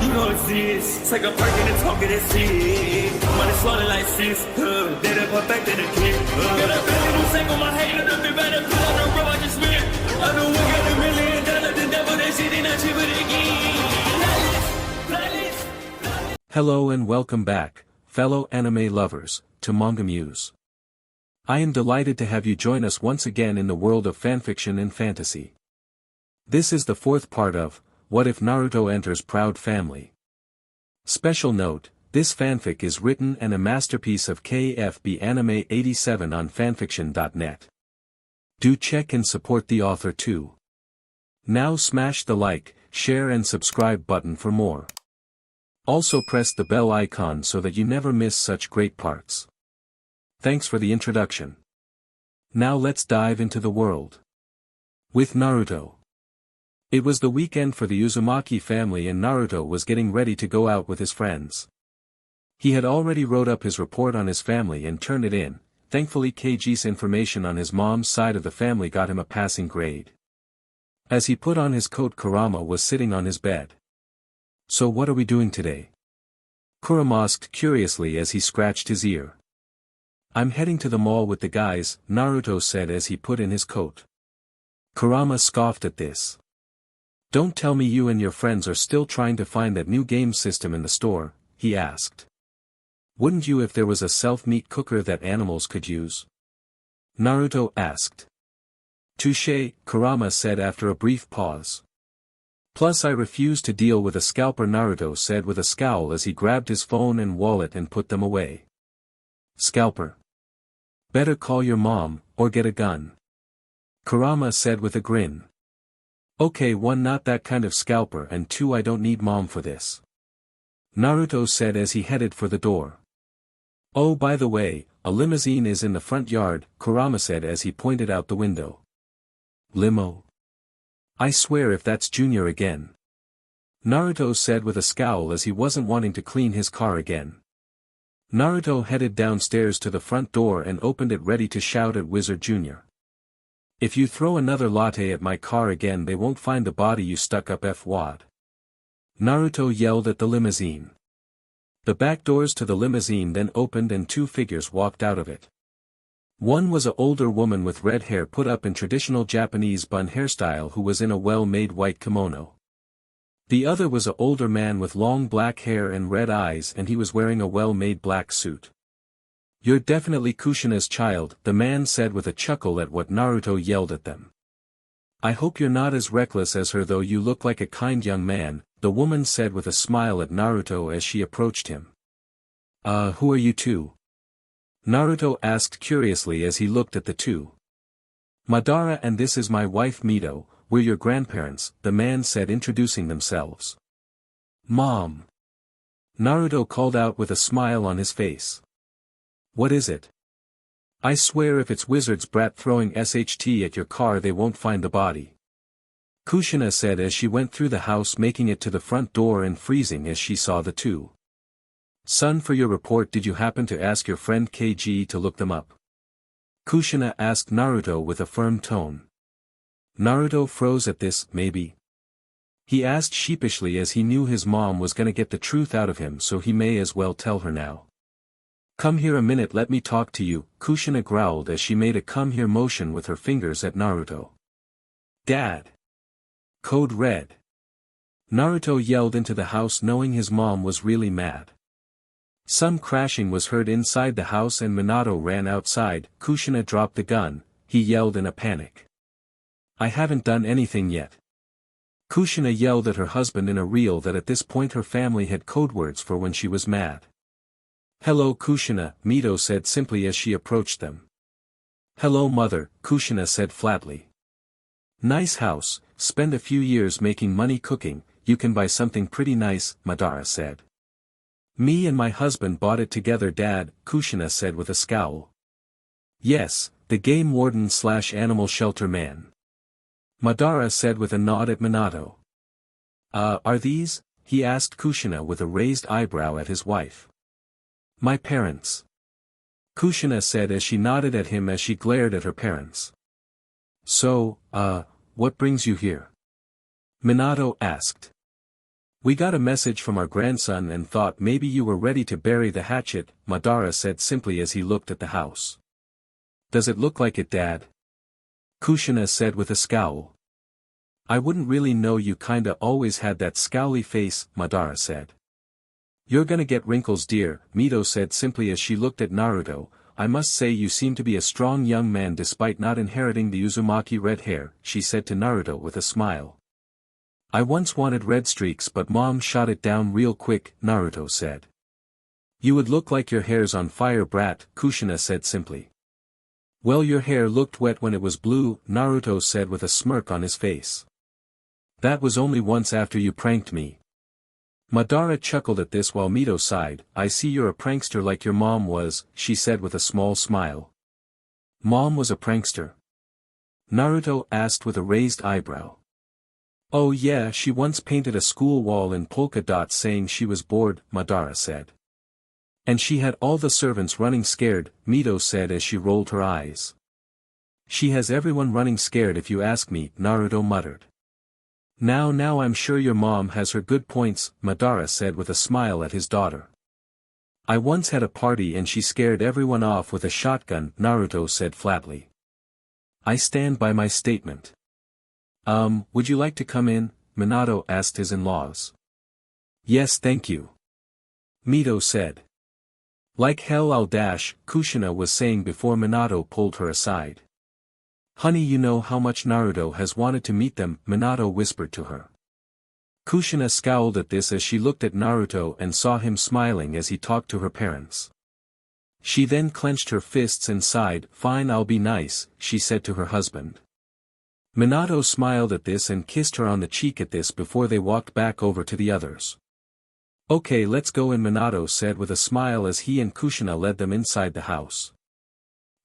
You know it's this. Take a perk and a talk of that shit. Money swallowing like sis. Did it perfect in the kid. Got a billion who sang on my head. Look up better put on the road I just spent. I know we got $1 million. The devil that shit ain't not cheaper than again. Hello and welcome back, fellow anime lovers, to MangaMuse. I am delighted to have you join us once again in the world of fanfiction and fantasy. This is the fourth part of What If Naruto Enters Proud Family. Special note, this fanfic is written and a masterpiece of KFB Anime 87 on fanfiction.net. Do check and support the author too. Now smash the like, share and subscribe button for more. Also press the bell icon so that you never miss such great parts. Thanks for the introduction. Now let's dive into the world. With Naruto. It was the weekend for the Uzumaki family and Naruto was getting ready to go out with his friends. He had already wrote up his report on his family and turned it in. Thankfully Keiji's information on his mom's side of the family got him a passing grade. As he put on his coat, Kurama was sitting on his bed. "So what are we doing today?" Kurama asked curiously as he scratched his ear. "I'm heading to the mall with the guys," Naruto said as he put in his coat. Kurama scoffed at this. "Don't tell me you and your friends are still trying to find that new game system in the store," he asked. "Wouldn't you if there was a self-meat cooker that animals could use?" Naruto asked. "Touché," Kurama said after a brief pause. "Plus I refuse to deal with a scalper," Naruto said with a scowl as he grabbed his phone and wallet and put them away. "Scalper? Better call your mom, or get a gun," Kurama said with a grin. "Okay, 1, not that kind of scalper, and 2, I don't need mom for this," Naruto said as he headed for the door. "Oh, by the way, a limousine is in the front yard," Kurama said as he pointed out the window. "Limo? I swear if that's Junior again," Naruto said with a scowl as he wasn't wanting to clean his car again. Naruto headed downstairs to the front door and opened it ready to shout at Wizard Jr. "If you throw another latte at my car again they won't find the body you stuck up F-wad," Naruto yelled at the limousine. The back doors to the limousine then opened and 2 figures walked out of it. One was an older woman with red hair put up in traditional Japanese bun hairstyle who was in a well-made white kimono. The other was an older man with long black hair and red eyes and he was wearing a well-made black suit. "You're definitely Kushina's child," the man said with a chuckle at what Naruto yelled at them. "I hope you're not as reckless as her though you look like a kind young man," the woman said with a smile at Naruto as she approached him. Who are you two?" Naruto asked curiously as he looked at the two. "Madara and this is my wife Mito, we're your grandparents," the man said introducing themselves. "Mom!" Naruto called out with a smile on his face. "What is it?" "I swear if it's Wizard's brat throwing SHT at your car they won't find the body," Kushina said as she went through the house making it to the front door and freezing as she saw the two. "Son, for your report did you happen to ask your friend Keiji to look them up?" Kushina asked Naruto with a firm tone. Naruto froze at this, "Maybe?" he asked sheepishly as he knew his mom was gonna get the truth out of him so he may as well tell her now. "Come here a minute, let me talk to you," Kushina growled as she made a come here motion with her fingers at Naruto. "Dad!" Code Red! Naruto yelled into the house knowing his mom was really mad. Some crashing was heard inside the house and Minato ran outside. Kushina dropped the gun, he yelled in a panic. "I haven't done anything yet." Kushina yelled at her husband in a reel that at this point her family had code words for when she was mad. "Hello Kushina," Mito said simply as she approached them. "Hello mother," Kushina said flatly. "Nice house, spend a few years making money cooking, you can buy something pretty nice," Madara said. "Me and my husband bought it together Dad," Kushina said with a scowl. "Yes, the game warden/animal shelter man," Madara said with a nod at Minato. Are these?" he asked Kushina with a raised eyebrow at his wife. "My parents," Kushina said as she nodded at him as she glared at her parents. "So, what brings you here?" Minato asked. We got a message from our grandson and thought maybe you were ready to bury the hatchet, Madara said simply as he looked at the house. Does it look like it, Dad? Kushina said with a scowl. I wouldn't really know, you kinda always had that scowly face, Madara said. You're gonna get wrinkles, dear, Mito said simply as she looked at Naruto. I must say you seem to be a strong young man despite not inheriting the Uzumaki red hair, she said to Naruto with a smile. I once wanted red streaks but Mom shot it down real quick, Naruto said. You would look like your hair's on fire, brat, Kushina said simply. Well, your hair looked wet when it was blue, Naruto said with a smirk on his face. That was only once after you pranked me. Madara chuckled at this while Mito sighed. I see you're a prankster like your mom was, she said with a small smile. Mom was a prankster? Naruto asked with a raised eyebrow. Oh yeah, she once painted a school wall in polka dots saying she was bored, Madara said. And she had all the servants running scared, Mito said as she rolled her eyes. She has everyone running scared if you ask me, Naruto muttered. Now I'm sure your mom has her good points, Madara said with a smile at his daughter. I once had a party and she scared everyone off with a shotgun, Naruto said flatly. I stand by my statement. Would you like to come in? Minato asked his in-laws. Yes, thank you. Mito said. Like hell I'll dash, Kushina was saying before Minato pulled her aside. Honey, you know how much Naruto has wanted to meet them, Minato whispered to her. Kushina scowled at this as she looked at Naruto and saw him smiling as he talked to her parents. She then clenched her fists and sighed. Fine, I'll be nice, she said to her husband. Minato smiled at this and kissed her on the cheek at this before they walked back over to the others. Okay, let's go in, Minato said with a smile as he and Kushina led them inside the house.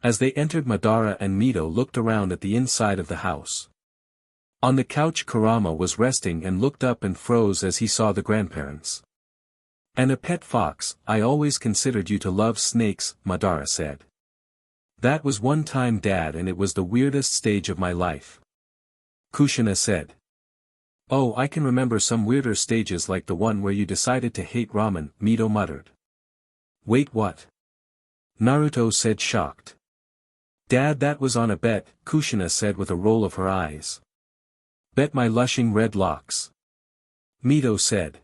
As they entered, Madara and Mito looked around at the inside of the house. On the couch Kurama was resting and looked up and froze as he saw the grandparents. And a pet fox, I always considered you to love snakes, Madara said. That was one time, Dad, and it was the weirdest stage of my life. Kushina said. Oh, I can remember some weirder stages like the one where you decided to hate ramen, Mito muttered. Wait, what? Naruto said shocked. Dad, that was on a bet, Kushina said with a roll of her eyes. Bet my lushing red locks. Mito said.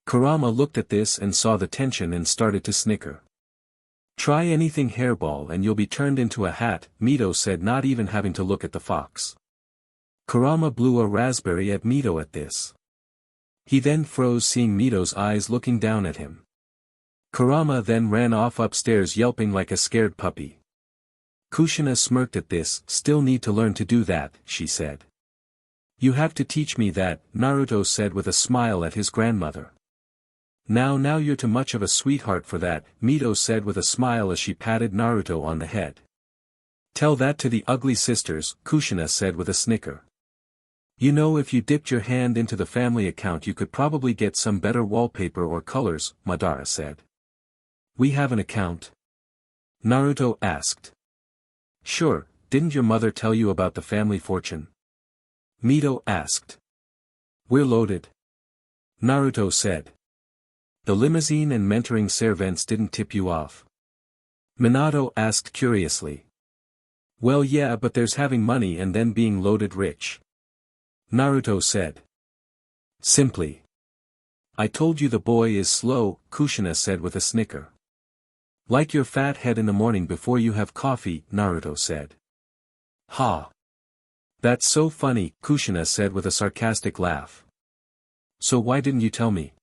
Kurama looked at this and saw the tension and started to snicker. Try anything, hairball, and you'll be turned into a hat, Mito said, not even having to look at the fox. Kurama blew a raspberry at Mito at this. He then froze seeing Mito's eyes looking down at him. Kurama then ran off upstairs yelping like a scared puppy. Kushina smirked at this. Still need to learn to do that, she said. You have to teach me that, Naruto said with a smile at his grandmother. Now you're too much of a sweetheart for that, Mito said with a smile as she patted Naruto on the head. Tell that to the ugly sisters, Kushina said with a snicker. You know, if you dipped your hand into the family account you could probably get some better wallpaper or colors, Madara said. We have an account? Naruto asked. Sure, didn't your mother tell you about the family fortune? Mito asked. We're loaded. Naruto said. The limousine and mentoring servants didn't tip you off? Minato asked curiously. Well, yeah, but there's having money and then being loaded rich. Naruto said. Simply. I told you the boy is slow, Kushina said with a snicker. Like your fat head in the morning before you have coffee, Naruto said. Ha. That's so funny, Kushina said with a sarcastic laugh. So why didn't you tell me?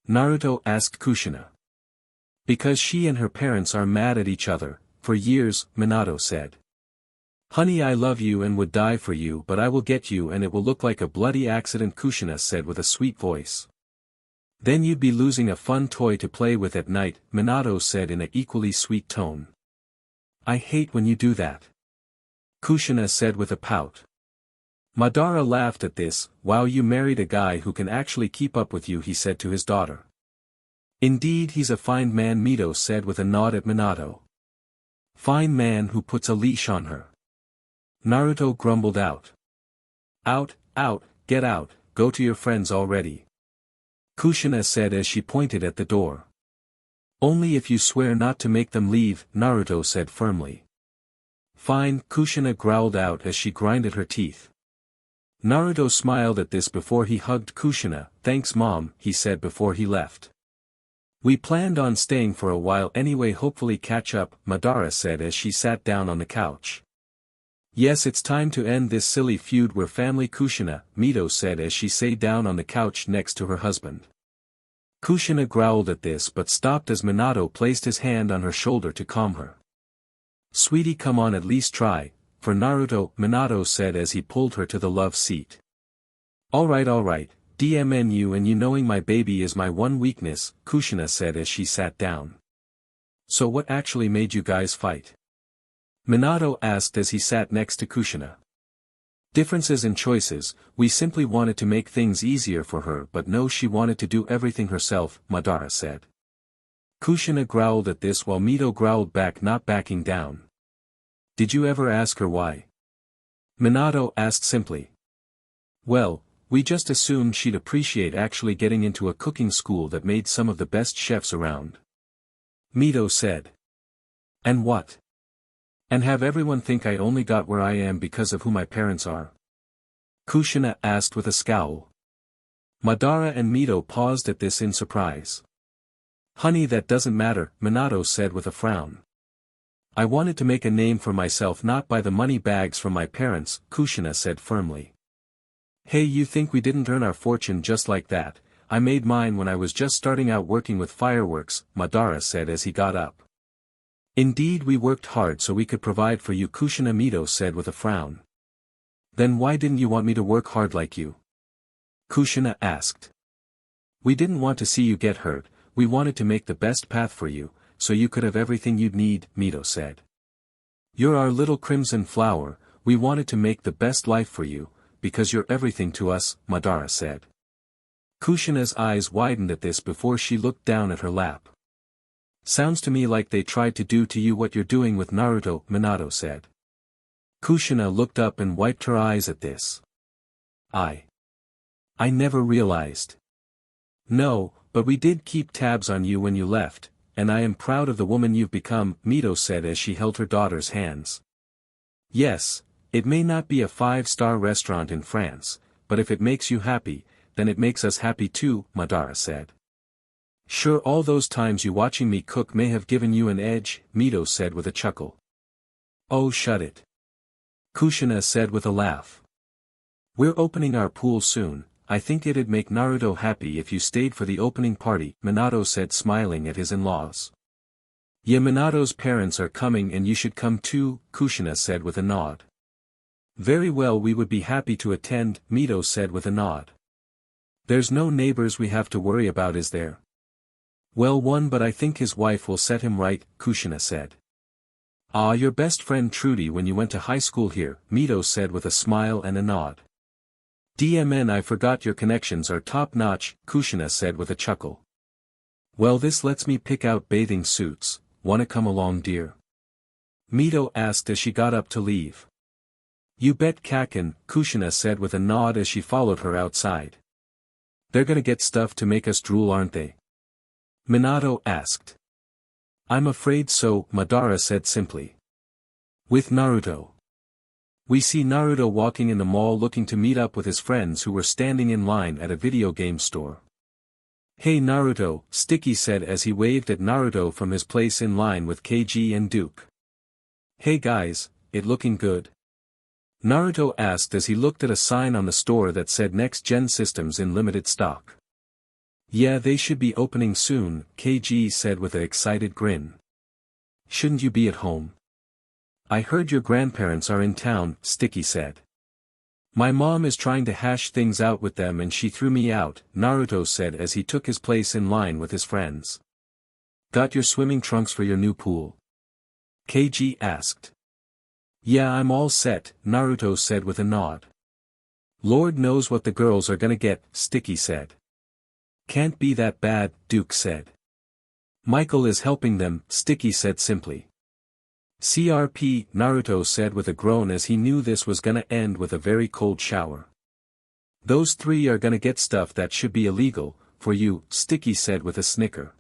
Naruto asked Kushina. Because she and her parents are mad at each other, for years, Minato said. Honey, I love you and would die for you, but I will get you and it will look like a bloody accident, Kushina said with a sweet voice. Then you'd be losing a fun toy to play with at night, Minato said in an equally sweet tone. I hate when you do that. Kushina said with a pout. Madara laughed at this. Wow, you married a guy who can actually keep up with you, he said to his daughter. Indeed, he's a fine man, Mito said with a nod at Minato. Fine man who puts a leash on her. Naruto grumbled out. Out, get out, go to your friends already. Kushina said as she pointed at the door. Only if you swear not to make them leave, Naruto said firmly. Fine, Kushina growled out as she grinded her teeth. Naruto smiled at this before he hugged Kushina. Thanks mom, he said before he left. We planned on staying for a while anyway, hopefully catch up, Madara said as she sat down on the couch. Yes, it's time to end this silly feud, we're family, Kushina, Mito said as she sat down on the couch next to her husband. Kushina growled at this but stopped as Minato placed his hand on her shoulder to calm her. Sweetie, come on, at least try, for Naruto, Minato said as he pulled her to the love seat. Alright, DMNU, and you knowing my baby is my one weakness, Kushina said as she sat down. So what actually made you guys fight? Minato asked as he sat next to Kushina. Differences in choices, we simply wanted to make things easier for her, but no, she wanted to do everything herself, Madara said. Kushina growled at this while Mito growled back, not backing down. Did you ever ask her why? Minato asked simply. Well, we just assumed she'd appreciate actually getting into a cooking school that made some of the best chefs around. Mito said. And what? And have everyone think I only got where I am because of who my parents are? Kushina asked with a scowl. Madara and Mito paused at this in surprise. Honey, that doesn't matter, Minato said with a frown. I wanted to make a name for myself, not by the money bags from my parents, Kushina said firmly. Hey, you think we didn't earn our fortune just like that? I made mine when I was just starting out working with fireworks, Madara said as he got up. Indeed, we worked hard so we could provide for you, Kushina, Mito said with a frown. Then why didn't you want me to work hard like you? Kushina asked. We didn't want to see you get hurt, we wanted to make the best path for you, so you could have everything you'd need, Mito said. You're our little crimson flower, we wanted to make the best life for you, because you're everything to us, Madara said. Kushina's eyes widened at this before she looked down at her lap. Sounds to me like they tried to do to you what you're doing with Naruto, Minato said. Kushina looked up and wiped her eyes at this. I never realized. No, but we did keep tabs on you when you left, and I am proud of the woman you've become, Mito said as she held her daughter's hands. Yes, it may not be a 5-star restaurant in France, but if it makes you happy, then it makes us happy too, Madara said. Sure, all those times you watching me cook may have given you an edge, Mito said with a chuckle. Oh, shut it. Kushina said with a laugh. We're opening our pool soon, I think it'd make Naruto happy if you stayed for the opening party, Minato said smiling at his in-laws. Yeah, Minato's parents are coming and you should come too, Kushina said with a nod. Very well, we would be happy to attend, Mito said with a nod. There's no neighbors we have to worry about, is there? Well, one, but I think his wife will set him right, Kushina said. Ah, your best friend Trudy when you went to high school here, Mito said with a smile and a nod. DMN, I forgot your connections are top-notch, Kushina said with a chuckle. Well, this lets me pick out bathing suits, wanna come along, dear? Mito asked as she got up to leave. You bet Kaken, Kushina said with a nod as she followed her outside. They're gonna get stuff to make us drool, aren't they? Minato asked. I'm afraid so, Madara said simply. With Naruto. We see Naruto walking in the mall looking to meet up with his friends who were standing in line at a video game store. Hey Naruto, Sticky said as he waved at Naruto from his place in line with KG and Duke. Hey guys, it looking good? Naruto asked as he looked at a sign on the store that said Next Gen Systems in limited stock. Yeah, they should be opening soon, KG said with an excited grin. Shouldn't you be at home? I heard your grandparents are in town, Sticky said. My mom is trying to hash things out with them and she threw me out, Naruto said as he took his place in line with his friends. Got your swimming trunks for your new pool? KG asked. Yeah, I'm all set, Naruto said with a nod. Lord knows what the girls are gonna get, Sticky said. Can't be that bad, Duke said. Michael is helping them, Sticky said simply. CRP, Naruto said with a groan as he knew this was gonna end with a very cold shower. Those three are gonna get stuff that should be illegal, for you, Sticky said with a snicker.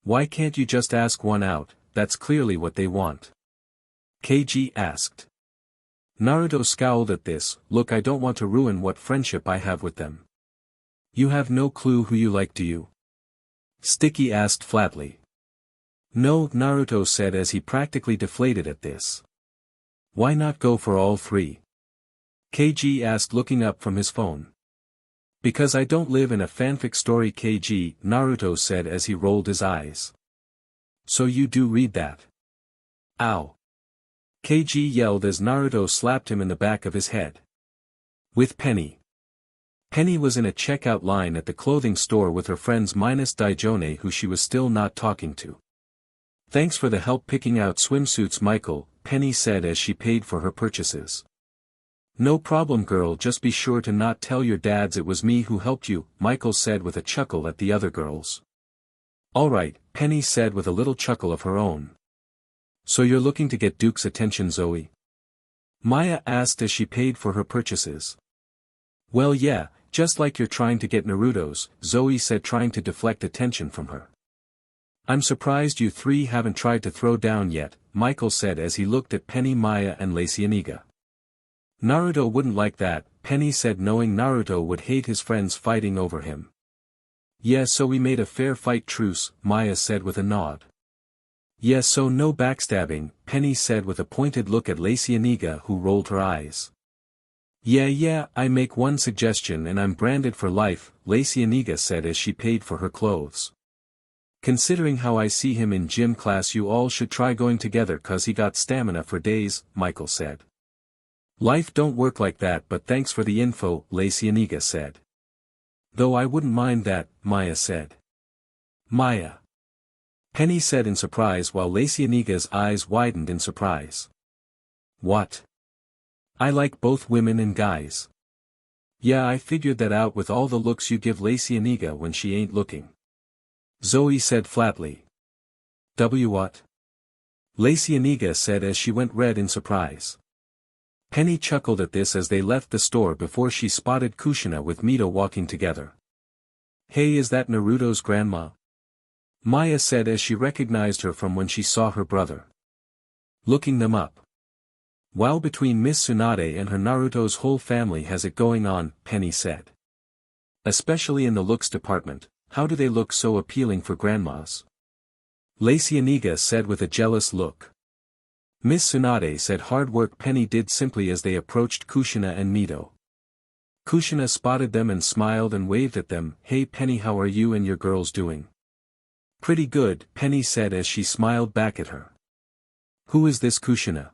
Why can't you just ask one out, that's clearly what they want. KG asked. Naruto scowled at this, look, I don't want to ruin what friendship I have with them. You have no clue who you like, do you? Sticky asked flatly. No, Naruto said as he practically deflated at this. Why not go for all three? KG asked looking up from his phone. Because I don't live in a fanfic story, KG, Naruto said as he rolled his eyes. So you do read that? Ow. KG yelled as Naruto slapped him in the back of his head. With Penny. Penny was in a checkout line at the clothing store with her friends minus Daijone, who she was still not talking to. Thanks for the help picking out swimsuits, Michael, Penny said as she paid for her purchases. No problem, girl, just be sure to not tell your dads it was me who helped you, Michael said with a chuckle at the other girls. Alright, Penny said with a little chuckle of her own. So you're looking to get Duke's attention, Zoe? Maya asked as she paid for her purchases. Well, yeah, just like you're trying to get Naruto's, Zoe said, trying to deflect attention from her. I'm surprised you three haven't tried to throw down yet, Michael said as he looked at Penny, Maya and Lacey Aniga. Naruto wouldn't like that, Penny said, knowing Naruto would hate his friends fighting over him. Yeah, so we made a fair fight truce, Maya said with a nod. Yeah, so no backstabbing, Penny said with a pointed look at Lacey Aniga, who rolled her eyes. Yeah, I make one suggestion and I'm branded for life, Lacey Aniga said as she paid for her clothes. Considering how I see him in gym class, you all should try going together cause he got stamina for days, Michael said. Life don't work like that, but thanks for the info, Lacey Aniga said. Though I wouldn't mind that, Maya said. Maya. Penny said in surprise while Lacey Aniga's eyes widened in surprise. What? I like both women and guys. Yeah, I figured that out with all the looks you give Lacey Aniga when she ain't looking. Zoe said flatly. What? Lacey Aniga said as she went red in surprise. Penny chuckled at this as they left the store before she spotted Kushina with Mito walking together. Hey, is that Naruto's grandma? Maya said as she recognized her from when she saw her brother. Looking them up. While between Miss Tsunade and her, Naruto's whole family has it going on, Penny said. Especially in the looks department, how do they look so appealing for grandmas? Lacey Aniga said with a jealous look. Miss Tsunade said hard work. Penny did simply as they approached Kushina and Mito. Kushina spotted them and smiled and waved at them. Hey Penny, how are you and your girls doing? Pretty good, Penny said as she smiled back at her. Who is this Kushina?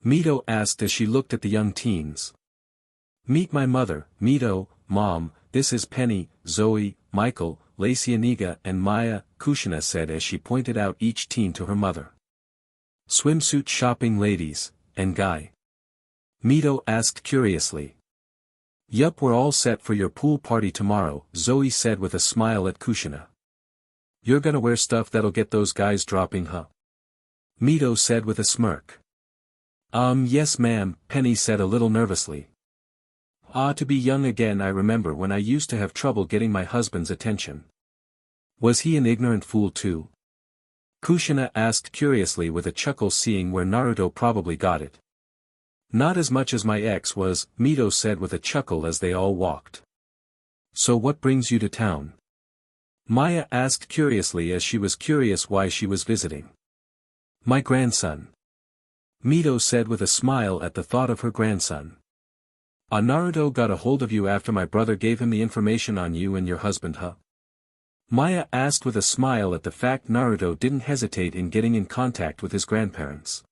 Mito asked as she looked at the young teens. Meet my mother, Mito, Mom, this is Penny, Zoe, Michael, Lacey Aniga and Maya, Kushina said as she pointed out each teen to her mother. Swimsuit shopping ladies, and guy? Mito asked curiously. Yup, we're all set for your pool party tomorrow, Zoe said with a smile at Kushina. You're gonna wear stuff that'll get those guys dropping, huh? Mito said with a smirk. Yes ma'am, Penny said a little nervously. To be young again. I remember when I used to have trouble getting my husband's attention. Was he an ignorant fool too? Kushina asked curiously with a chuckle, seeing where Naruto probably got it. Not as much as my ex was, Mito said with a chuckle as they all walked. So what brings you to town? Maya asked curiously as she was curious why she was visiting. My grandson. Mito said with a smile at the thought of her grandson. Naruto got a hold of you after my brother gave him the information on you and your husband, huh? Maya asked with a smile at the fact Naruto didn't hesitate in getting in contact with his grandparents.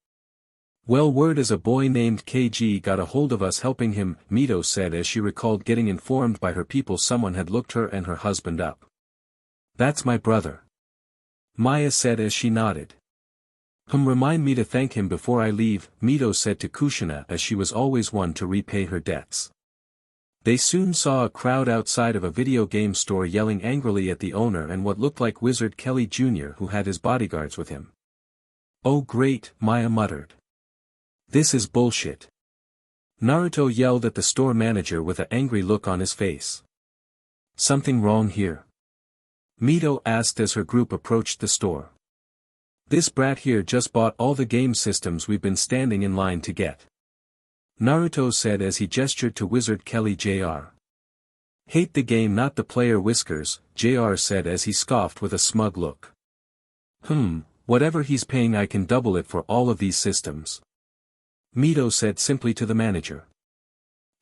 Well, word is a boy named KG got a hold of us helping him, Mito said as she recalled getting informed by her people someone had looked her and her husband up. That's my brother. Maya said as she nodded. Remind me to thank him before I leave, Mito said to Kushina as she was always one to repay her debts. They soon saw a crowd outside of a video game store yelling angrily at the owner and what looked like Wizard Kelly Jr., who had his bodyguards with him. Oh great, Maya muttered. This is bullshit. Naruto yelled at the store manager with an angry look on his face. Something wrong here? Mito asked as her group approached the store. This brat here just bought all the game systems we've been standing in line to get. Naruto said as he gestured to Wizard Kelly Jr. Hate the game not the player Whiskers, Jr. said as he scoffed with a smug look. Whatever he's paying I can double it for all of these systems. Mito said simply to the manager.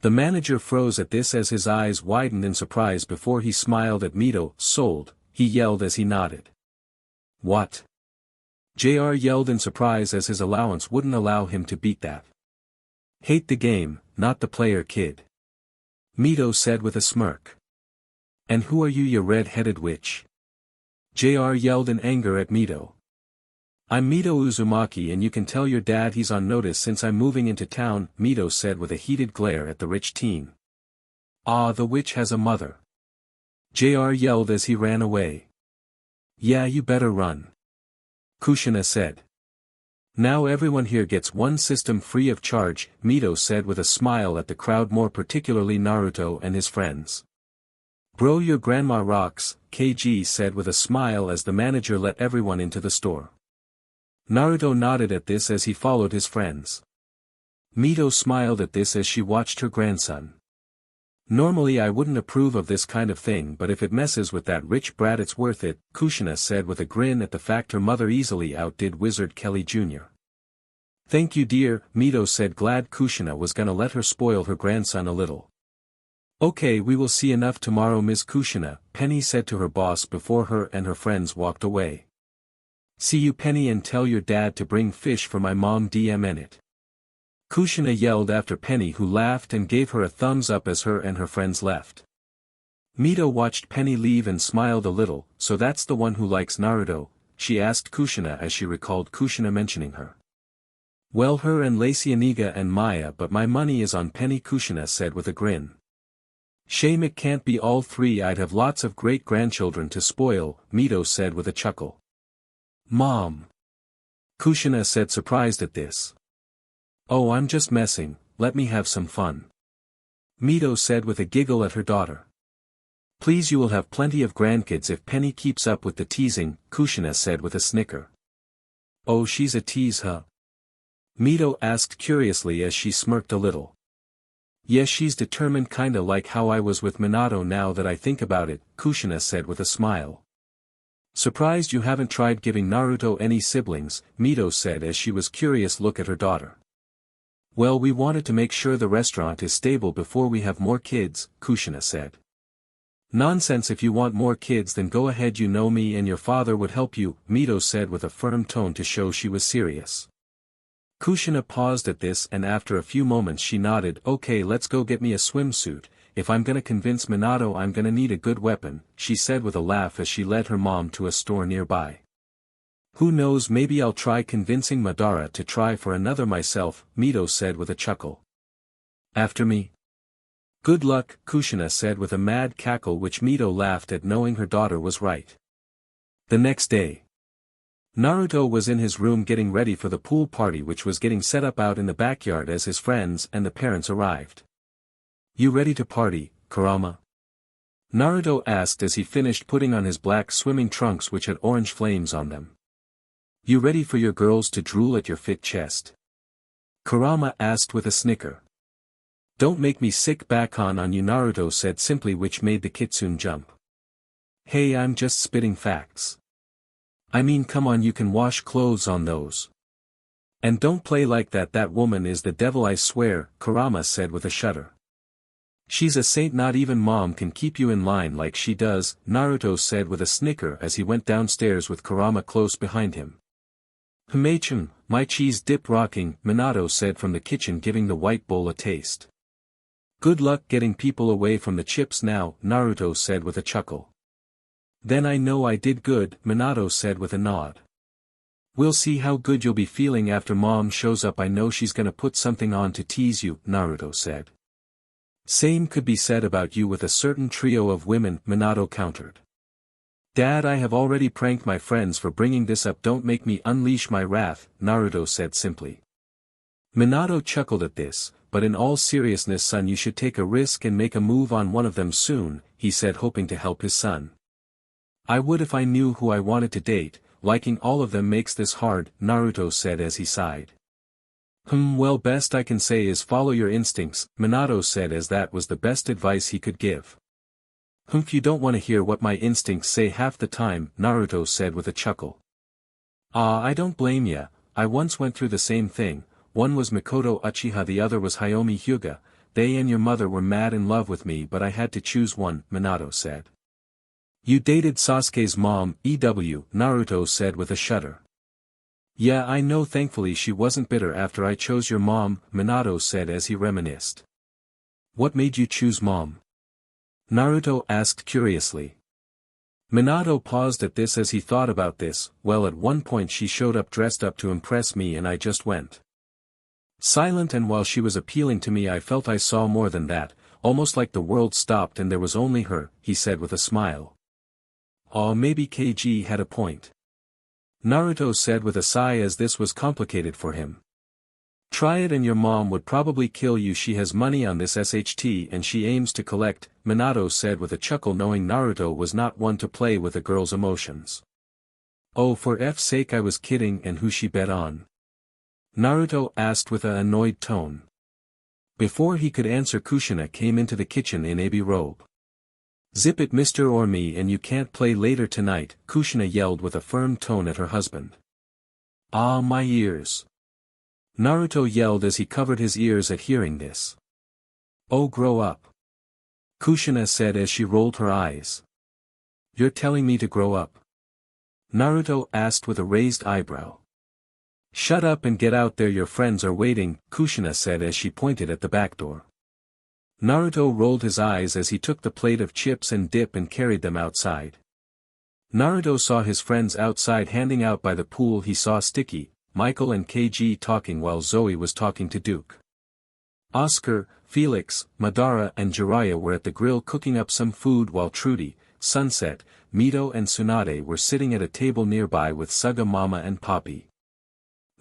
The manager froze at this as his eyes widened in surprise before he smiled at Mito. Sold, he yelled as he nodded. What? JR yelled in surprise as his allowance wouldn't allow him to beat that. Hate the game, not the player kid. Mito said with a smirk. And who are you, you red-headed witch? JR yelled in anger at Mito. I'm Mito Uzumaki and you can tell your dad he's on notice since I'm moving into town, Mito said with a heated glare at the rich teen. Ah, the witch has a mother. JR yelled as he ran away. Yeah, you better run. Kushina said. Now everyone here gets one system free of charge, Mito said with a smile at the crowd, more particularly Naruto and his friends. Bro, your grandma rocks, KG said with a smile as the manager let everyone into the store. Naruto nodded at this as he followed his friends. Mito smiled at this as she watched her grandson. Normally I wouldn't approve of this kind of thing, but if it messes with that rich brat it's worth it, Kushina said with a grin at the fact her mother easily outdid Wizard Kelly Jr. Thank you dear, Mito said, glad Kushina was gonna let her spoil her grandson a little. Okay, we will see enough tomorrow, Ms. Kushina, Penny said to her boss before her and her friends walked away. See you Penny, and tell your dad to bring fish for my mom DMN it. Kushina yelled after Penny, who laughed and gave her a thumbs up as her and her friends left. Mito watched Penny leave and smiled a little. So that's the one who likes Naruto, she asked Kushina as she recalled Kushina mentioning her. Well, her and Lacey Aniga and Maya, but my money is on Penny, Kushina said with a grin. Shame it can't be all three, I'd have lots of great-grandchildren to spoil, Mito said with a chuckle. Mom. Kushina said, surprised at this. Oh, I'm just messing, let me have some fun. Mito said with a giggle at her daughter. Please, you will have plenty of grandkids if Penny keeps up with the teasing, Kushina said with a snicker. Oh, she's a tease, huh? Mito asked curiously as she smirked a little. Yes, she's determined, kinda like how I was with Minato now that I think about it, Kushina said with a smile. Surprised you haven't tried giving Naruto any siblings, Mito said as she was curious look at her daughter. Well, we wanted to make sure the restaurant is stable before we have more kids, Kushina said. Nonsense, if you want more kids then go ahead, you know me and your father would help you, Mito said with a firm tone to show she was serious. Kushina paused at this and after a few moments she nodded. Okay, let's go get me a swimsuit, if I'm gonna convince Minato I'm gonna need a good weapon, she said with a laugh as she led her mom to a store nearby. Who knows, maybe I'll try convincing Madara to try for another myself, Mito said with a chuckle. After me? Good luck, Kushina said with a mad cackle which Mito laughed at knowing her daughter was right. The next day. Naruto was in his room getting ready for the pool party which was getting set up out in the backyard as his friends and the parents arrived. You ready to party, Kurama? Naruto asked as he finished putting on his black swimming trunks which had orange flames on them. You ready for your girls to drool at your fit chest? Kurama asked with a snicker. Don't make me sick back on you, Naruto said simply, which made the kitsune jump. Hey, I'm just spitting facts. I mean, come on, you can wash clothes on those. And don't play like that woman is the devil, I swear, Kurama said with a shudder. She's a saint, not even mom can keep you in line like she does, Naruto said with a snicker as he went downstairs with Kurama close behind him. Himachun, my cheese dip rocking, Minato said from the kitchen giving the white bowl a taste. Good luck getting people away from the chips now, Naruto said with a chuckle. Then I know I did good, Minato said with a nod. We'll see how good you'll be feeling after mom shows up, I know she's gonna put something on to tease you, Naruto said. Same could be said about you with a certain trio of women, Minato countered. Dad, I have already pranked my friends for bringing this up, don't make me unleash my wrath, Naruto said simply. Minato chuckled at this, but in all seriousness son you should take a risk and make a move on one of them soon, he said hoping to help his son. I would if I knew who I wanted to date, liking all of them makes this hard, Naruto said as he sighed. Well best I can say is follow your instincts, Minato said as that was the best advice he could give. You don't want to hear what my instincts say half the time, Naruto said with a chuckle. I don't blame ya, I once went through the same thing, one was Mikoto Uchiha the other was Hayami Hyuga, they and your mother were mad in love with me but I had to choose one, Minato said. You dated Sasuke's mom, Naruto said with a shudder. Yeah I know thankfully she wasn't bitter after I chose your mom, Minato said as he reminisced. What made you choose mom? Naruto asked curiously. Minato paused at this as he thought about this, well at one point she showed up dressed up to impress me and I just went silent and while she was appealing to me I felt I saw more than that, almost like the world stopped and there was only her, he said with a smile. Maybe KG had a point. Naruto said with a sigh as this was complicated for him. Try it and your mom would probably kill you she has money on this SHT and she aims to collect, Minato said with a chuckle knowing Naruto was not one to play with a girl's emotions. Oh for F's sake I was kidding and who she bet on? Naruto asked with an annoyed tone. Before he could answer Kushina came into the kitchen in a robe. Zip it Mr. or me and you can't play later tonight, Kushina yelled with a firm tone at her husband. Ah my ears. Naruto yelled as he covered his ears at hearing this. Oh grow up. Kushina said as she rolled her eyes. You're telling me to grow up? Naruto asked with a raised eyebrow. Shut up and get out there your friends are waiting, Kushina said as she pointed at the back door. Naruto rolled his eyes as he took the plate of chips and dip and carried them outside. Naruto saw his friends outside handing out by the pool he saw Sticky, Michael and KG talking while Zoe was talking to Duke. Oscar, Felix, Madara and Jiraiya were at the grill cooking up some food while Trudy, Sunset, Mito and Tsunade were sitting at a table nearby with Suga Mama and Poppy.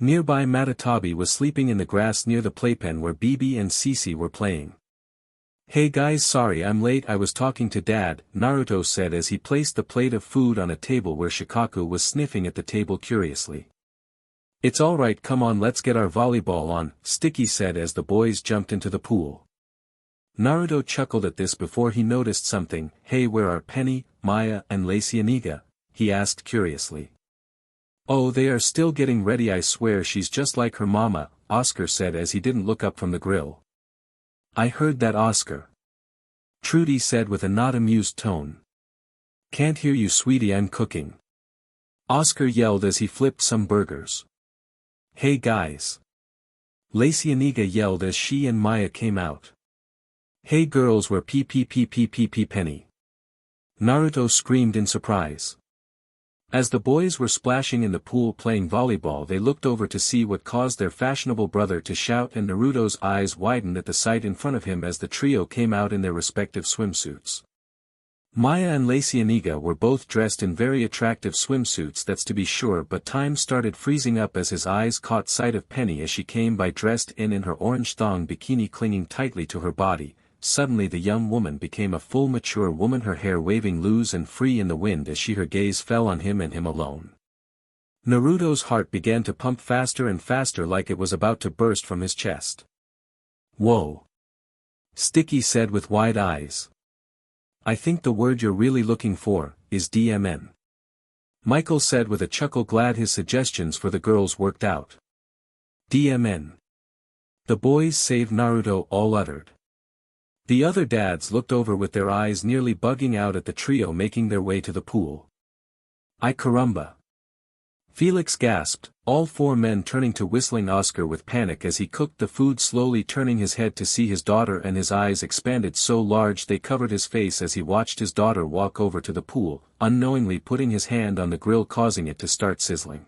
Nearby Matatabi was sleeping in the grass near the playpen where Bibi and Cece were playing. Hey guys sorry I'm late I was talking to Dad, Naruto said as he placed the plate of food on a table where Shikaku was sniffing at the table curiously. It's alright come on let's get our volleyball on, Sticky said as the boys jumped into the pool. Naruto chuckled at this before he noticed something. Hey where are Penny, Maya and Lacey Aniga? He asked curiously. Oh they are still getting ready I swear she's just like her mama, Oscar said as he didn't look up from the grill. I heard that Oscar. Trudy said with a not amused tone. Can't hear you sweetie I'm cooking. Oscar yelled as he flipped some burgers. Hey guys. Lacey Aniga yelled as she and Maya came out. Hey girls where Penny. Naruto screamed in surprise. As the boys were splashing in the pool playing volleyball they looked over to see what caused their fashionable brother to shout and Naruto's eyes widened at the sight in front of him as the trio came out in their respective swimsuits. Maya and Lacey Aniga were both dressed in very attractive swimsuits that's to be sure but time started freezing up as his eyes caught sight of Penny as she came by dressed in her orange thong bikini clinging tightly to her body. Suddenly the young woman became a full mature woman her hair waving loose and free in the wind as her gaze fell on him and him alone. Naruto's heart began to pump faster and faster like it was about to burst from his chest. Whoa! Sticky said with wide eyes. I think the word you're really looking for, is DMN. Michael said with a chuckle glad his suggestions for the girls worked out. DMN. The boys save Naruto all uttered. The other dads looked over with their eyes nearly bugging out at the trio making their way to the pool. Ay caramba! Felix gasped, all four men turning to whistling Oscar with panic as he cooked the food slowly turning his head to see his daughter and his eyes expanded so large they covered his face as he watched his daughter walk over to the pool, unknowingly putting his hand on the grill causing it to start sizzling.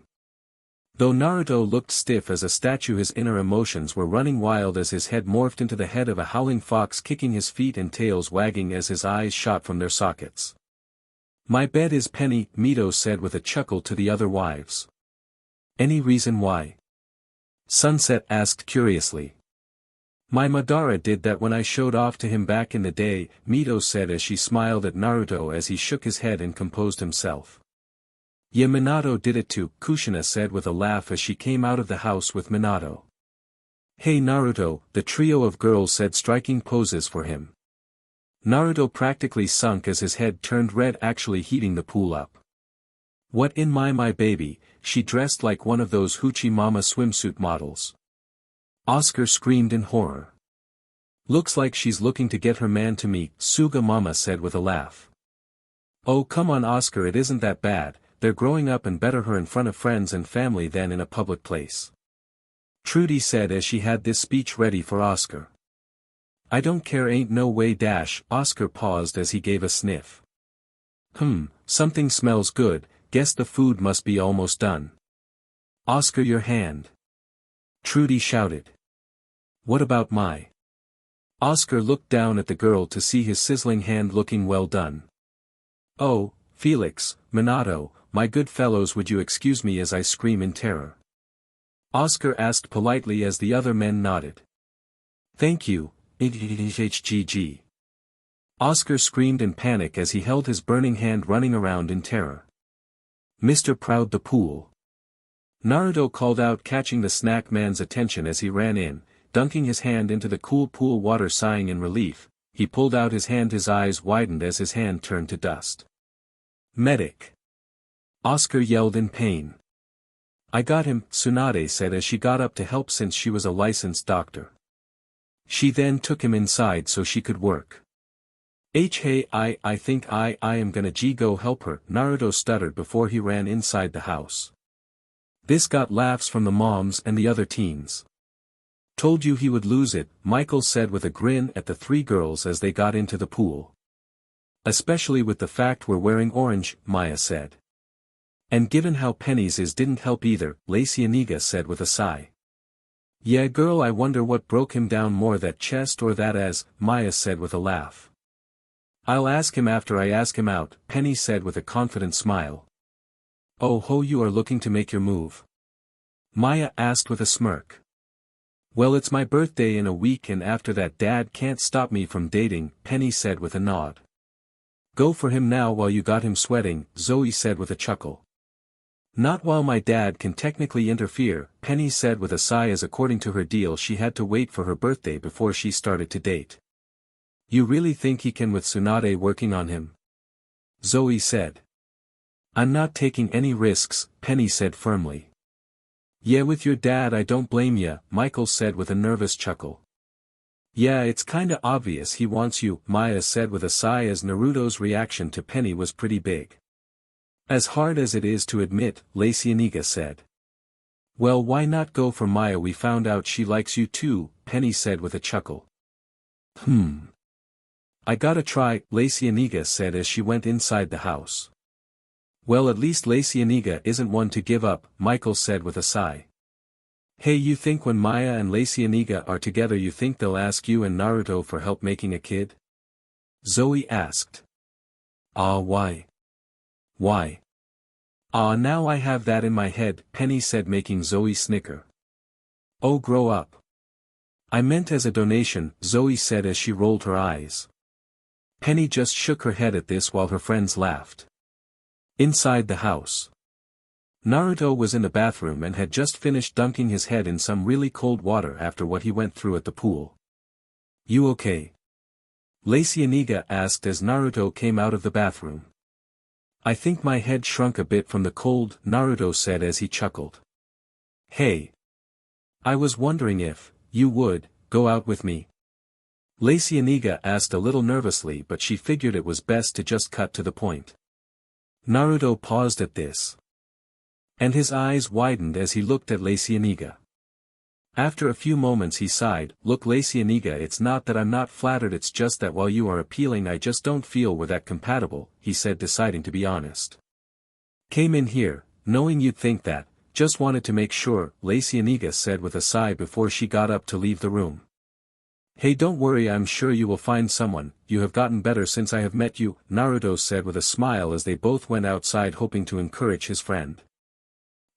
Though Naruto looked stiff as a statue his inner emotions were running wild as his head morphed into the head of a howling fox kicking his feet and tails wagging as his eyes shot from their sockets. My bed is Penny, Mito said with a chuckle to the other wives. Any reason why? Sunset asked curiously. My Madara did that when I showed off to him back in the day, Mito said as she smiled at Naruto as he shook his head and composed himself. Yeah, Minato did it too, Kushina said with a laugh as she came out of the house with Minato. Hey Naruto, the trio of girls said, striking poses for him. Naruto practically sunk as his head turned red, actually heating the pool up. What in my baby, she dressed like one of those hoochie mama swimsuit models. Oscar screamed in horror. Looks like she's looking to get her man to me, Suga mama said with a laugh. Oh come on Oscar, it isn't that bad, they're growing up and better her in front of friends and family than in a public place. Trudy said as she had this speech ready for Oscar. I don't care, ain't no way dash, Oscar paused as he gave a sniff. Something smells good, guess the food must be almost done. Oscar, your hand. Trudy shouted. What about my? Oscar looked down at the girl to see his sizzling hand looking well done. Oh, Felix, Minato, my good fellows, would you excuse me as I scream in terror? Oscar asked politely as the other men nodded. Thank you, HGG. Oscar screamed in panic as he held his burning hand, running around in terror. Mr. Proud the pool. Naruto called out, catching the snack man's attention as he ran in, dunking his hand into the cool pool water. Sighing in relief, he pulled out his hand, his eyes widened as his hand turned to dust. Medic! Oscar yelled in pain. I got him, Tsunade said as she got up to help since she was a licensed doctor. She then took him inside so she could work. Hey I think I am gonna go help her, Naruto stuttered before he ran inside the house. This got laughs from the moms and the other teens. Told you he would lose it, Michael said with a grin at the three girls as they got into the pool. Especially with the fact we're wearing orange, Maya said. And given how Penny's is didn't help either, Lacey Aniga said with a sigh. Yeah girl, I wonder what broke him down more, that chest or that ass, Maya said with a laugh. I'll ask him after I ask him out, Penny said with a confident smile. Oh ho, you are looking to make your move? Maya asked with a smirk. Well, it's my birthday in a week and after that Dad can't stop me from dating, Penny said with a nod. Go for him now while you got him sweating, Zoe said with a chuckle. Not while my dad can technically interfere, Penny said with a sigh as according to her deal she had to wait for her birthday before she started to date. You really think he can with Tsunade working on him? Zoe said. I'm not taking any risks, Penny said firmly. Yeah, with your dad I don't blame ya, Michael said with a nervous chuckle. Yeah, it's kinda obvious he wants you, Maya said with a sigh as Naruto's reaction to Penny was pretty big. As hard as it is to admit, Lacey Aniga said. Well, why not go for Maya? We found out she likes you too, Penny said with a chuckle. I gotta try, Lacey Aniga said as she went inside the house. Well, at least Lacey Aniga isn't one to give up, Michael said with a sigh. Hey, you think when Maya and Lacey Aniga are together you think they'll ask you and Naruto for help making a kid? Zoe asked. Why? Why? Now I have that in my head, Penny said making Zoe snicker. Oh, grow up. I meant as a donation, Zoe said as she rolled her eyes. Penny just shook her head at this while her friends laughed. Inside the house. Naruto was in the bathroom and had just finished dunking his head in some really cold water after what he went through at the pool. You okay? Lacey Aniga asked as Naruto came out of the bathroom. I think my head shrunk a bit from the cold, Naruto said as he chuckled. Hey. I was wondering if you would go out with me. Lacey Aniga asked a little nervously, but she figured it was best to just cut to the point. Naruto paused at this. And his eyes widened as he looked at Lacey Aniga. After a few moments he sighed, Look Lacey Aniga, it's not that I'm not flattered, it's just that while you are appealing I just don't feel we're that compatible, he said, deciding to be honest. Came in here, knowing you'd think that, just wanted to make sure, Lacey Aniga said with a sigh before she got up to leave the room. Hey, don't worry, I'm sure you will find someone, you have gotten better since I have met you, Naruto said with a smile as they both went outside hoping to encourage his friend.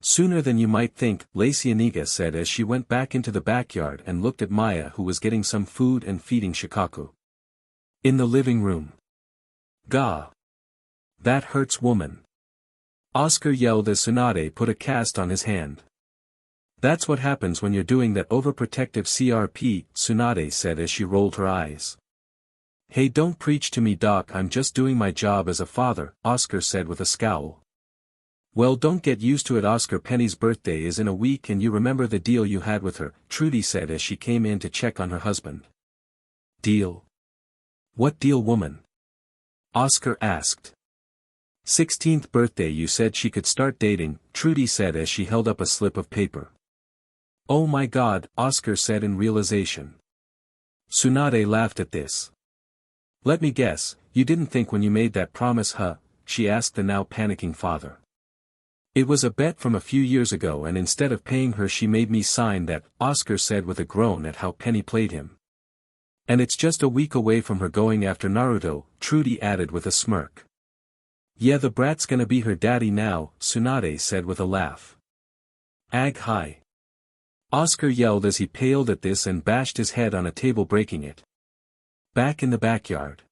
Sooner than you might think, Lacey Aniga said as she went back into the backyard and looked at Maya, who was getting some food and feeding Shikaku. In the living room. Gah! That hurts, woman. Oscar yelled as Tsunade put a cast on his hand. That's what happens when you're doing that overprotective CRP, Tsunade said as she rolled her eyes. Hey, don't preach to me, Doc, I'm just doing my job as a father, Oscar said with a scowl. Well, don't get used to it, Oscar. Penny's birthday is in a week and you remember the deal you had with her, Trudy said as she came in to check on her husband. Deal? What deal, woman? Oscar asked. 16th birthday, you said she could start dating, Trudy said as she held up a slip of paper. Oh my God, Oscar said in realization. Tsunade laughed at this. Let me guess, you didn't think when you made that promise, huh? She asked the now panicking father. It was a bet from a few years ago and instead of paying her she made me sign that, Oscar said with a groan at how Penny played him. And it's just a week away from her going after Naruto, Trudy added with a smirk. Yeah, the brat's gonna be her daddy now, Tsunade said with a laugh. Ag hi. Oscar yelled as he paled at this and bashed his head on a table, breaking it. Back in the backyard.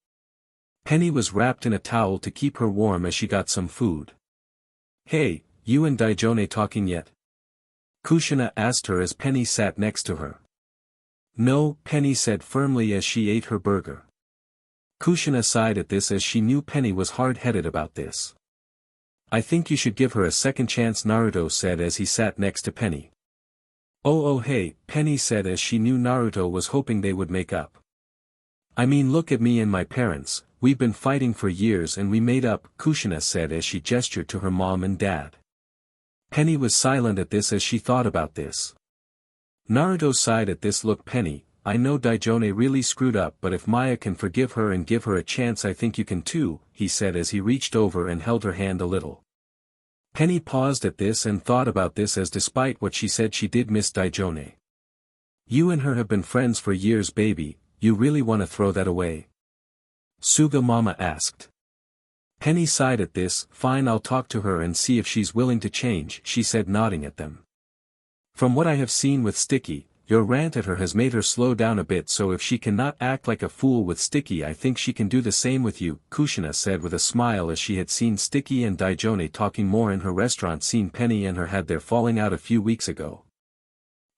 Penny was wrapped in a towel to keep her warm as she got some food. Hey, you and Daijone talking yet? Kushina asked her as Penny sat next to her. No, Penny said firmly as she ate her burger. Kushina sighed at this as she knew Penny was hard-headed about this. I think you should give her a second chance, Naruto said as he sat next to Penny. Oh hey, Penny said as she knew Naruto was hoping they would make up. I mean, look at me and my parents, we've been fighting for years and we made up, Kushina said as she gestured to her mom and dad. Penny was silent at this as she thought about this. Naruto sighed at this. Look, Penny, I know Daijone really screwed up, but if Maya can forgive her and give her a chance, I think you can too, he said as he reached over and held her hand a little. Penny paused at this and thought about this as despite what she said she did miss Daijone. You and her have been friends for years, baby, you really want to throw that away? Suga Mama asked. Penny sighed at this. Fine, I'll talk to her and see if she's willing to change, she said, nodding at them. From what I have seen with Sticky, your rant at her has made her slow down a bit, so if she cannot act like a fool with Sticky, I think she can do the same with you, Kushina said with a smile as she had seen Sticky and Daijone talking more in her restaurant scene. Penny and her had their falling out a few weeks ago.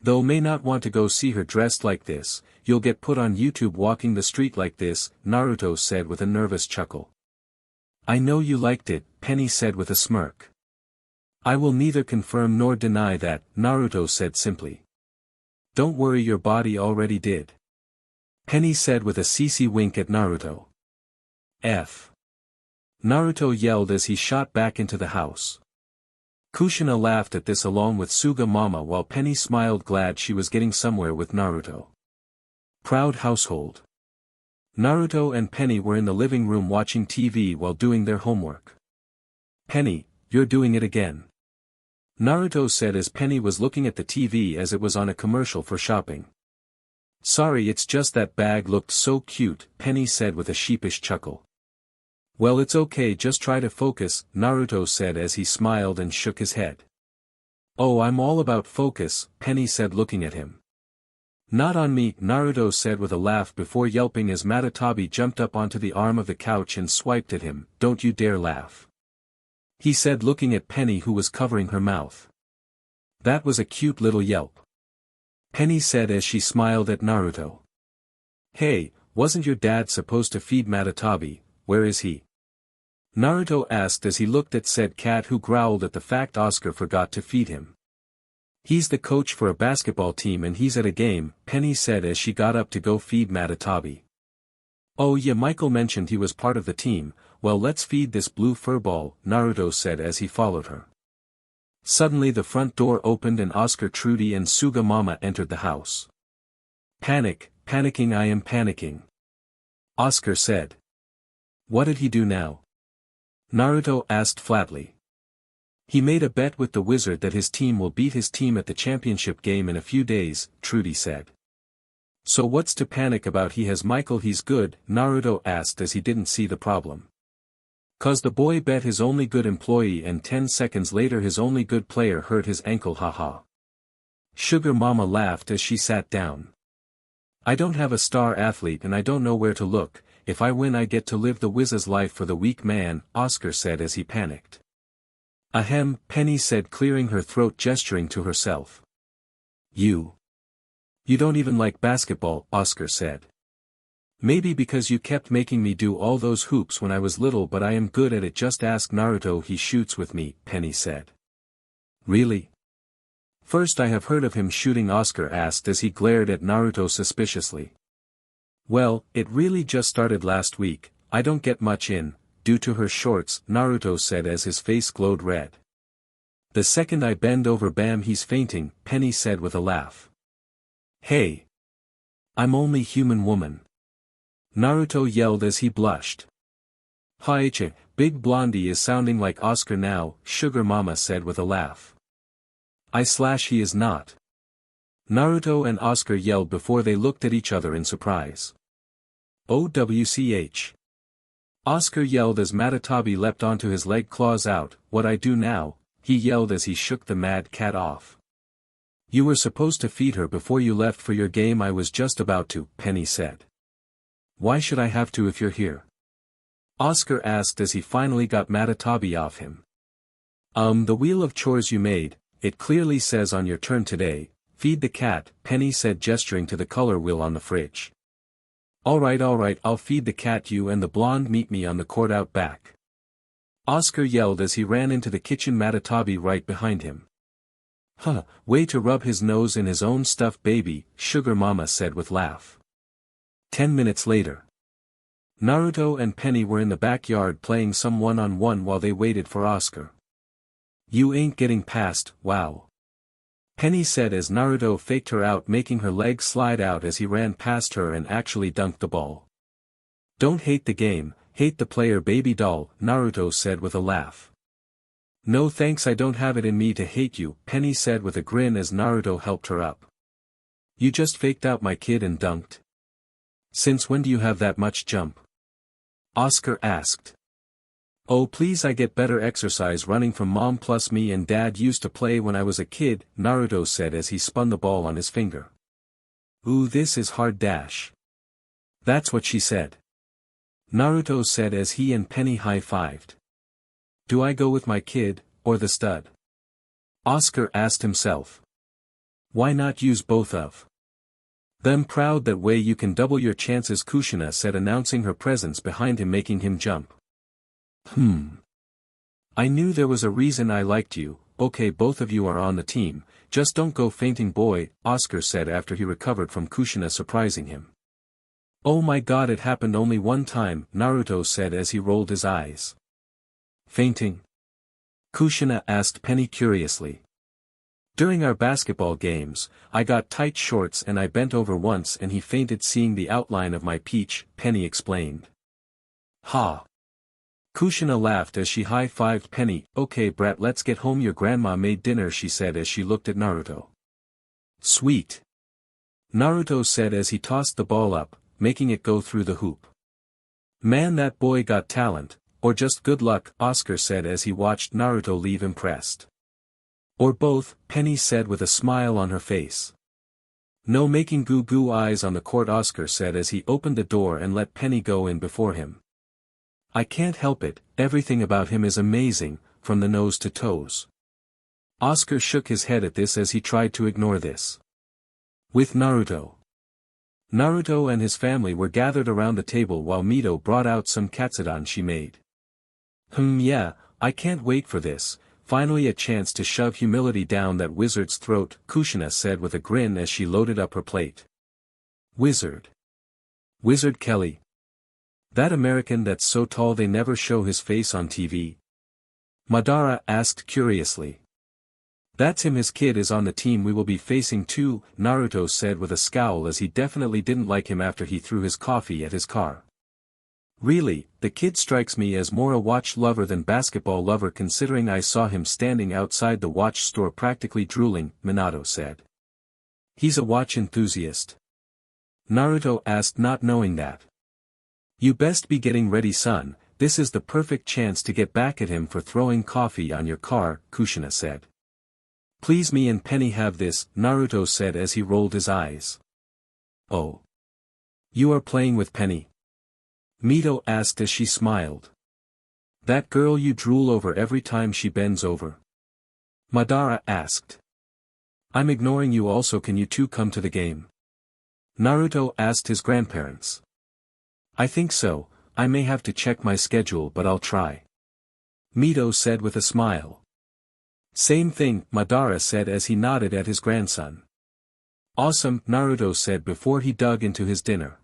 Though may not want to go see her dressed like this, you'll get put on YouTube walking the street like this, Naruto said with a nervous chuckle. I know you liked it, Penny said with a smirk. I will neither confirm nor deny that, Naruto said simply. Don't worry, your body already did. Penny said with a CC wink at Naruto. F. Naruto yelled as he shot back into the house. Kushina laughed at this along with Suga Mama while Penny smiled, glad she was getting somewhere with Naruto. Proud household. Naruto and Penny were in the living room watching TV while doing their homework. Penny, you're doing it again. Naruto said as Penny was looking at the TV as it was on a commercial for shopping. Sorry, it's just that bag looked so cute, Penny said with a sheepish chuckle. Well, it's okay, just try to focus, Naruto said as he smiled and shook his head. Oh, I'm all about focus, Penny said looking at him. Not on me, Naruto said with a laugh before yelping as Matatabi jumped up onto the arm of the couch and swiped at him. Don't you dare laugh. He said looking at Penny, who was covering her mouth. That was a cute little yelp. Penny said as she smiled at Naruto. Hey, wasn't your dad supposed to feed Matatabi, where is he? Naruto asked as he looked at said cat, who growled at the fact Oscar forgot to feed him. He's the coach for a basketball team and he's at a game, Penny said as she got up to go feed Matatabi. Oh yeah, Michael mentioned he was part of the team. Well, let's feed this blue furball, Naruto said as he followed her. Suddenly the front door opened and Oscar, Trudy and Suga Mama entered the house. Panicking, I am panicking. Oscar said. What did he do now? Naruto asked flatly. He made a bet with the wizard that his team will beat his team at the championship game in a few days, Trudy said. So what's to panic about? He has Michael, he's good, Naruto asked as he didn't see the problem. 'Cause the boy bet his only good employee and 10 seconds later his only good player hurt his ankle, haha. Sugar Mama laughed as she sat down. I don't have a star athlete and I don't know where to look. If I win I get to live the Wiz's life for the weak man, Oscar said as he panicked. Ahem, Penny said, clearing her throat, gesturing to herself. You don't even like basketball, Oscar said. Maybe because you kept making me do all those hoops when I was little, but I am good at it, just ask Naruto, he shoots with me, Penny said. Really? First I have heard of him shooting, Oscar asked as he glared at Naruto suspiciously. Well, it really just started last week. I don't get much in, due to her shorts, Naruto said as his face glowed red. The second I bend over, bam, he's fainting, Penny said with a laugh. Hey! I'm only human woman. Naruto yelled as he blushed. Hatchet, Big Blondie is sounding like Oscar now, Sugar Mama said with a laugh. He is not. Naruto and Oscar yelled before they looked at each other in surprise. OWCH. Oscar yelled as Matatabi leapt onto his leg, claws out. What I do now, he yelled as he shook the mad cat off. You were supposed to feed her before you left for your game. I was just about to, Penny said. Why should I have to if you're here? Oscar asked as he finally got Matatabi off him. The wheel of chores you made, it clearly says on your turn today, feed the cat, Penny said, gesturing to the color wheel on the fridge. Alright, I'll feed the cat. You and the blonde meet me on the court out back. Oscar yelled as he ran into the kitchen, Matatabi right behind him. Way to rub his nose in his own stuff, baby, Sugar Mama said with laugh. 10 minutes later. Naruto and Penny were in the backyard playing some one-on-one while they waited for Oscar. You ain't getting past, wow. Penny said as Naruto faked her out, making her leg slide out as he ran past her and actually dunked the ball. Don't hate the game, hate the player, baby doll, Naruto said with a laugh. No thanks, I don't have it in me to hate you, Penny said with a grin as Naruto helped her up. You just faked out my kid and dunked? Since when do you have that much jump? Oscar asked. Oh please, I get better exercise running from mom, plus me and dad used to play when I was a kid, Naruto said as he spun the ball on his finger. Ooh, this is hard dash. That's what she said. Naruto said as he and Penny high-fived. Do I go with my kid, or the stud? Oscar asked himself. Why not use both of them? Proud that way you can double your chances, Kushina said, announcing her presence behind him, making him jump. I knew there was a reason I liked you. Okay, both of you are on the team, just don't go fainting, boy, Oscar said after he recovered from Kushina surprising him. Oh my god, it happened only one time, Naruto said as he rolled his eyes. Fainting? Kushina asked Penny curiously. During our basketball games, I got tight shorts and I bent over once and he fainted seeing the outline of my peach, Penny explained. Ha! Kushina laughed as she high-fived Penny. Okay brat, let's get home, your grandma made dinner, she said as she looked at Naruto. Sweet! Naruto said as he tossed the ball up, making it go through the hoop. Man, that boy got talent, or just good luck, Oscar said as he watched Naruto leave, impressed. Or both, Penny said with a smile on her face. No making goo-goo eyes on the court, Oscar said as he opened the door and let Penny go in before him. I can't help it, everything about him is amazing, from the nose to toes. Oscar shook his head at this as he tried to ignore this. With Naruto. Naruto and his family were gathered around the table while Mito brought out some katsudon she made. Yeah, I can't wait for this, finally a chance to shove humility down that wizard's throat, Kushina said with a grin as she loaded up her plate. Wizard? Wizard Kelly? That American that's so tall they never show his face on TV? Madara asked curiously. That's him, his kid is on the team we will be facing too, Naruto said with a scowl as he definitely didn't like him after he threw his coffee at his car. Really, the kid strikes me as more a watch lover than basketball lover, considering I saw him standing outside the watch store practically drooling, Minato said. He's a watch enthusiast? Naruto asked, not knowing that. You best be getting ready, son, this is the perfect chance to get back at him for throwing coffee on your car, Kushina said. Please, me and Penny have this, Naruto said as he rolled his eyes. Oh. You are playing with Penny? Mito asked as she smiled. That girl you drool over every time she bends over? Madara asked. I'm ignoring you also, can you two come to the game? Naruto asked his grandparents. I think so, I may have to check my schedule but I'll try. Mito said with a smile. Same thing, Madara said as he nodded at his grandson. Awesome, Naruto said before he dug into his dinner.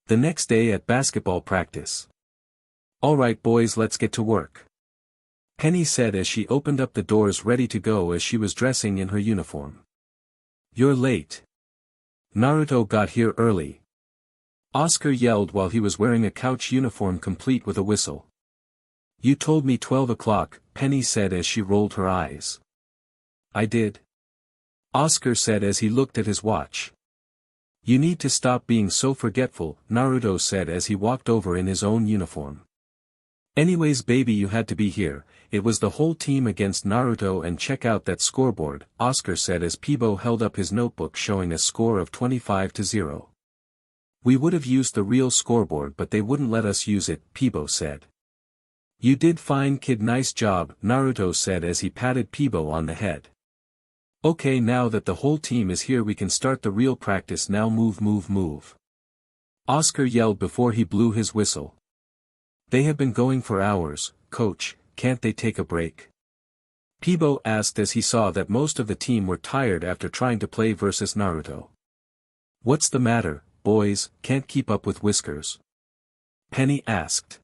The next day at basketball practice. Alright boys, let's get to work. Penny said as she opened up the doors ready to go as she was dressing in her uniform. You're late. Naruto got here early. Oscar yelled while he was wearing a couch uniform complete with a whistle. You told me 12 o'clock, Penny said as she rolled her eyes. I did. Oscar said as he looked at his watch. You need to stop being so forgetful, Naruto said as he walked over in his own uniform. Anyways baby, you had to be here, it was the whole team against Naruto, and check out that scoreboard, Oscar said as Peebo held up his notebook showing a score of 25-0. We would have used the real scoreboard but they wouldn't let us use it, Peebo said. You did fine kid, nice job, Naruto said as he patted Peebo on the head. Okay, now that the whole team is here we can start the real practice now, move. Oscar yelled before he blew his whistle. They have been going for hours, coach, can't they take a break? Peebo asked as he saw that most of the team were tired after trying to play versus Naruto. What's the matter, boys, can't keep up with Whiskers? Penny asked.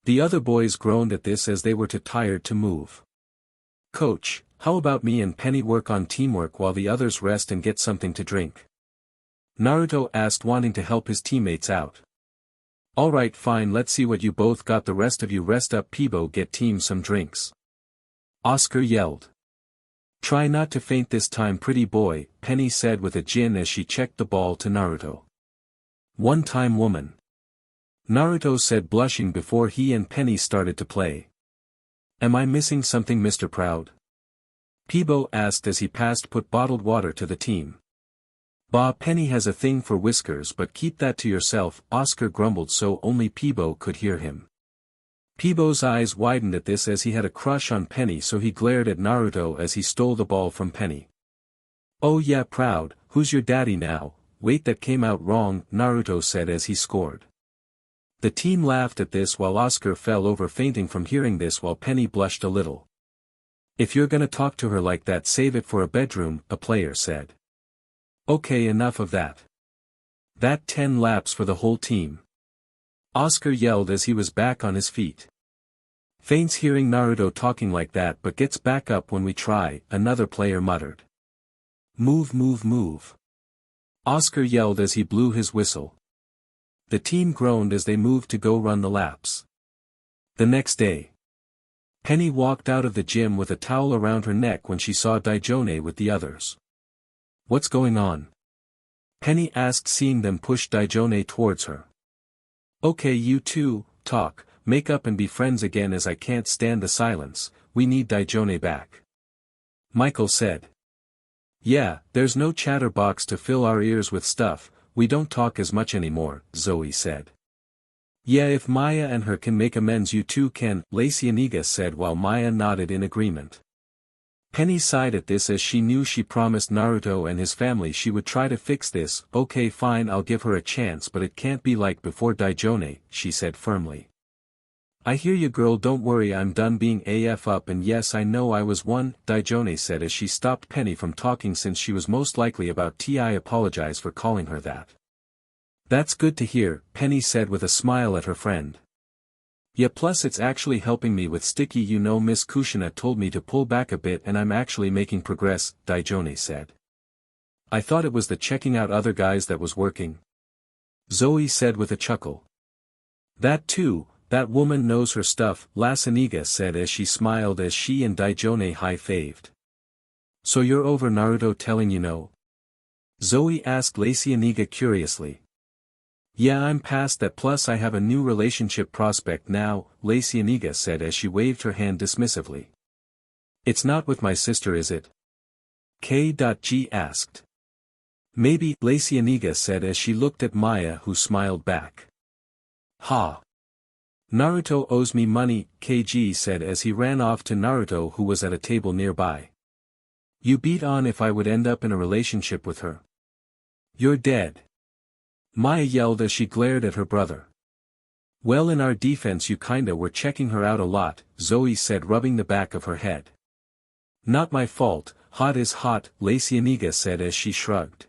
The other boys groaned at this as they were too tired to move. Coach, how about me and Penny work on teamwork while the others rest and get something to drink? Naruto asked, wanting to help his teammates out. Alright fine, let's see what you both got, the rest of you rest up, Peebo get team some drinks. Oscar yelled. Try not to faint this time pretty boy, Penny said with a grin as she checked the ball to Naruto. One time woman. Naruto said blushing before he and Penny started to play. Am I missing something, Mr. Proud? Peebo asked as he put bottled water to the team. Bah, Penny has a thing for Whiskers but keep that to yourself, Oscar grumbled so only Peebo could hear him. Peebo's eyes widened at this as he had a crush on Penny, so he glared at Naruto as he stole the ball from Penny. Oh yeah, Proud, who's your daddy now? Wait, that came out wrong, Naruto said as he scored. The team laughed at this while Oscar fell over fainting from hearing this, while Penny blushed a little. If you're gonna talk to her like that, save it for a bedroom, a player said. Okay, enough of that. That 10 laps for the whole team. Oscar yelled as he was back on his feet. Faints hearing Naruto talking like that but gets back up when we try, another player muttered. Move. Oscar yelled as he blew his whistle. The team groaned as they moved to go run the laps. The next day. Penny walked out of the gym with a towel around her neck when she saw Daijone with the others. What's going on? Penny asked, seeing them push Daijone towards her. Okay, you two, talk, make up and be friends again as I can't stand the silence, we need Daijone back. Michael said. Yeah, there's no chatterbox to fill our ears with stuff, we don't talk as much anymore, Zoe said. Yeah, if Maya and her can make amends you two can, Lacey Aniga said while Maya nodded in agreement. Penny sighed at this as she knew she promised Naruto and his family she would try to fix this. Okay fine, I'll give her a chance but it can't be like before Daijone, she said firmly. I hear you girl, don't worry, I'm done being AF up, and yes I know I was one, Daijone said as she stopped Penny from talking since she was most likely about to apologize for calling her that. That's good to hear, Penny said with a smile at her friend. Yeah, plus it's actually helping me with sticky, you know, Miss Kushina told me to pull back a bit and I'm actually making progress, Daijone said. I thought it was the checking out other guys that was working. Zoe said with a chuckle. That too, that woman knows her stuff, Lasaniga said as she smiled as she and Daijone high-fived. So you're over Naruto telling you no? Zoe asked Lacey Aniga curiously. Yeah, I'm past that, plus I have a new relationship prospect now, Lacianiga said as she waved her hand dismissively. It's not with my sister, is it? K.G asked. Maybe, Lacianiga said as she looked at Maya, who smiled back. Ha! Naruto owes me money, KG said as he ran off to Naruto, who was at a table nearby. You beat on if I would end up in a relationship with her. You're dead. Maya yelled as she glared at her brother. Well, in our defense, you kinda were checking her out a lot, Zoe said, rubbing the back of her head. Not my fault, hot is hot, Lacianiga said as she shrugged.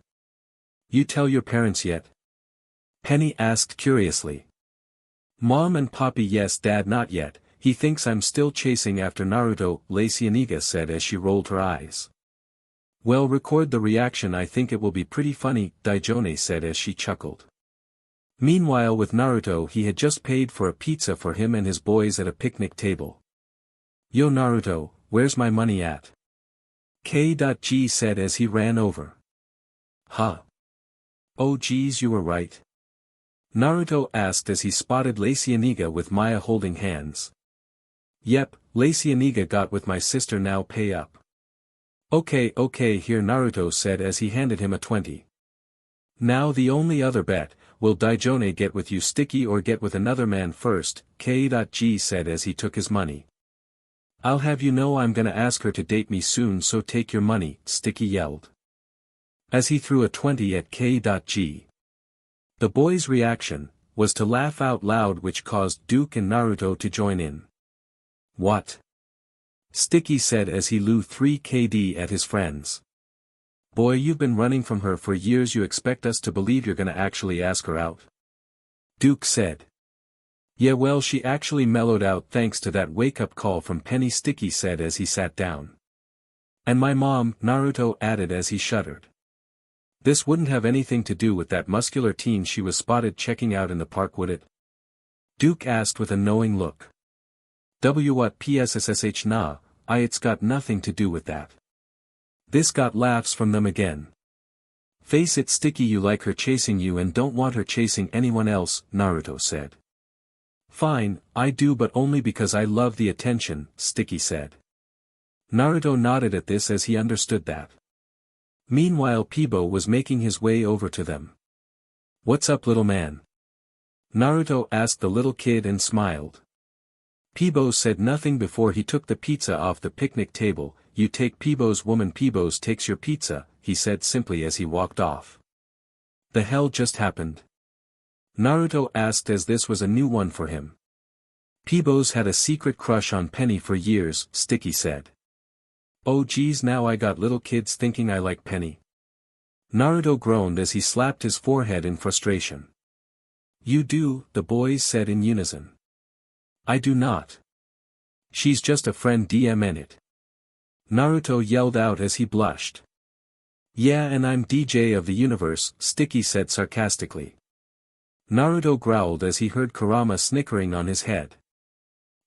You tell your parents yet? Penny asked curiously. Mom and Poppy, yes, Dad not yet, he thinks I'm still chasing after Naruto, Lacianiga said as she rolled her eyes. Well, record the reaction, I think it will be pretty funny, Daijone said as she chuckled. Meanwhile, with Naruto, he had just paid for a pizza for him and his boys at a picnic table. Yo Naruto, where's my money at? K.G said as he ran over. Huh? Oh geez, you were right. Naruto asked as he spotted Lacianiga with Maya holding hands. Yep, Lacianiga got with my sister, now pay up. Okay here, Naruto said as he handed him a 20. Now the only other bet, will Daijone get with you, Sticky, or get with another man first, K.G said as he took his money. I'll have you know I'm gonna ask her to date me soon, so take your money, Sticky yelled. As he threw a 20 at K.G. The boy's reaction was to laugh out loud, which caused Duke and Naruto to join in. What? Sticky said as he threw 3 KD at his friends. Boy, you've been running from her for years, you expect us to believe you're gonna actually ask her out? Duke said. Yeah, well, she actually mellowed out thanks to that wake-up call from Penny, Sticky said as he sat down. And my mom, Naruto added as he shuddered. This wouldn't have anything to do with that muscular teen she was spotted checking out in the park, would it? Duke asked with a knowing look. What pssh nah, it's got nothing to do with that. This got laughs from them again. Face it, Sticky, you like her chasing you and don't want her chasing anyone else, Naruto said. Fine, I do, but only because I love the attention, Sticky said. Naruto nodded at this as he understood that. Meanwhile, Peebo was making his way over to them. What's up, little man? Naruto asked the little kid and smiled. Peebo said nothing before he took the pizza off the picnic table. You take Peebo's woman, Peebo's takes your pizza, he said simply as he walked off. The hell just happened? Naruto asked as this was a new one for him. Peebo's had a secret crush on Penny for years, Sticky said. Oh geez, now I got little kids thinking I like Penny. Naruto groaned as he slapped his forehead in frustration. You do, the boys said in unison. I do not. She's just a friend, DMN it. Naruto yelled out as he blushed. Yeah, and I'm DJ of the universe, Sticky said sarcastically. Naruto growled as he heard Kurama snickering on his head.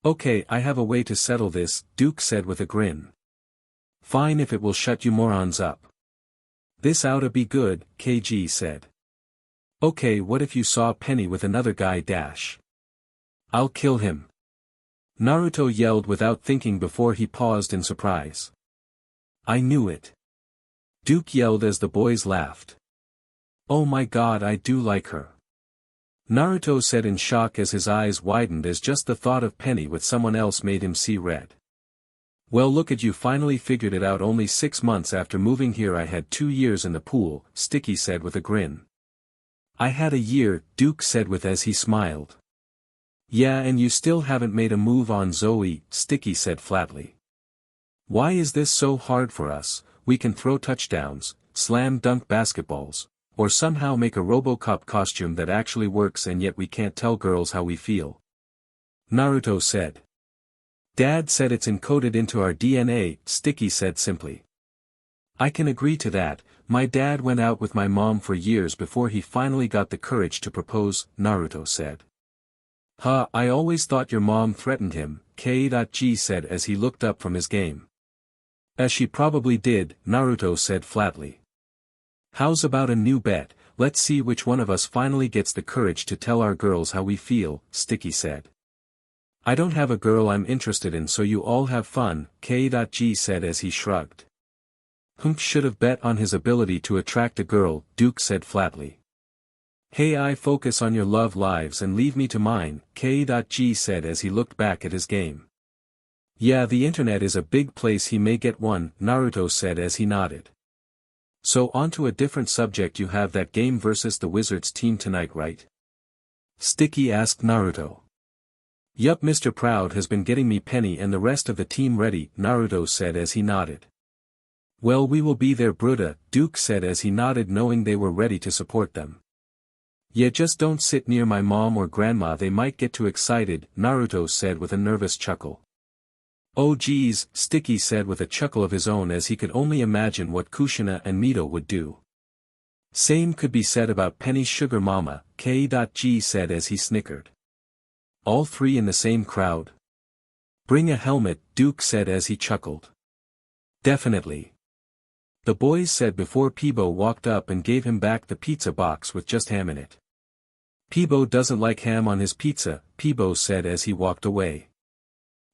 Okay, I have a way to settle this, Duke said with a grin. Fine, if it will shut you morons up. This oughta be good, KG said. Okay, what if you saw Penny with another guy dash? I'll kill him. Naruto yelled without thinking before he paused in surprise. I knew it. Duke yelled as the boys laughed. Oh my god, I do like her. Naruto said in shock as his eyes widened as just the thought of Penny with someone else made him see red. Well, look at you, finally figured it out. Only 6 months after moving here, I had 2 years in the pool, Sticky said with a grin. I had a year, Duke said with as he smiled. Yeah, and you still haven't made a move on Zoe, Sticky said flatly. Why is this so hard for us? We can throw touchdowns, slam dunk basketballs, or somehow make a RoboCop costume that actually works, and yet we can't tell girls how we feel. Naruto said. Dad said it's encoded into our DNA, Sticky said simply. I can agree to that. My dad went out with my mom for years before he finally got the courage to propose, Naruto said. Huh, I always thought your mom threatened him, K.G said as he looked up from his game. As she probably did, Naruto said flatly. How's about a new bet? let's see which one of us finally gets the courage to tell our girls how we feel, Sticky said. I don't have a girl I'm interested in, so you all have fun, K.G said as he shrugged. Hunk should have bet on his ability to attract a girl, Duke said flatly. Hey, I focus on your love lives and leave me to mine, K.G said as he looked back at his game. Yeah, the internet is a big place, he may get one, Naruto said as he nodded. So on to a different subject, you have that game versus the Wizards team tonight, right? Sticky asked Naruto. Yup, Mr. Proud has been getting me Penny and the rest of the team ready, Naruto said as he nodded. Well, we will be there, Bruda, Duke said as he nodded, knowing they were ready to support them. Yeah, just don't sit near my mom or grandma, they might get too excited, Naruto said with a nervous chuckle. Oh geez, Sticky said with a chuckle of his own as he could only imagine what Kushina and Mito would do. Same could be said about Penny's sugar mama, K.G said as he snickered. All three in the same crowd? Bring a helmet, Duke said as he chuckled. Definitely. The boys said before Peebo walked up and gave him back the pizza box with just ham in it. Peebo doesn't like ham on his pizza, Peebo said as he walked away.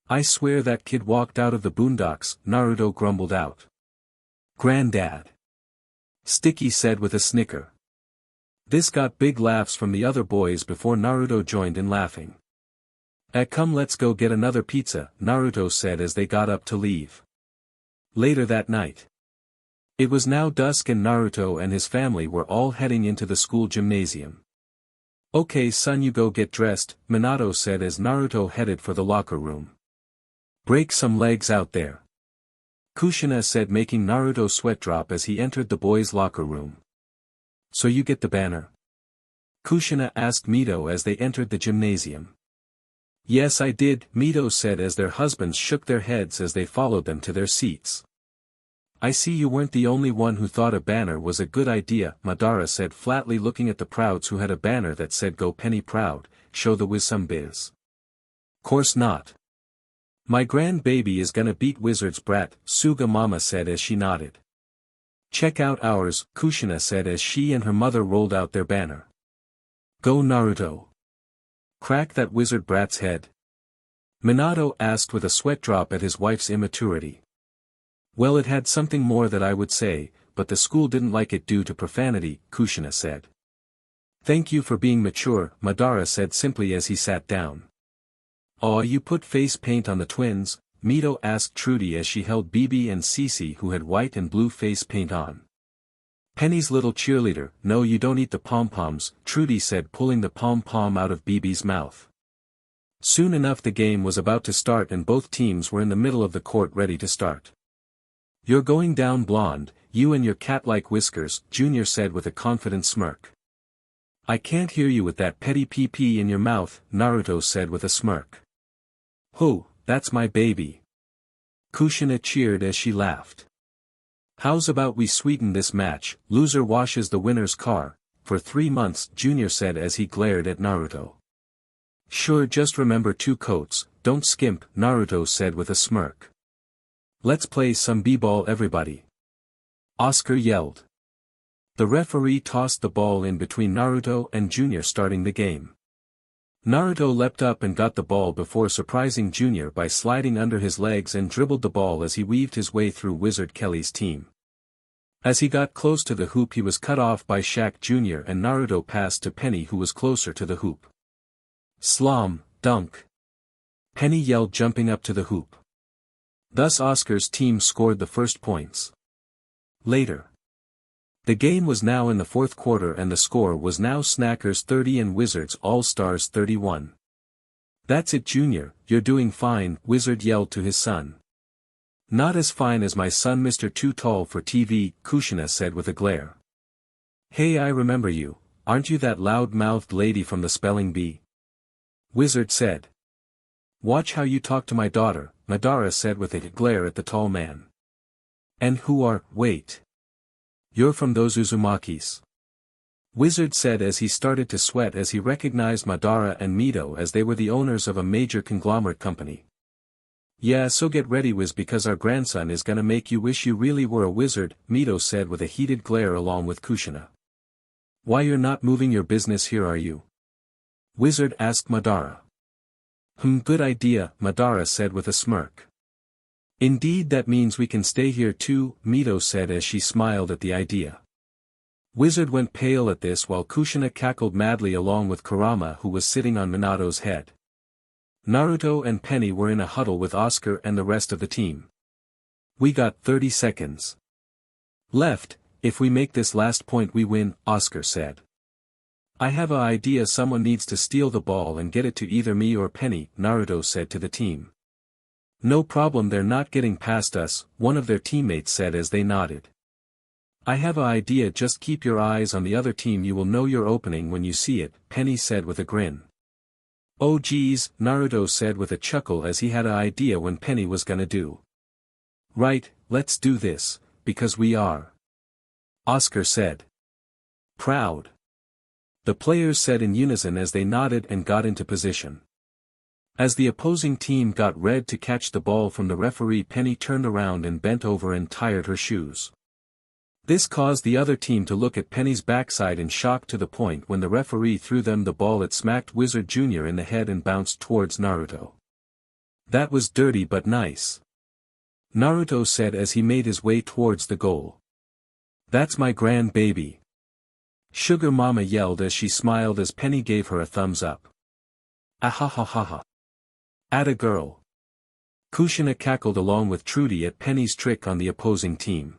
I swear that kid walked out of the boondocks, Naruto grumbled out. Granddad. Sticky said with a snicker. This got big laughs from the other boys before Naruto joined in laughing. Come, let's go get another pizza, Naruto said as they got up to leave. Later that night. It was now dusk and Naruto and his family were all heading into the school gymnasium. Okay son, you go get dressed, Minato said as Naruto headed for the locker room. Break some legs out there. Kushina said, making Naruto sweat drop as he entered the boys' locker room. So you get the banner? Kushina asked Mito as they entered the gymnasium. Yes I did, Mito said as their husbands shook their heads as they followed them to their seats. I see you weren't the only one who thought a banner was a good idea, Madara said flatly, looking at the Prouds who had a banner that said Go Penny Proud, show the Wiz some biz. Course not. My grandbaby is gonna beat Wizard's brat, Suga Mama said as she nodded. Check out ours, Kushina said as she and her mother rolled out their banner. Go Naruto. Crack that wizard brat's head. Minato asked with a sweat drop at his wife's immaturity. Well, it had something more that I would say, but the school didn't like it due to profanity, Kushina said. Thank you for being mature, Madara said simply as he sat down. Aw, you put face paint on the twins? Mito asked Trudy as she held Bibi and Cece, who had white and blue face paint on. Penny's little cheerleader. No, you don't eat the pom-poms, Trudy said, pulling the pom-pom out of Bibi's mouth. Soon enough the game was about to start and both teams were in the middle of the court ready to start. You're going down blonde, you and your cat-like whiskers, Junior said with a confident smirk. I can't hear you with that petty pee-pee in your mouth, Naruto said with a smirk. Ho, that's my baby. Kushina cheered as she laughed. How's about we sweeten this match? Loser washes the winner's car, for 3 months, Junior said as he glared at Naruto. Sure, just remember 2 coats, don't skimp, Naruto said with a smirk. Let's play some b-ball everybody. Oscar yelled. The referee tossed the ball in between Naruto and Junior, starting the game. Naruto leapt up and got the ball before surprising Junior by sliding under his legs and dribbled the ball as he weaved his way through Wizard Kelly's team. As he got close to the hoop he was cut off by Shaq Jr. and Naruto passed to Penny, who was closer to the hoop. Slam, dunk. Penny yelled, jumping up to the hoop. Thus Oscar's team scored the first points. Later. The game was now in the 4th quarter and the score was now Snackers 30 and Wizards All-Stars 31. That's it Junior, you're doing fine, Wizard yelled to his son. Not as fine as my son Mr. Too Tall for TV, Kushina said with a glare. Hey, I remember you, aren't you that loud-mouthed lady from the spelling bee? Wizard said. Watch how you talk to my daughter, Madara said with a glare at the tall man. And who are, wait. You're from those Uzumakis. Wizard said as he started to sweat as he recognized Madara and Mito as they were the owners of a major conglomerate company. Yeah, so get ready Wiz, because our grandson is gonna make you wish you really were a wizard, Mito said with a heated glare along with Kushina. Why you're not moving your business here are you? Wizard asked Madara. Good idea, Madara said with a smirk. Indeed that means we can stay here too, Mito said as she smiled at the idea. Wizard went pale at this while Kushina cackled madly along with Kurama who was sitting on Minato's head. Naruto and Penny were in a huddle with Oscar and the rest of the team. We got 30 seconds left. If we make this last point we win, Oscar said. I have a idea, someone needs to steal the ball and get it to either me or Penny, Naruto said to the team. No problem, they're not getting past us, one of their teammates said as they nodded. I have a idea, just keep your eyes on the other team, you will know your opening when you see it, Penny said with a grin. Oh geez, Naruto said with a chuckle as he had an idea when Penny was gonna do. Right, let's do this, because we are. Oscar said. Proud. The players said in unison as they nodded and got into position. As the opposing team got red to catch the ball from the referee, Penny turned around and bent over and tied her shoes. This caused the other team to look at Penny's backside in shock to the point when the referee threw them the ball it smacked Wizard Jr. in the head and bounced towards Naruto. That was dirty but nice. Naruto said as he made his way towards the goal. That's my grand baby. Sugar Mama yelled as she smiled as Penny gave her a thumbs up. Ahahahaha. Atta girl. Kushina cackled along with Trudy at Penny's trick on the opposing team.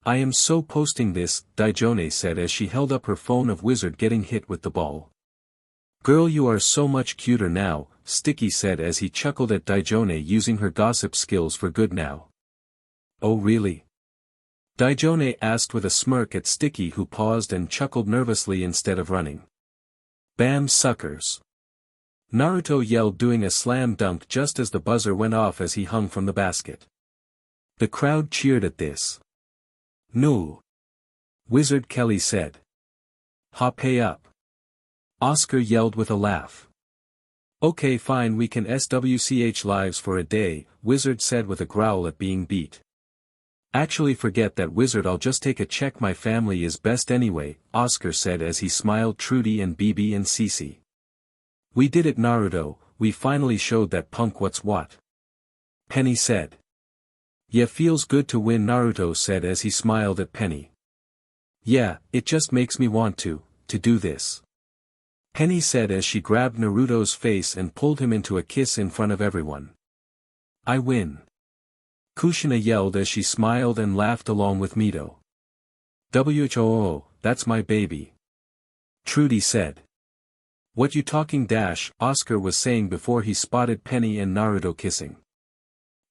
I am so posting this, Daijone said as she held up her phone of Wizard getting hit with the ball. Girl, you are so much cuter now, Sticky said as he chuckled at Daijone using her gossip skills for good now. Oh really? Daijone asked with a smirk at Sticky, who paused and chuckled nervously instead of running. Bam suckers. Naruto yelled doing a slam dunk just as the buzzer went off as he hung from the basket. The crowd cheered at this. No. Wizard Kelly said. Ha, pay up. Oscar yelled with a laugh. Okay fine, we can SWCH lives for a day, Wizard said with a growl at being beat. Actually forget that, Wizard, I'll just take a check, my family is best anyway, Oscar said as he smiled Trudy and BB and Cece. We did it, Naruto, we finally showed that punk what's what. Penny said. Yeah, feels good to win, Naruto said as he smiled at Penny. Yeah, it just makes me want to do this. Penny said as she grabbed Naruto's face and pulled him into a kiss in front of everyone. I win. Kushina yelled as she smiled and laughed along with Mito. Whoo, that's my baby. Trudy said. What you talking dash, Oscar was saying before he spotted Penny and Naruto kissing.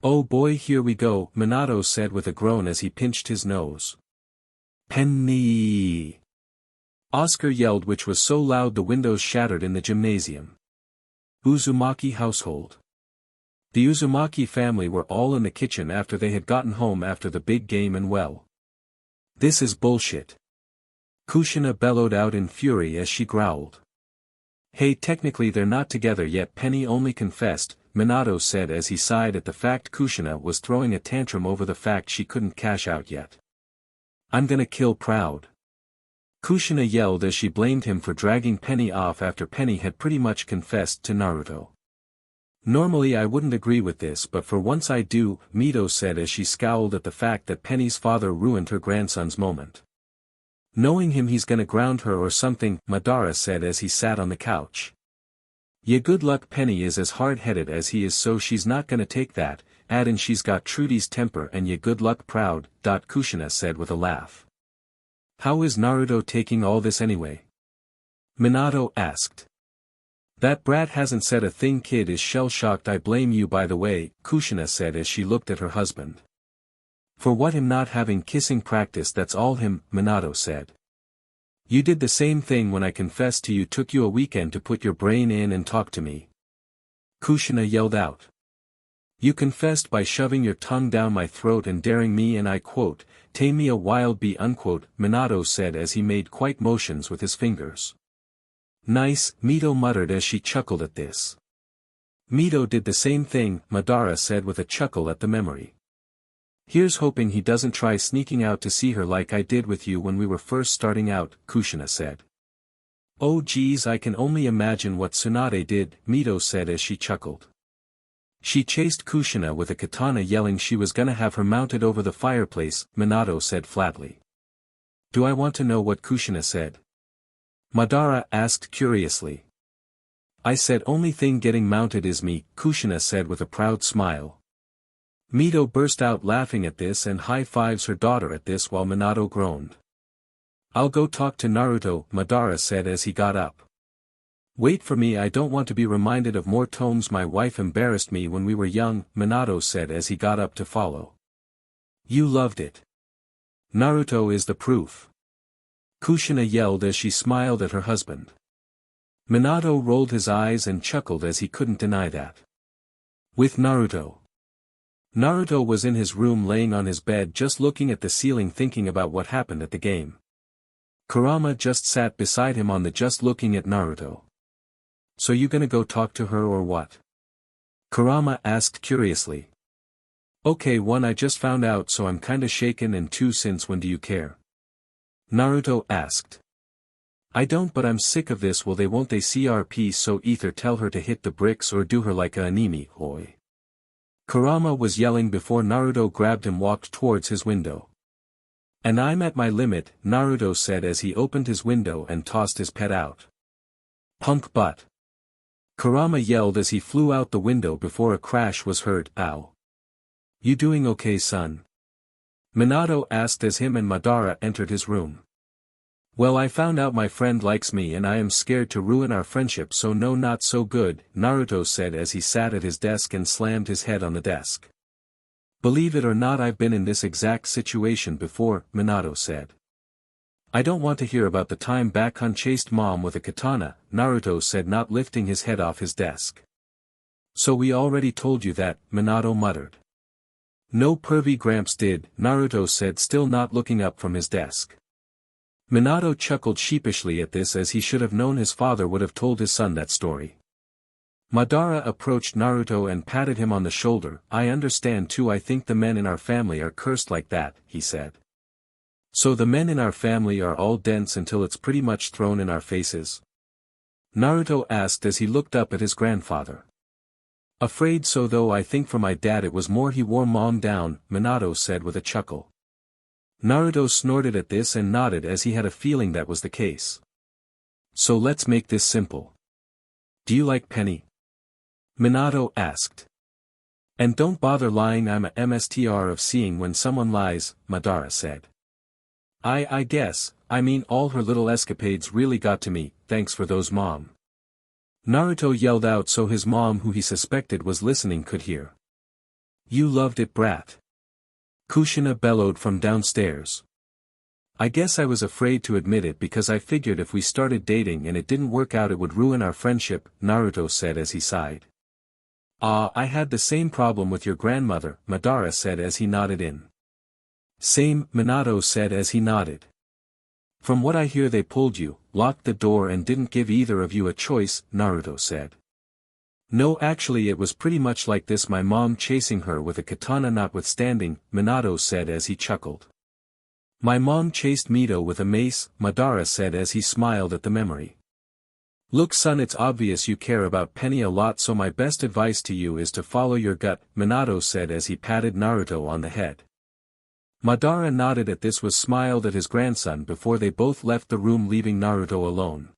Oh boy, here we go, Minato said with a groan as he pinched his nose. Penny! Oscar yelled, which was so loud the windows shattered in the gymnasium. Uzumaki household. The Uzumaki family were all in the kitchen after they had gotten home after the big game and well. This is bullshit. Kushina bellowed out in fury as she growled. Hey, technically they're not together yet, Penny only confessed, Minato said as he sighed at the fact Kushina was throwing a tantrum over the fact she couldn't cash out yet. I'm gonna kill Proud. Kushina yelled as she blamed him for dragging Penny off after Penny had pretty much confessed to Naruto. Normally I wouldn't agree with this, but for once I do, Mito said as she scowled at the fact that Penny's father ruined her grandson's moment. Knowing him, he's gonna ground her or something, Madara said as he sat on the couch. Yeah, good luck, Penny is as hard-headed as he is, so she's not gonna take that, add in she's got Trudy's temper, and yeah, good luck, Proud, Kushina said with a laugh. How is Naruto taking all this anyway? Minato asked. That brat hasn't said a thing, kid is shell-shocked, I blame you by the way, Kushina said as she looked at her husband. For what, him not having kissing practice, that's all him, Minato said. You did the same thing when I confessed to you, took you a weekend to put your brain in and talk to me. Kushina yelled out. You confessed by shoving your tongue down my throat and daring me, and I quote, tame me a wild bee unquote, Minato said as he made quite motions with his fingers. Nice, Mito muttered as she chuckled at this. Mito did the same thing, Madara said with a chuckle at the memory. Here's hoping he doesn't try sneaking out to see her like I did with you when we were first starting out, Kushina said. Oh geez, I can only imagine what Tsunade did, Mito said as she chuckled. She chased Kushina with a katana yelling she was gonna have her mounted over the fireplace, Minato said flatly. Do I want to know what Kushina said? Madara asked curiously. I said only thing getting mounted is me, Kushina said with a proud smile. Mito burst out laughing at this and high-fives her daughter at this while Minato groaned. I'll go talk to Naruto, Madara said as he got up. Wait for me, I don't want to be reminded of more times my wife embarrassed me when we were young, Minato said as he got up to follow. You loved it. Naruto is the proof. Kushina yelled as she smiled at her husband. Minato rolled his eyes and chuckled as he couldn't deny that. With Naruto. Naruto was in his room laying on his bed just looking at the ceiling thinking about what happened at the game. Kurama just sat beside him on the just looking at Naruto. So you gonna go talk to her or what? Kurama asked curiously. Okay, one, I just found out so I'm kinda shaken, and two, since when do you care? Naruto asked. I don't, but I'm sick of this. Will they won't they CRP, so either tell her to hit the bricks or do her like a anime, oi. Kurama was yelling before Naruto grabbed him walked towards his window. And I'm at my limit, Naruto said as he opened his window and tossed his pet out. Punk butt. Kurama yelled as he flew out the window before a crash was heard. Ow. You doing okay, son? Minato asked as him and Madara entered his room. Well, I found out my friend likes me and I am scared to ruin our friendship, so no, not so good, Naruto said as he sat at his desk and slammed his head on the desk. Believe it or not, I've been in this exact situation before, Minato said. I don't want to hear about the time Bakun chased mom with a katana, Naruto said, not lifting his head off his desk. So we already told you that, Minato muttered. No, pervy Gramps did, Naruto said, still not looking up from his desk. Minato chuckled sheepishly at this as he should have known his father would have told his son that story. Madara approached Naruto and patted him on the shoulder. I understand too, I think the men in our family are cursed like that, he said. So the men in our family are all dense until it's pretty much thrown in our faces? Naruto asked as he looked up at his grandfather. Afraid so, though I think for my dad it was more he wore mom down, Minato said with a chuckle. Naruto snorted at this and nodded as he had a feeling that was the case. So let's make this simple. Do you like Penny? Minato asked. And don't bother lying, I'm a MSTR of seeing when someone lies, Madara said. I guess, I mean all her little escapades really got to me, thanks for those, mom. Naruto yelled out so his mom, who he suspected was listening, could hear. You loved it, brat. Kushina bellowed from downstairs. I guess I was afraid to admit it because I figured if we started dating and it didn't work out it would ruin our friendship, Naruto said as he sighed. Ah, I had the same problem with your grandmother, Madara said as he nodded in. Same, Minato said as he nodded. From what I hear they pulled you, locked the door and didn't give either of you a choice, Naruto said. No, actually it was pretty much like this, my mom chasing her with a katana notwithstanding, Minato said as he chuckled. My mom chased Mito with a mace, Madara said as he smiled at the memory. Look son, it's obvious you care about Penny a lot, so my best advice to you is to follow your gut, Minato said as he patted Naruto on the head. Madara nodded at this, was smiled at his grandson before they both left the room, leaving Naruto alone.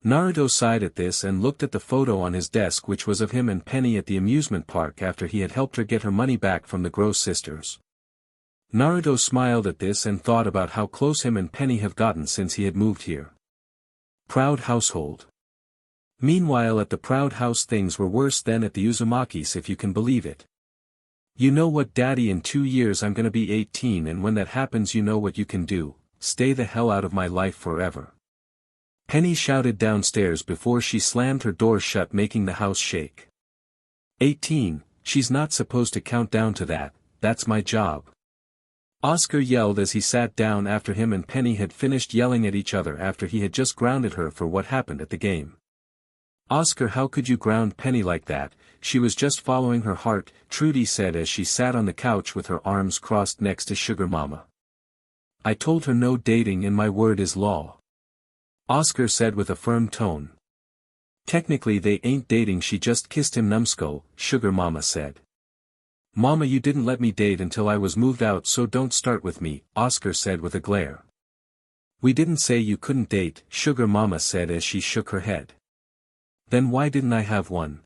Naruto sighed at this and looked at the photo on his desk, which was of him and Penny at the amusement park after he had helped her get her money back from the Gross sisters. Naruto smiled at this and thought about how close him and Penny have gotten since he had moved here. Proud household. Meanwhile at the Proud House things were worse than at the Uzumaki's, if you can believe it. You know what, daddy, in 2 years I'm gonna be 18, and when that happens you know what you can do, stay the hell out of my life forever. Penny shouted downstairs before she slammed her door shut, making the house shake. 18, she's not supposed to count down to that, that's my job. Oscar yelled as he sat down after him and Penny had finished yelling at each other after he had just grounded her for what happened at the game. Oscar, how could you ground Penny like that? She was just following her heart, Trudy said as she sat on the couch with her arms crossed next to Sugar Mama. I told her no dating and my word is law. Oscar said with a firm tone. Technically they ain't dating, she just kissed him numbskull, Sugar Mama said. Mama, you didn't let me date until I was moved out, so don't start with me, Oscar said with a glare. We didn't say you couldn't date, Sugar Mama said as she shook her head. Then why didn't I have one?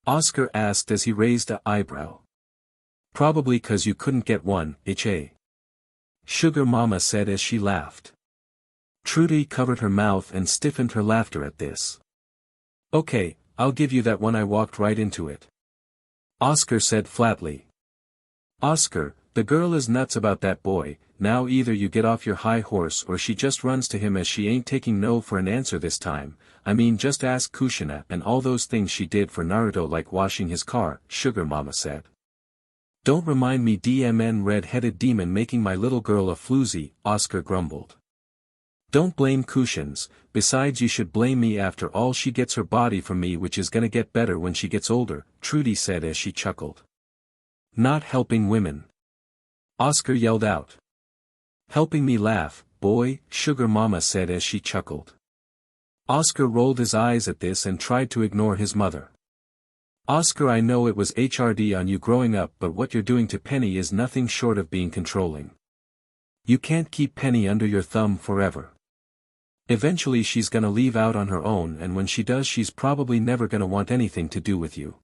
Oscar asked as he raised an eyebrow. Probably 'cause you couldn't get one, ha. Sugar Mama said as she laughed. Trudy covered her mouth and stiffened her laughter at this. Okay, I'll give you that one, I walked right into it. Oscar said flatly. Oscar, the girl is nuts about that boy, now either you get off your high horse or she just runs to him, as she ain't taking no for an answer this time. I mean, just ask Kushina and all those things she did for Naruto, like washing his car, Sugar Mama said. Don't remind me, DMN red-headed demon, making my little girl a floozy, Oscar grumbled. Don't blame Kushins, besides you should blame me, after all she gets her body from me, which is gonna get better when she gets older, Trudy said as she chuckled. Not helping women. Oscar yelled out. Helping me laugh, boy, Sugar Mama said as she chuckled. Oscar rolled his eyes at this and tried to ignore his mother. Oscar, I know it was HRD on you growing up, but what you're doing to Penny is nothing short of being controlling. You can't keep Penny under your thumb forever. Eventually she's gonna leave out on her own, and when she does she's probably never gonna want anything to do with you.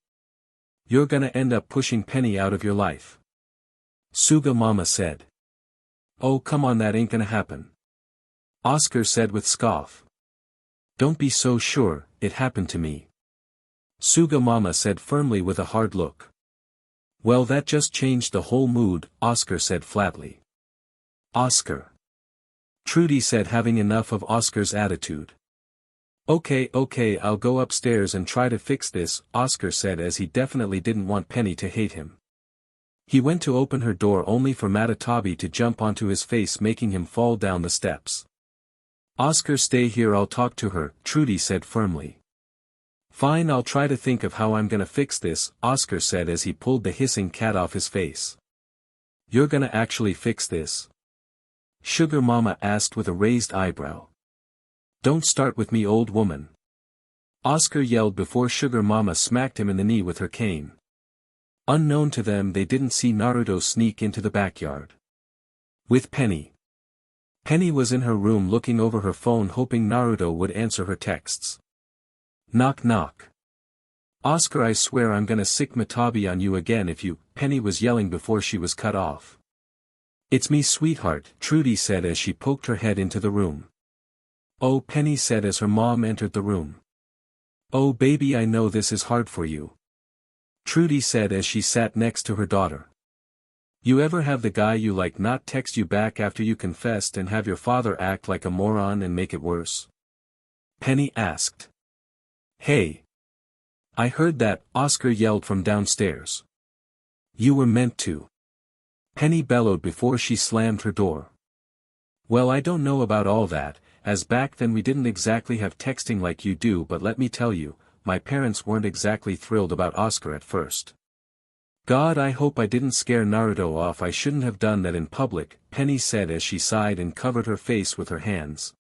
You're gonna end up pushing Penny out of your life. Suga Mama said. Oh come on, that ain't gonna happen. Oscar said with scoff. Don't be so sure, it happened to me. Suga Mama said firmly with a hard look. Well, that just changed the whole mood, Oscar said flatly. Oscar. Trudy said, having enough of Oscar's attitude. Okay, I'll go upstairs and try to fix this, Oscar said as he definitely didn't want Penny to hate him. He went to open her door only for Matatabi to jump onto his face, making him fall down the steps. Oscar, stay here, I'll talk to her, Trudy said firmly. Fine, I'll try to think of how I'm gonna fix this, Oscar said as he pulled the hissing cat off his face. You're gonna actually fix this? Sugar Mama asked with a raised eyebrow. Don't start with me, old woman. Oscar yelled before Sugar Mama smacked him in the knee with her cane. Unknown to them, they didn't see Naruto sneak into the backyard. With Penny. Penny was in her room looking over her phone, hoping Naruto would answer her texts. Knock knock. Oscar, I swear I'm gonna sick Matabi on you again if you, Penny was yelling before she was cut off. It's me, sweetheart, Trudy said as she poked her head into the room. Oh, Penny said as her mom entered the room. Oh baby, I know this is hard for you. Trudy said as she sat next to her daughter. You ever have the guy you like not text you back after you confessed and have your father act like a moron and make it worse? Penny asked. Hey. I heard that, Oscar yelled from downstairs. You were meant to. Penny bellowed before she slammed her door. Well, I don't know about all that, as back then we didn't exactly have texting like you do, but let me tell you, my parents weren't exactly thrilled about Oscar at first. God, I hope I didn't scare Naruto off. I shouldn't have done that in public, Penny said as she sighed and covered her face with her hands.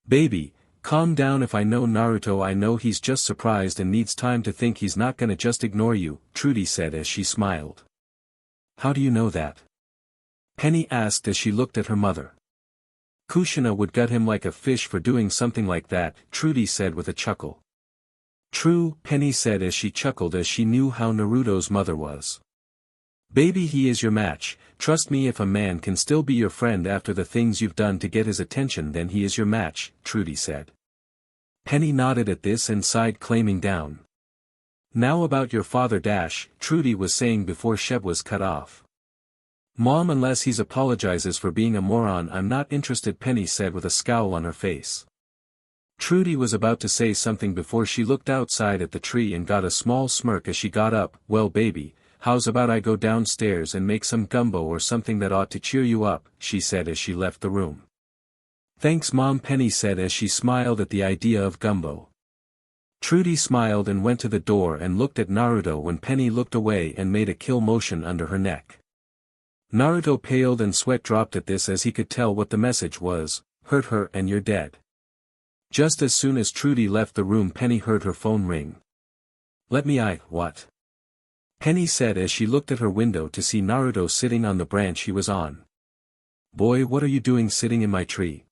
Baby, calm down. If I know Naruto, I know he's just surprised and needs time to think. He's not gonna just ignore you, Trudy said as she smiled. How do you know that? Penny asked as she looked at her mother. Kushina would gut him like a fish for doing something like that, Trudy said with a chuckle. True, Penny said as she chuckled as she knew how Naruto's mother was. Baby, he is your match. Trust me, if a man can still be your friend after the things you've done to get his attention, then he is your match, Trudy said. Penny nodded at this and sighed, claiming down. Now about your father, Trudy was saying before Sheb was cut off. Mom, unless he's apologizes for being a moron, I'm not interested, Penny said with a scowl on her face. Trudy was about to say something before she looked outside at the tree and got a small smirk as she got up. Well baby, how's about I go downstairs and make some gumbo or something that ought to cheer you up, she said as she left the room. Thanks Mom, Penny said as she smiled at the idea of gumbo. Trudy smiled and went to the door and looked at Naruto when Penny looked away and made a kill motion under her neck. Naruto paled and sweat dropped at this as he could tell what the message was, hurt her and you're dead. Just as soon as Trudy left the room Penny heard her phone ring. Let me what? Penny said as she looked at her window to see Naruto sitting on the branch he was on. Boy, what are you doing sitting in my tree?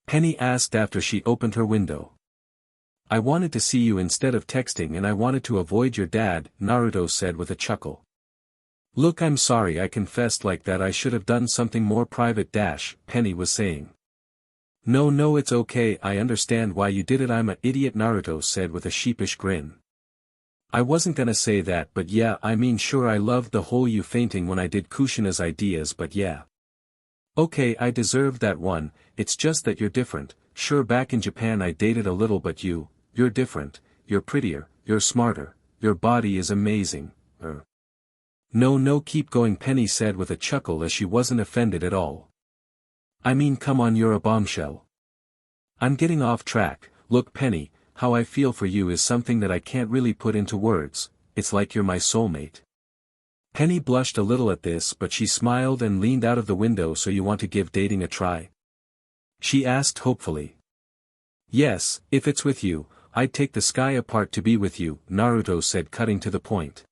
Penny asked after she opened her window. I wanted to see you instead of texting and I wanted to avoid your dad, Naruto said with a chuckle. Look, I'm sorry I confessed like that, I should have done something more private Penny was saying. No it's okay, I understand why you did it, I'm an idiot, Naruto said with a sheepish grin. I wasn't gonna say that, but yeah, I mean sure, I loved the whole you fainting when I did Kushina's ideas, but yeah. Okay, I deserved that one, it's just that you're different. Sure, back in Japan I dated a little, but you're different, you're prettier, you're smarter, your body is amazing, No, keep going, Penny said with a chuckle as she wasn't offended at all. I mean come on, you're a bombshell. I'm getting off track. Look Penny, how I feel for you is something that I can't really put into words, it's like you're my soulmate. Penny blushed a little at this, but she smiled and leaned out of the window. So you want to give dating a try? She asked hopefully. Yes, if it's with you, I'd take the sky apart to be with you, Naruto said, cutting to the point.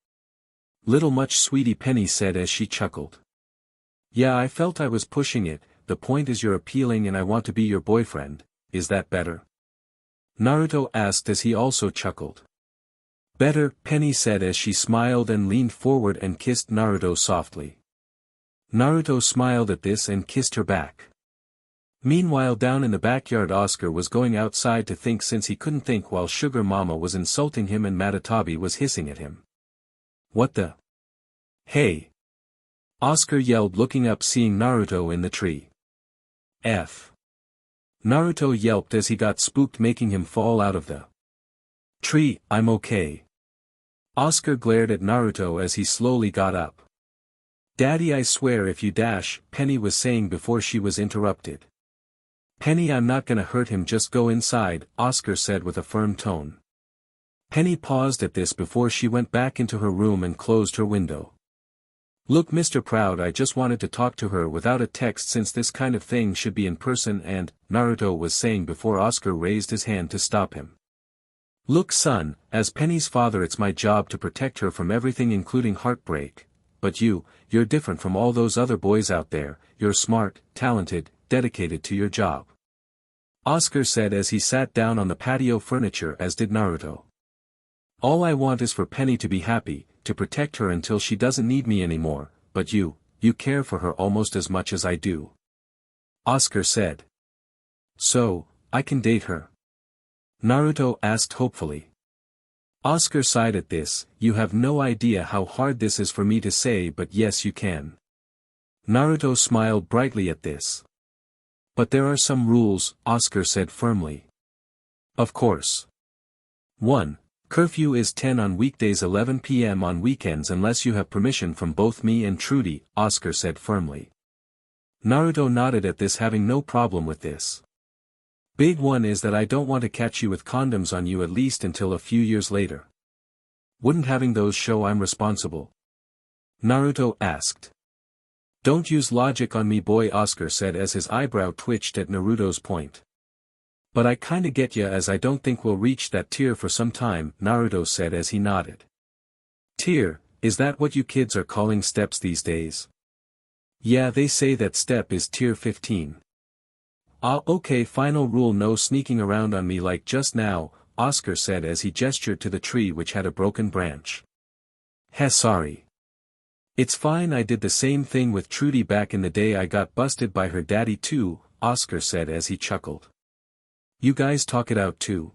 Little much, sweetie, Penny said as she chuckled. Yeah, I felt I was pushing it, the point is you're appealing and I want to be your boyfriend, is that better? Naruto asked as he also chuckled. Better, Penny said as she smiled and leaned forward and kissed Naruto softly. Naruto smiled at this and kissed her back. Meanwhile down in the backyard Oscar was going outside to think since he couldn't think while Sugar Mama was insulting him and Matatabi was hissing at him. What the? Hey! Oscar yelled looking up seeing Naruto in the tree. Naruto yelped as he got spooked making him fall out of the tree. I'm okay. Oscar glared at Naruto as he slowly got up. Daddy, I swear if you Penny was saying before she was interrupted. Penny, I'm not gonna hurt him, just go inside, Oscar said with a firm tone. Penny paused at this before she went back into her room and closed her window. Look Mr. Proud, I just wanted to talk to her without a text since this kind of thing should be in person and, Naruto was saying before Oscar raised his hand to stop him. Look son, as Penny's father it's my job to protect her from everything including heartbreak, but you're different from all those other boys out there, you're smart, talented, dedicated to your job. Oscar said as he sat down on the patio furniture, as did Naruto. All I want is for Penny to be happy, to protect her until she doesn't need me anymore, but you care for her almost as much as I do. Oscar said. So, I can date her? Naruto asked hopefully. Oscar sighed at this, you have no idea how hard this is for me to say, but yes you can. Naruto smiled brightly at this. But there are some rules, Oscar said firmly. Of course. 1. Curfew is 10 on weekdays, 11 p.m. on weekends unless you have permission from both me and Trudy, Oscar said firmly. Naruto nodded at this, having no problem with this. Big one is that I don't want to catch you with condoms on you at least until a few years later. Wouldn't having those show I'm responsible? Naruto asked. Don't use logic on me boy, Oscar said as his eyebrow twitched at Naruto's point. But I kinda get ya, as I don't think we'll reach that tier for some time, Naruto said as he nodded. Tier, is that what you kids are calling steps these days? Yeah, they say that step is tier 15. Ah, okay, final rule, no sneaking around on me like just now, Oscar said as he gestured to the tree which had a broken branch. Heh, sorry. It's fine, I did the same thing with Trudy back in the day, I got busted by her daddy too, Oscar said as he chuckled. You guys talk it out too?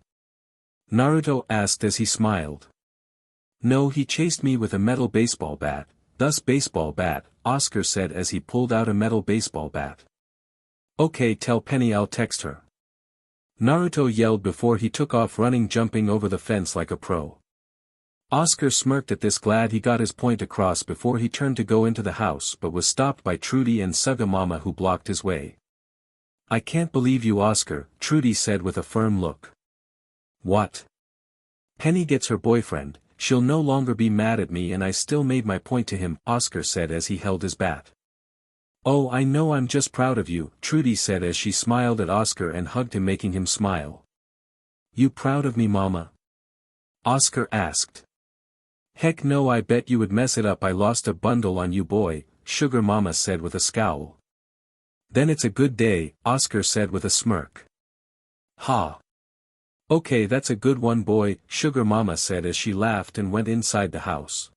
Naruto asked as he smiled. No, he chased me with a metal baseball bat, thus baseball bat, Oscar said as he pulled out a metal baseball bat. Okay, tell Penny I'll text her. Naruto yelled before he took off running, jumping over the fence like a pro. Oscar smirked at this, glad he got his point across before he turned to go into the house, but was stopped by Trudy and Sugamama who blocked his way. I can't believe you, Oscar, Trudy said with a firm look. What? Penny gets her boyfriend, she'll no longer be mad at me and I still made my point to him, Oscar said as he held his bat. Oh, I know, I'm just proud of you, Trudy said as she smiled at Oscar and hugged him, making him smile. You proud of me, mama? Oscar asked. Heck no, I bet you would mess it up. I lost a bundle on you, boy, Sugar Mama said with a scowl. Then it's a good day, Oscar said with a smirk. Ha. Okay, that's a good one, boy, Sugar Mama said as she laughed and went inside the house.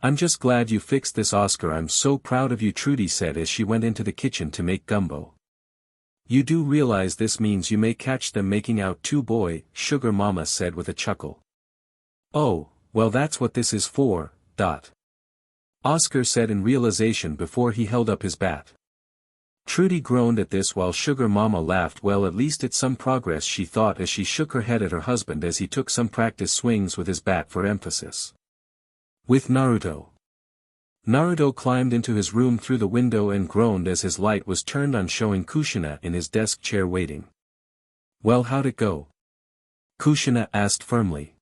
I'm just glad you fixed this, Oscar, I'm so proud of you, Trudy said as she went into the kitchen to make gumbo. You do realize this means you may catch them making out too, boy, Sugar Mama said with a chuckle. Oh, well, that's what this is for, Oscar said in realization before he held up his bat. Trudy groaned at this while Sugar Mama laughed. Well, at least it's some progress, she thought as she shook her head at her husband as he took some practice swings with his bat for emphasis. With Naruto. Naruto climbed into his room through the window and groaned as his light was turned on, showing Kushina in his desk chair waiting. Well, how'd it go? Kushina asked firmly.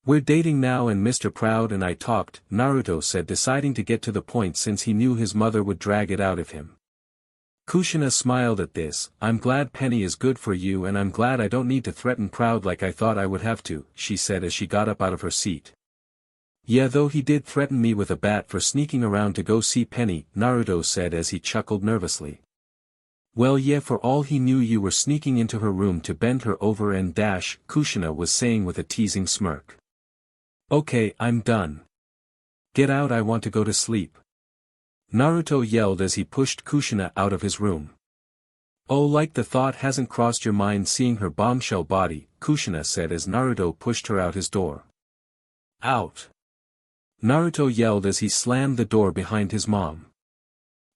We're dating now and Mr. Proud and I talked, Naruto said, deciding to get to the point since he knew his mother would drag it out of him. Kushina smiled at this. I'm glad Penny is good for you and I'm glad I don't need to threaten Proud like I thought I would have to, she said as she got up out of her seat. Yeah, though he did threaten me with a bat for sneaking around to go see Penny, Naruto said as he chuckled nervously. Well, yeah, for all he knew you were sneaking into her room to bend her over and dash, Kushina was saying with a teasing smirk. Okay, I'm done. Get out, I want to go to sleep. Naruto yelled as he pushed Kushina out of his room. Oh, like the thought hasn't crossed your mind seeing her bombshell body, Kushina said as Naruto pushed her out his door. Out. Naruto yelled as he slammed the door behind his mom.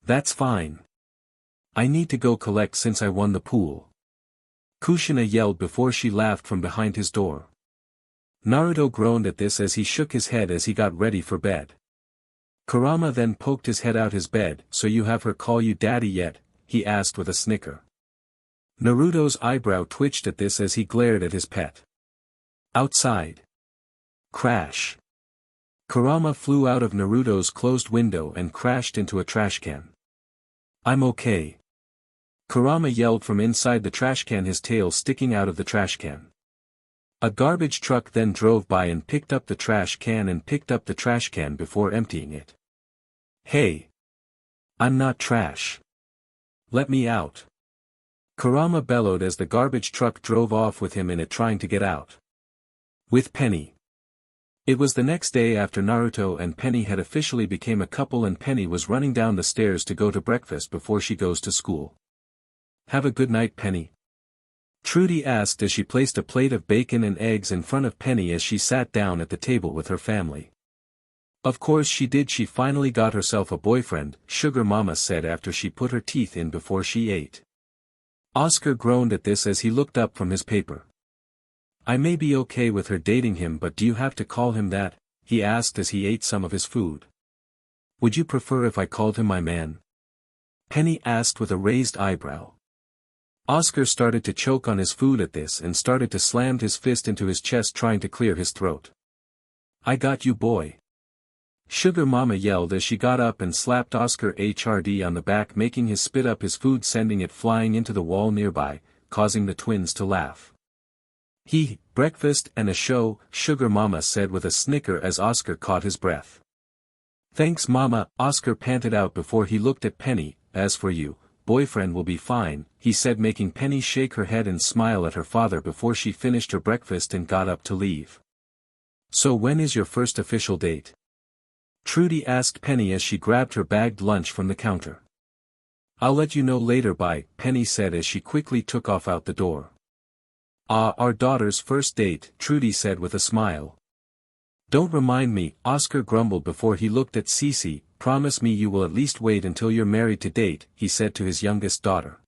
That's fine. I need to go collect since I won the pool. Kushina yelled before she laughed from behind his door. Naruto groaned at this as he shook his head as he got ready for bed. Kurama then poked his head out his bed. So you have her call you daddy yet? He asked with a snicker. Naruto's eyebrow twitched at this as he glared at his pet. Outside. Crash. Kurama flew out of Naruto's closed window and crashed into a trash can. I'm okay. Kurama yelled from inside the trash can, his tail sticking out of the trash can. A garbage truck then drove by and picked up the trash can before emptying it. Hey! I'm not trash. Let me out. Kurama bellowed as the garbage truck drove off with him in it, trying to get out. With Penny. It was the next day after Naruto and Penny had officially become a couple and Penny was running down the stairs to go to breakfast before she goes to school. Have a good night, Penny. Trudy asked as she placed a plate of bacon and eggs in front of Penny as she sat down at the table with her family. Of course she did, she finally got herself a boyfriend, Sugar Mama said after she put her teeth in before she ate. Oscar groaned at this as he looked up from his paper. I may be okay with her dating him, but do you have to call him that? He asked as he ate some of his food. Would you prefer if I called him my man? Penny asked with a raised eyebrow. Oscar started to choke on his food at this and started to slam his fist into his chest trying to clear his throat. I got you, boy. Sugar Mama yelled as she got up and slapped Oscar HRD on the back, making his spit up his food, sending it flying into the wall nearby, causing the twins to laugh. Breakfast and a show, Sugar Mama said with a snicker as Oscar caught his breath. Thanks, Mama, Oscar panted out before he looked at Penny. As for you, boyfriend will be fine, he said, making Penny shake her head and smile at her father before she finished her breakfast and got up to leave. So when is your first official date? Trudy asked Penny as she grabbed her bagged lunch from the counter. I'll let you know later, bye, Penny said as she quickly took off out the door. Our daughter's first date, Trudy said with a smile. Don't remind me, Oscar grumbled before he looked at Cece. Promise me you will at least wait until you're married to date, he said to his youngest daughter.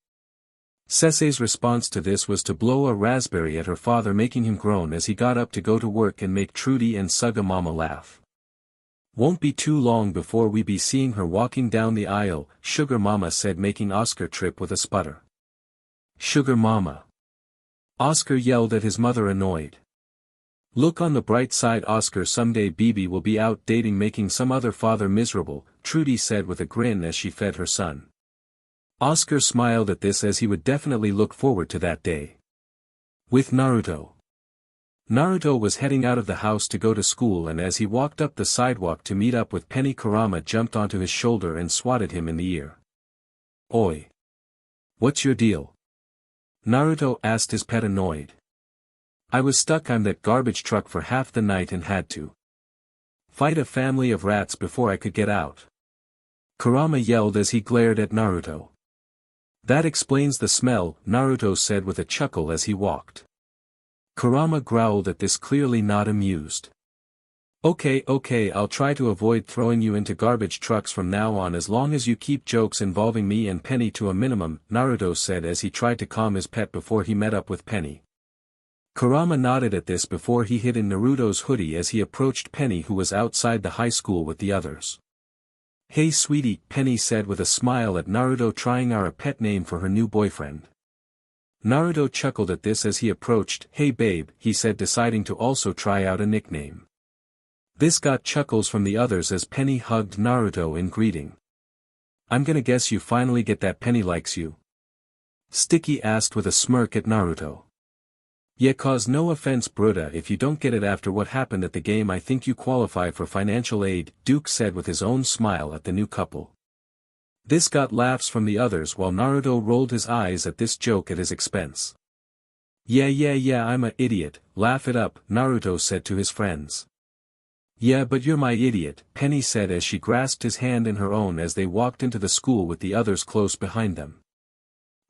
Cece's response to this was to blow a raspberry at her father, making him groan as he got up to go to work and make Trudy and Suga Mama laugh. Won't be too long before we be seeing her walking down the aisle, Sugar Mama said, making Oscar trip with a sputter. Sugar Mama. Oscar yelled at his mother, annoyed. Look on the bright side, Oscar, someday Bibi will be out dating, making some other father miserable, Trudy said with a grin as she fed her son. Oscar smiled at this as he would definitely look forward to that day. With Naruto. Naruto was heading out of the house to go to school, and as he walked up the sidewalk to meet up with Penny, Kurama jumped onto his shoulder and swatted him in the ear. Oi! What's your deal? Naruto asked his pet, annoyed. I was stuck on that garbage truck for half the night and had to fight a family of rats before I could get out. Kurama yelled as he glared at Naruto. That explains the smell, Naruto said with a chuckle as he walked. Kurama growled at this, clearly not amused. Okay, I'll try to avoid throwing you into garbage trucks from now on as long as you keep jokes involving me and Penny to a minimum, Naruto said as he tried to calm his pet before he met up with Penny. Kurama nodded at this before he hid in Naruto's hoodie as he approached Penny, who was outside the high school with the others. Hey sweetie, Penny said with a smile at Naruto, trying out a pet name for her new boyfriend. Naruto chuckled at this as he approached. Hey babe, he said, deciding to also try out a nickname. This got chuckles from the others as Penny hugged Naruto in greeting. I'm gonna guess you finally get that Penny likes you? Sticky asked with a smirk at Naruto. Yeah, cause no offense Bruda, if you don't get it after what happened at the game, I think you qualify for financial aid, Duke said with his own smile at the new couple. This got laughs from the others while Naruto rolled his eyes at this joke at his expense. Yeah, I'm a idiot, laugh it up, Naruto said to his friends. Yeah, but you're my idiot, Penny said as she grasped his hand in her own as they walked into the school with the others close behind them.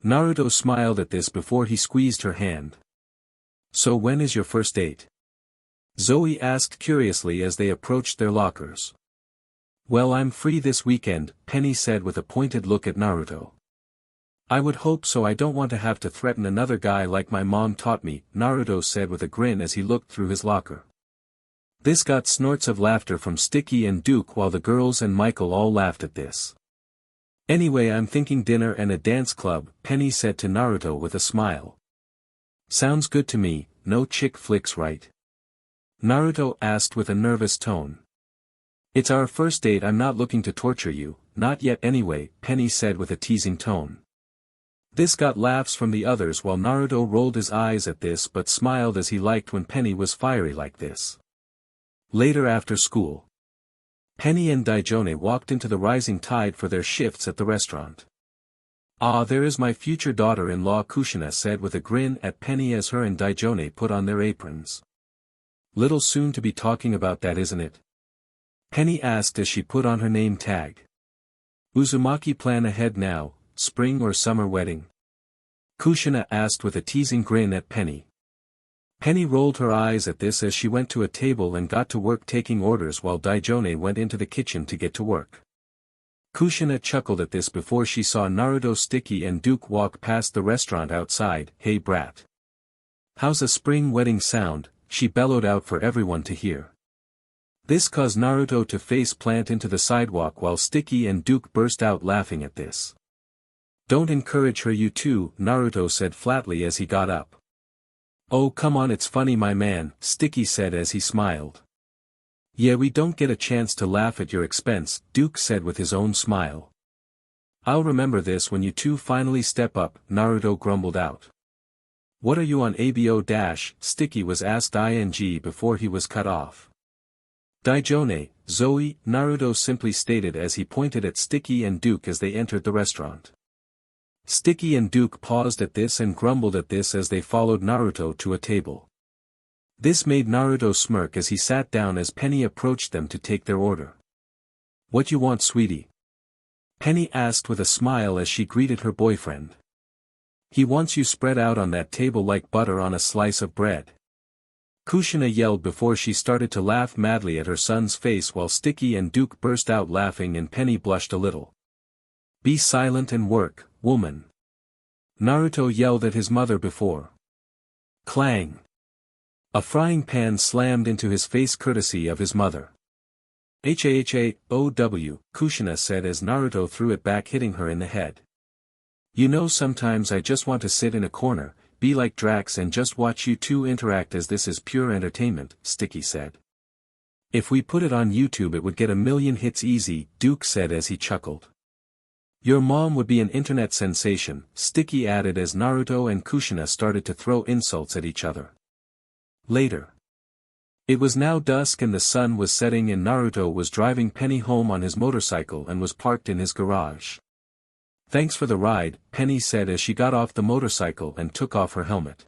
Naruto smiled at this before he squeezed her hand. So when is your first date? Zoe asked curiously as they approached their lockers. Well, I'm free this weekend, Penny said with a pointed look at Naruto. I would hope so, I don't want to have to threaten another guy like my mom taught me, Naruto said with a grin as he looked through his locker. This got snorts of laughter from Sticky and Duke while the girls and Michael all laughed at this. Anyway, I'm thinking dinner and a dance club, Penny said to Naruto with a smile. Sounds good to me, no chick flicks right? Naruto asked with a nervous tone. It's our first date, I'm not looking to torture you, not yet anyway, Penny said with a teasing tone. This got laughs from the others while Naruto rolled his eyes at this but smiled as he liked when Penny was fiery like this. Later after school. Penny and Daijone walked into the Rising Tide for their shifts at the restaurant. Ah, there is my future daughter-in-law, Kushina said with a grin at Penny as her and Daijone put on their aprons. Little soon to be talking about that, isn't it? Penny asked as she put on her name tag. Uzumaki plan ahead now, spring or summer wedding? Kushina asked with a teasing grin at Penny. Penny rolled her eyes at this as she went to a table and got to work taking orders while Daijone went into the kitchen to get to work. Kushina chuckled at this before she saw Naruto, Sticky and Duke walk past the restaurant outside. Hey brat. How's a spring wedding sound? She bellowed out for everyone to hear. This caused Naruto to face plant into the sidewalk while Sticky and Duke burst out laughing at this. Don't encourage her, you two, Naruto said flatly as he got up. Oh come on, it's funny my man, Sticky said as he smiled. Yeah, we don't get a chance to laugh at your expense, Duke said with his own smile. I'll remember this when you two finally step up, Naruto grumbled out. What are you on abo dash? Sticky was asked ing before he was cut off. Daijone, Zoe, Naruto simply stated as he pointed at Sticky and Duke as they entered the restaurant. Sticky and Duke paused at this and grumbled at this as they followed Naruto to a table. This made Naruto smirk as he sat down as Penny approached them to take their order. What you want, sweetie? Penny asked with a smile as she greeted her boyfriend. He wants you spread out on that table like butter on a slice of bread. Kushina yelled before she started to laugh madly at her son's face while Sticky and Duke burst out laughing and Penny blushed a little. Be silent and work, woman. Naruto yelled at his mother before. Clang. A frying pan slammed into his face courtesy of his mother. H-A-H-A-O-W, Kushina said as Naruto threw it back hitting her in the head. You know sometimes I just want to sit in a corner, be like Drax and just watch you two interact as this is pure entertainment, Sticky said. If we put it on YouTube it would get 1,000,000 hits easy, Duke said as he chuckled. Your mom would be an internet sensation, Sticky added as Naruto and Kushina started to throw insults at each other. Later. It was now dusk and the sun was setting and Naruto was driving Penny home on his motorcycle and was parked in his garage. Thanks for the ride, Penny said as she got off the motorcycle and took off her helmet.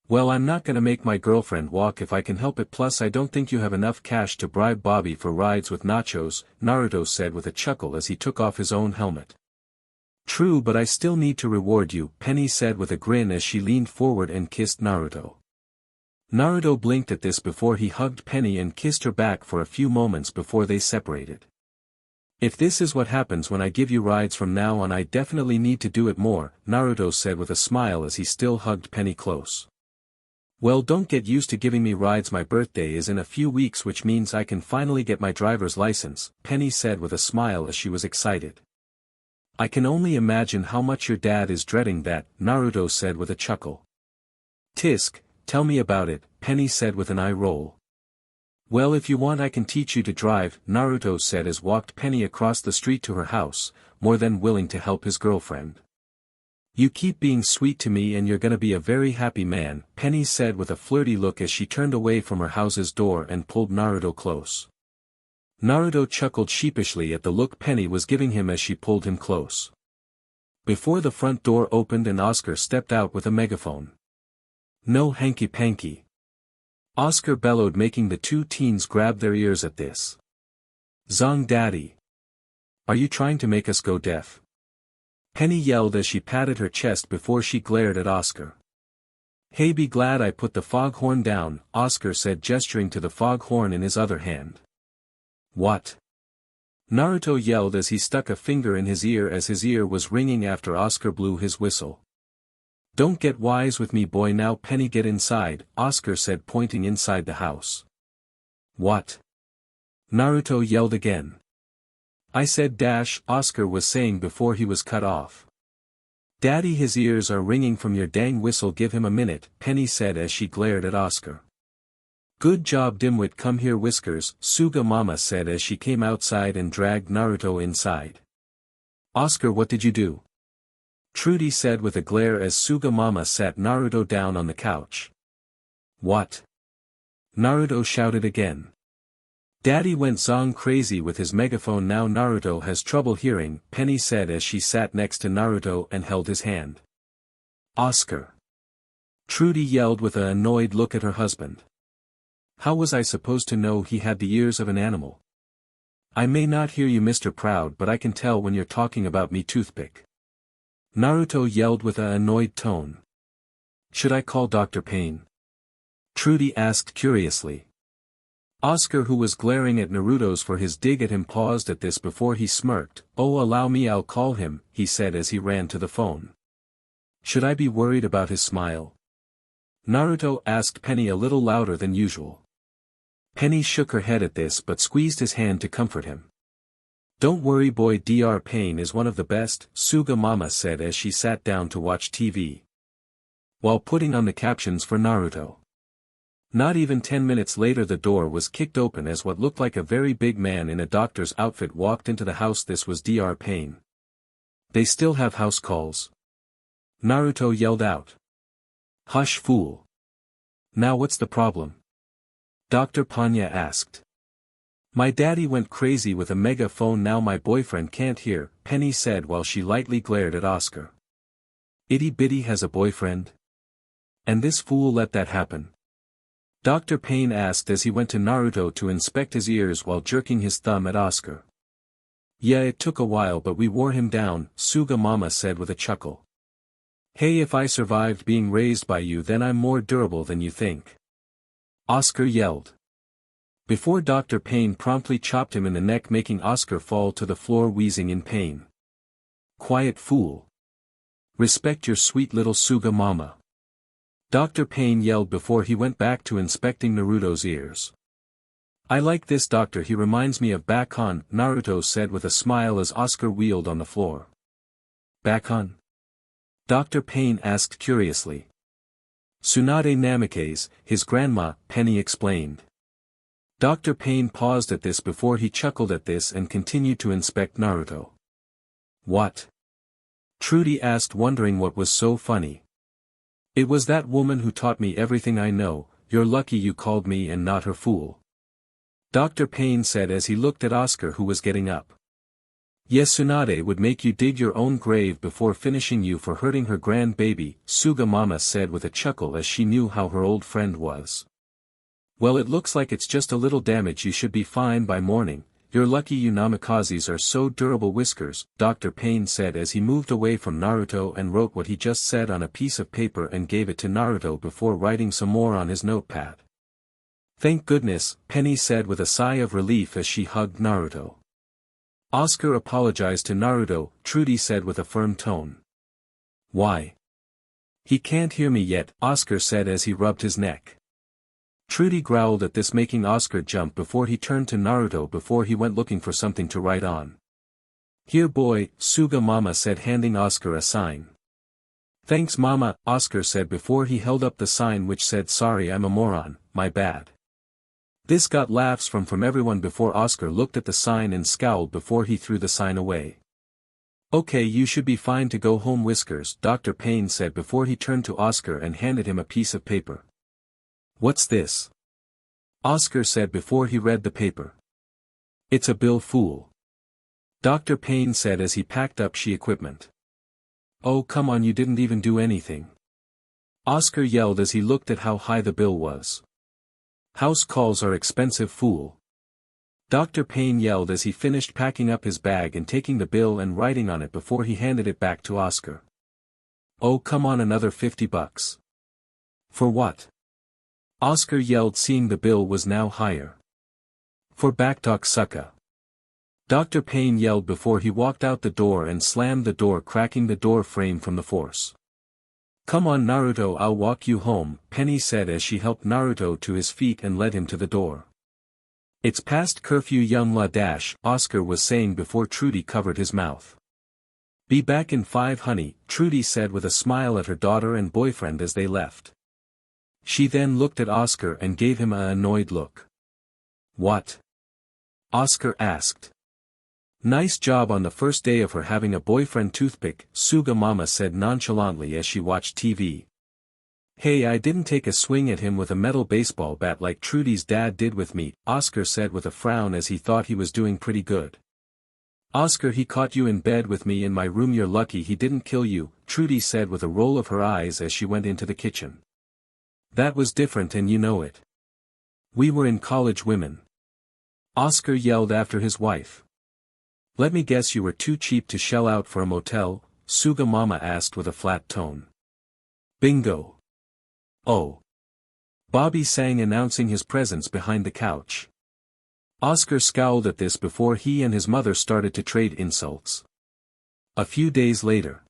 Well, I'm not gonna make my girlfriend walk if I can help it, plus I don't think you have enough cash to bribe Bobby for rides with nachos, Naruto said with a chuckle as he took off his own helmet. True, but I still need to reward you, Penny said with a grin as she leaned forward and kissed Naruto. Naruto blinked at this before he hugged Penny and kissed her back for a few moments before they separated. If this is what happens when I give you rides from now on, I definitely need to do it more, Naruto said with a smile as he still hugged Penny close. Well, don't get used to giving me rides. My birthday is in a few weeks, which means I can finally get my driver's license, Penny said with a smile as she was excited. I can only imagine how much your dad is dreading that, Naruto said with a chuckle. Tisk, tell me about it, Penny said with an eye roll. Well, if you want I can teach you to drive, Naruto said as walked Penny across the street to her house, more than willing to help his girlfriend. You keep being sweet to me and you're gonna be a very happy man, Penny said with a flirty look as she turned away from her house's door and pulled Naruto close. Naruto chuckled sheepishly at the look Penny was giving him as she pulled him close. Before the front door opened and Oscar stepped out with a megaphone. No hanky-panky. Oscar bellowed, making the two teens grab their ears at this. Zong daddy. Are you trying to make us go deaf? Penny yelled as she patted her chest before she glared at Oscar. Hey, be glad I put the foghorn down, Oscar said, gesturing to the foghorn in his other hand. What? Naruto yelled as he stuck a finger in his ear as his ear was ringing after Oscar blew his whistle. Don't get wise with me, boy. Now Penny, get inside, Oscar said, pointing inside the house. What? Naruto yelled again. I said dash, Oscar was saying before he was cut off. Daddy, his ears are ringing from your dang whistle, give him a minute, Penny said as she glared at Oscar. Good job, dimwit, come here, Whiskers, Suga Mama said as she came outside and dragged Naruto inside. Oscar, what did you do? Trudy said with a glare as Suga Mama sat Naruto down on the couch. What? Naruto shouted again. Daddy went zong crazy with his megaphone. Now Naruto has trouble hearing, Penny said as she sat next to Naruto and held his hand. Oscar. Trudy yelled with an annoyed look at her husband. How was I supposed to know he had the ears of an animal? I may not hear you, Mr. Proud, but I can tell when you're talking about me, toothpick. Naruto yelled with an annoyed tone. Should I call Dr. Payne? Trudy asked curiously. Oscar, who was glaring at Naruto's for his dig at him, paused at this before he smirked. Oh, allow me, I'll call him, he said as he ran to the phone. Should I be worried about his smile? Naruto asked Penny a little louder than usual. Penny shook her head at this but squeezed his hand to comfort him. Don't worry, boy, Dr. Payne is one of the best, Suga Mama said as she sat down to watch TV. While putting on the captions for Naruto. Not even 10 minutes later the door was kicked open as what looked like a very big man in a doctor's outfit walked into the house. This was Dr. Payne. They still have house calls? Naruto yelled out. Hush, fool. Now what's the problem? Dr. Panya asked. My daddy went crazy with a megaphone. Now my boyfriend can't hear, Penny said while she lightly glared at Oscar. Itty bitty has a boyfriend? And this fool let that happen? Dr. Payne asked as he went to Naruto to inspect his ears while jerking his thumb at Oscar. Yeah, it took a while but we wore him down, Suga Mama said with a chuckle. Hey, if I survived being raised by you then I'm more durable than you think. Oscar yelled. Before Dr. Payne promptly chopped him in the neck, making Oscar fall to the floor wheezing in pain. Quiet, fool. Respect your sweet little Suga Mama. Dr. Payne yelled before he went back to inspecting Naruto's ears. I like this doctor, he reminds me of Bakon, Naruto said with a smile as Oscar wheeled on the floor. Bakon? Dr. Payne asked curiously. Tsunade Namikaze, his grandma, Penny explained. Dr. Pain paused at this before he chuckled at this and continued to inspect Naruto. What? Trudy asked, wondering what was so funny. It was that woman who taught me everything I know. You're lucky you called me and not her fool. Dr. Pain said as he looked at Oscar, who was getting up. Yes, Tsunade would make you dig your own grave before finishing you for hurting her grandbaby, Suga Mama said with a chuckle as she knew how her old friend was. Well, it looks like it's just a little damage, you should be fine by morning. You're lucky you Namikazes are so durable. Whiskers, Dr. Pain said as he moved away from Naruto and wrote what he just said on a piece of paper and gave it to Naruto before writing some more on his notepad. Thank goodness, Penny said with a sigh of relief as she hugged Naruto. Oscar apologized to Naruto, Trudy said with a firm tone. Why? He can't hear me yet, Oscar said as he rubbed his neck. Trudy growled at this, making Oscar jump before he turned to Naruto before he went looking for something to write on. Here boy, Suga Mama said, handing Oscar a sign. Thanks Mama, Oscar said before he held up the sign which said sorry I'm a moron, my bad. This got laughs from everyone before Oscar looked at the sign and scowled before he threw the sign away. Okay, you should be fine to go home, Whiskers, Dr. Pain said before he turned to Oscar and handed him a piece of paper. What's this? Oscar said before he read the paper. It's a bill, fool. Dr. Pain said as he packed up she equipment. Oh come on, you didn't even do anything. Oscar yelled as he looked at how high the bill was. House calls are expensive, fool. Dr. Pain yelled as he finished packing up his bag and taking the bill and writing on it before he handed it back to Oscar. Oh come on, another $50. For what? Oscar yelled, seeing the bill was now higher. For Backtalk Sucka. Dr. Pain yelled before he walked out the door and slammed the door, cracking the door frame from the force. Come on Naruto, I'll walk you home, Penny said as she helped Naruto to his feet and led him to the door. It's past curfew, young la dash, Oscar was saying before Trudy covered his mouth. Be back in 5, honey, Trudy said with a smile at her daughter and boyfriend as they left. She then looked at Oscar and gave him an annoyed look. What? Oscar asked. Nice job on the first day of her having a boyfriend, toothpick, Suga Mama said nonchalantly as she watched TV. Hey, I didn't take a swing at him with a metal baseball bat like Trudy's dad did with me, Oscar said with a frown as he thought he was doing pretty good. Oscar, he caught you in bed with me in my room, you're lucky he didn't kill you, Trudy said with a roll of her eyes as she went into the kitchen. That was different and you know it. We were in college, women. Oscar yelled after his wife. Let me guess, you were too cheap to shell out for a motel, Suga Mama asked with a flat tone. Bingo. Oh. Bobby sang, announcing his presence behind the couch. Oscar scowled at this before he and his mother started to trade insults. A few days later.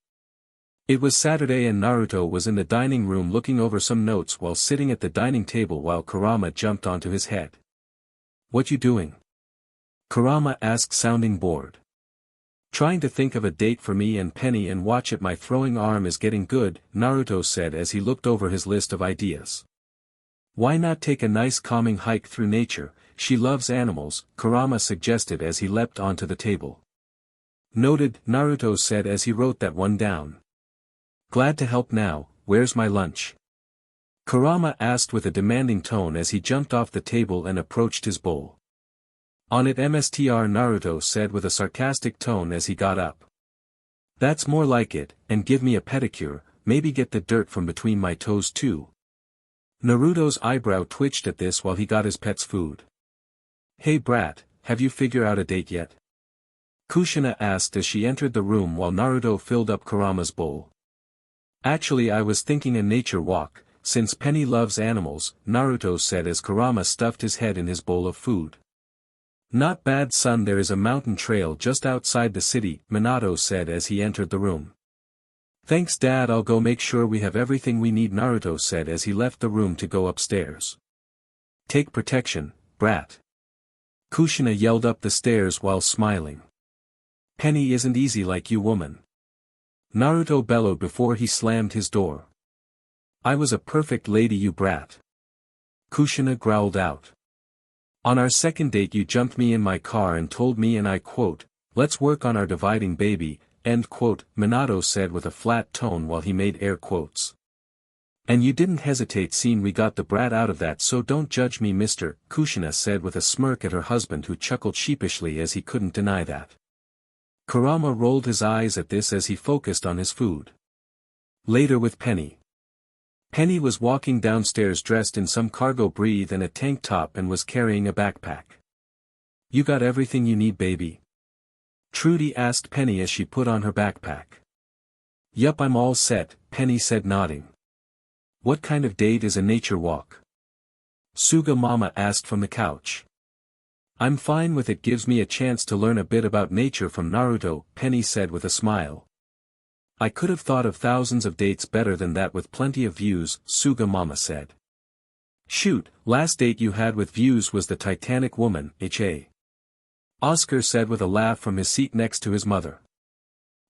It was Saturday and Naruto was in the dining room looking over some notes while sitting at the dining table while Kurama jumped onto his head. What you doing? Kurama asked, sounding bored. Trying to think of a date for me and Penny and watch it. My throwing arm is getting good, Naruto said as he looked over his list of ideas. Why not take a nice calming hike through nature? She loves animals, Kurama suggested as he leapt onto the table. Noted, Naruto said as he wrote that one down. Glad to help now, where's my lunch? Kurama asked with a demanding tone as he jumped off the table and approached his bowl. On it, Mstr, Naruto said with a sarcastic tone as he got up. That's more like it, and give me a pedicure, maybe get the dirt from between my toes too. Naruto's eyebrow twitched at this while he got his pet's food. Hey brat, have you figured out a date yet? Kushina asked as she entered the room while Naruto filled up Kurama's bowl. Actually, I was thinking a nature walk, since Penny loves animals, Naruto said as Kurama stuffed his head in his bowl of food. Not bad, son, there is a mountain trail just outside the city, Minato said as he entered the room. Thanks dad, I'll go make sure we have everything we need, Naruto said as he left the room to go upstairs. Take protection, brat. Kushina yelled up the stairs while smiling. Penny isn't easy like you, woman. Naruto bellowed before he slammed his door. I was a perfect lady, you brat. Kushina growled out. On our second date you jumped me in my car and told me, and I quote, let's work on our dividing baby, end quote, Minato said with a flat tone while he made air quotes. And you didn't hesitate seeing we got the brat out of that, so don't judge me, mister, Kushina said with a smirk at her husband, who chuckled sheepishly as he couldn't deny that. Kurama rolled his eyes at this as he focused on his food. Later with Penny. Penny was walking downstairs dressed in some cargo brief and a tank top and was carrying a backpack. You got everything you need, baby? Trudy asked Penny as she put on her backpack. Yup, I'm all set, Penny said, nodding. What kind of date is a nature walk? Suga Mama asked from the couch. I'm fine with it, gives me a chance to learn a bit about nature from Naruto, Penny said with a smile. I could have thought of thousands of dates better than that with plenty of views, Suga Mama said. Shoot, last date you had with views was the Titanic woman, ha. Oscar said with a laugh from his seat next to his mother.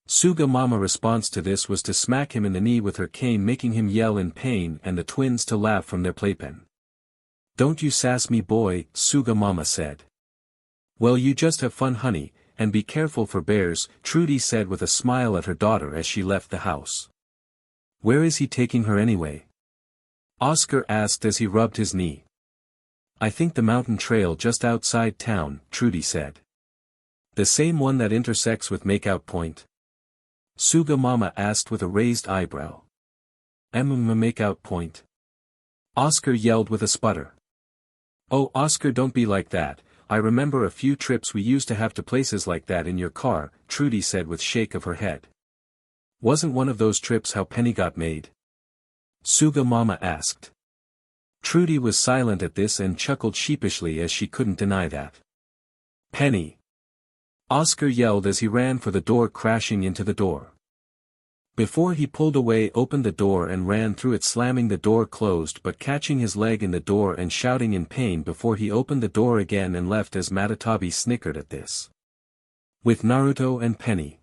Suga Mama's response to this was to smack him in the knee with her cane, making him yell in pain, and the twins to laugh from their playpen. Don't you sass me, boy, Suga Mama said. Well, you just have fun, honey, and be careful for bears, Trudy said with a smile at her daughter as she left the house. Where is he taking her anyway? Oscar asked as he rubbed his knee. I think the mountain trail just outside town, Trudy said. The same one that intersects with Makeout Point? Suga Mama asked with a raised eyebrow. Makeout Point? Oscar yelled with a sputter. Oh, Oscar, don't be like that. I remember a few trips we used to have to places like that in your car, Trudy said with shake of her head. Wasn't one of those trips how Penny got made? Suga Mama asked. Trudy was silent at this and chuckled sheepishly as she couldn't deny that. Penny! Oscar yelled as he ran for the door, crashing into the door. Before he pulled away, opened the door and ran through it, slamming the door closed but catching his leg in the door and shouting in pain before he opened the door again and left as Matatabi snickered at this. With Naruto and Penny.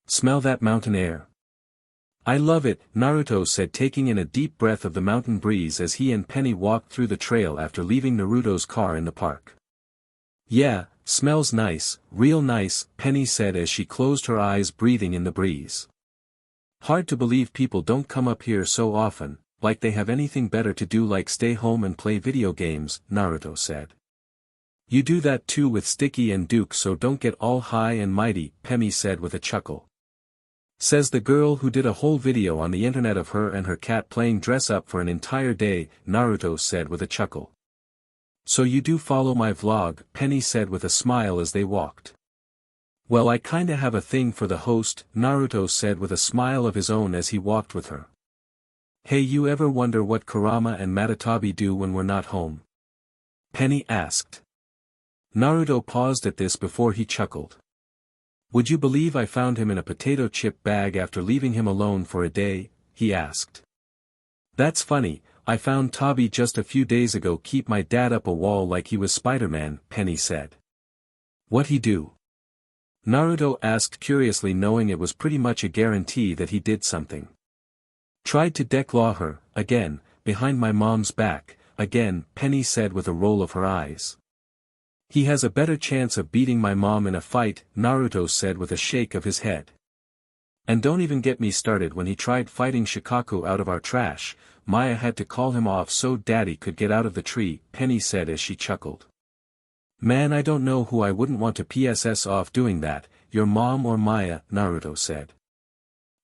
Smell that mountain air. I love it, Naruto said, taking in a deep breath of the mountain breeze as he and Penny walked through the trail after leaving Naruto's car in the park. Yeah, smells nice, real nice, Penny said as she closed her eyes, breathing in the breeze. Hard to believe people don't come up here so often, like they have anything better to do like stay home and play video games, Naruto said. You do that too with Sticky and Duke, so don't get all high and mighty, Penny said with a chuckle. Says the girl who did a whole video on the internet of her and her cat playing dress up for an entire day, Naruto said with a chuckle. So you do follow my vlog, Penny said with a smile as they walked. Well, I kinda have a thing for the host, Naruto said with a smile of his own as he walked with her. Hey, you ever wonder what Kurama and Matatabi do when we're not home? Penny asked. Naruto paused at this before he chuckled. Would you believe I found him in a potato chip bag after leaving him alone for a day? He asked. That's funny. I found Tabi just a few days ago keep my dad up a wall like he was Spider-Man, Penny said. What'd he do? Naruto asked curiously, knowing it was pretty much a guarantee that he did something. Tried to declaw her, again, behind my mom's back, again, Penny said with a roll of her eyes. He has a better chance of beating my mom in a fight, Naruto said with a shake of his head. And don't even get me started when he tried fighting Shikaku out of our trash. Maya had to call him off so Daddy could get out of the tree, Penny said as she chuckled. Man, I don't know who I wouldn't want to PSS off doing that, your mom or Maya, Naruto said.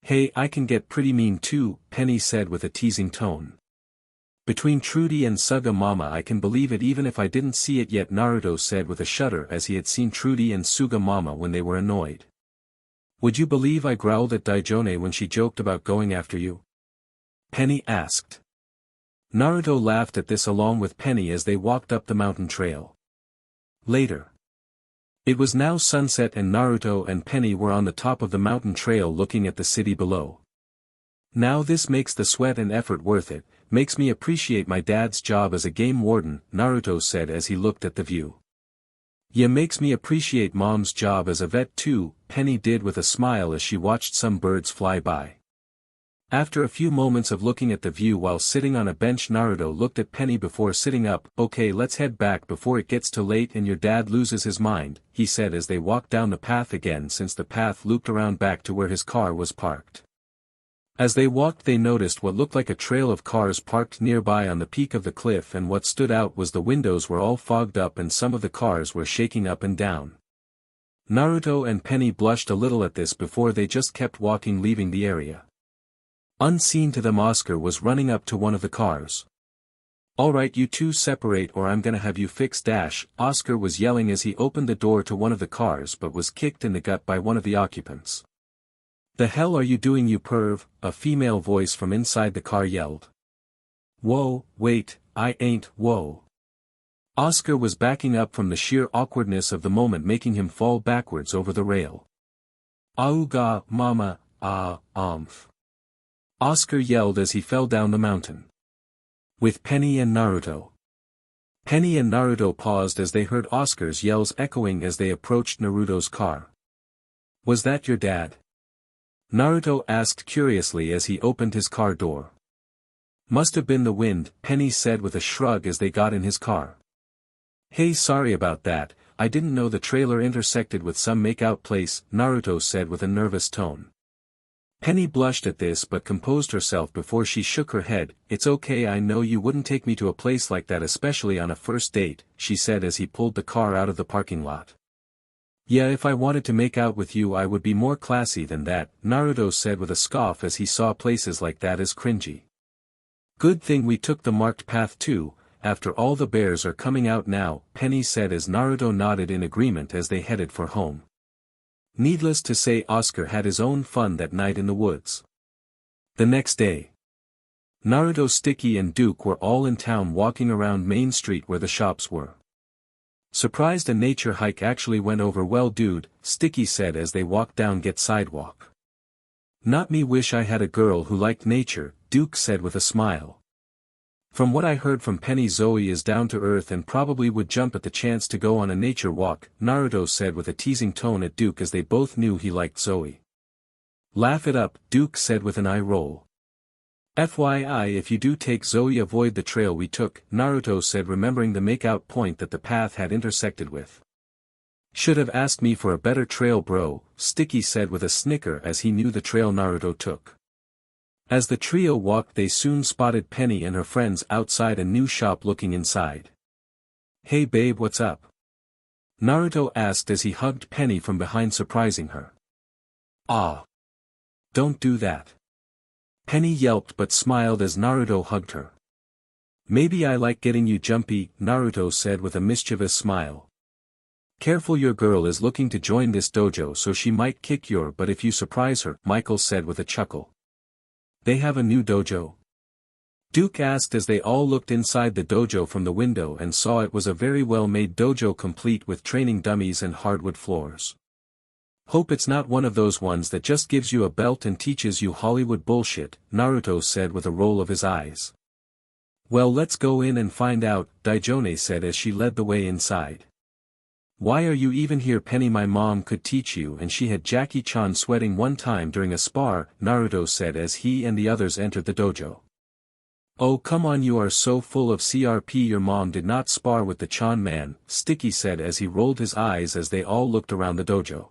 Hey, I can get pretty mean too, Penny said with a teasing tone. Between Trudy and Suga Mama I can believe it even if I didn't see it yet, Naruto said with a shudder as he had seen Trudy and Suga Mama when they were annoyed. Would you believe I growled at Daijone when she joked about going after you? Penny asked. Naruto laughed at this along with Penny as they walked up the mountain trail. Later. It was now sunset and Naruto and Penny were on the top of the mountain trail looking at the city below. Now this makes the sweat and effort worth it, makes me appreciate my dad's job as a game warden, Naruto said as he looked at the view. Yeah, makes me appreciate mom's job as a vet too, Penny did with a smile as she watched some birds fly by. After a few moments of looking at the view while sitting on a bench, Naruto looked at Penny before sitting up. "Okay, let's head back before it gets too late and your dad loses his mind," he said as they walked down the path again, since the path looped around back to where his car was parked. As they walked, they noticed what looked like a trail of cars parked nearby on the peak of the cliff, and what stood out was the windows were all fogged up and some of the cars were shaking up and down. Naruto and Penny blushed a little at this before they just kept walking, leaving the area. Unseen to them, Oscar was running up to one of the cars. "Alright, you two separate or I'm gonna have you fixed." Oscar was yelling as he opened the door to one of the cars but was kicked in the gut by one of the occupants. "The hell are you doing, you perv?" a female voice from inside the car yelled. "Whoa, wait, I ain't." "Whoa." Oscar was backing up from the sheer awkwardness of the moment, making him fall backwards over the rail. "Auga, mama, Oscar yelled as he fell down the mountain. With Penny and Naruto. Penny and Naruto paused as they heard Oscar's yells echoing as they approached Naruto's car. "Was that your dad?" Naruto asked curiously as he opened his car door. "Must have been the wind," Penny said with a shrug as they got in his car. "Hey, sorry about that, I didn't know the trailer intersected with some makeout place," Naruto said with a nervous tone. Penny blushed at this but composed herself before she shook her head. "It's okay, I know you wouldn't take me to a place like that, especially on a first date," she said as he pulled the car out of the parking lot. "Yeah, if I wanted to make out with you I would be more classy than that," Naruto said with a scoff as he saw places like that as cringy. "Good thing we took the marked path too, after all the bears are coming out now," Penny said as Naruto nodded in agreement as they headed for home. Needless to say, Oscar had his own fun that night in the woods. The next day, Naruto, Sticky and Duke were all in town walking around Main Street where the shops were. "Surprised a nature hike actually went over well, dude," Sticky said as they walked down Get Sidewalk. "Not me, wish I had a girl who liked nature," Duke said with a smile. "From what I heard from Penny, Zoe is down to earth and probably would jump at the chance to go on a nature walk," Naruto said with a teasing tone at Duke as they both knew he liked Zoe. "Laugh it up," Duke said with an eye roll. "FYI, if you do take Zoe, avoid the trail we took," Naruto said, remembering the makeout point that the path had intersected with. "Should have asked me for a better trail, bro," Sticky said with a snicker as he knew the trail Naruto took. As the trio walked, they soon spotted Penny and her friends outside a new shop looking inside. "Hey babe, what's up?" Naruto asked as he hugged Penny from behind, surprising her. "Ah! Don't do that." Penny yelped but smiled as Naruto hugged her. "Maybe I like getting you jumpy," Naruto said with a mischievous smile. "Careful, your girl is looking to join this dojo, so she might kick your butt if you surprise her," Michael said with a chuckle. "They have a new dojo?" Duke asked as they all looked inside the dojo from the window and saw it was a very well-made dojo complete with training dummies and hardwood floors. "Hope it's not one of those ones that just gives you a belt and teaches you Hollywood bullshit," Naruto said with a roll of his eyes. "Well, let's go in and find out," Daijone said as she led the way inside. "Why are you even here, Penny? My mom could teach you, and she had Jackie-chan sweating one time during a spar," Naruto said as he and the others entered the dojo. "Oh come on, you are so full of CRP, your mom did not spar with the Chan man," Sticky said as he rolled his eyes as they all looked around the dojo.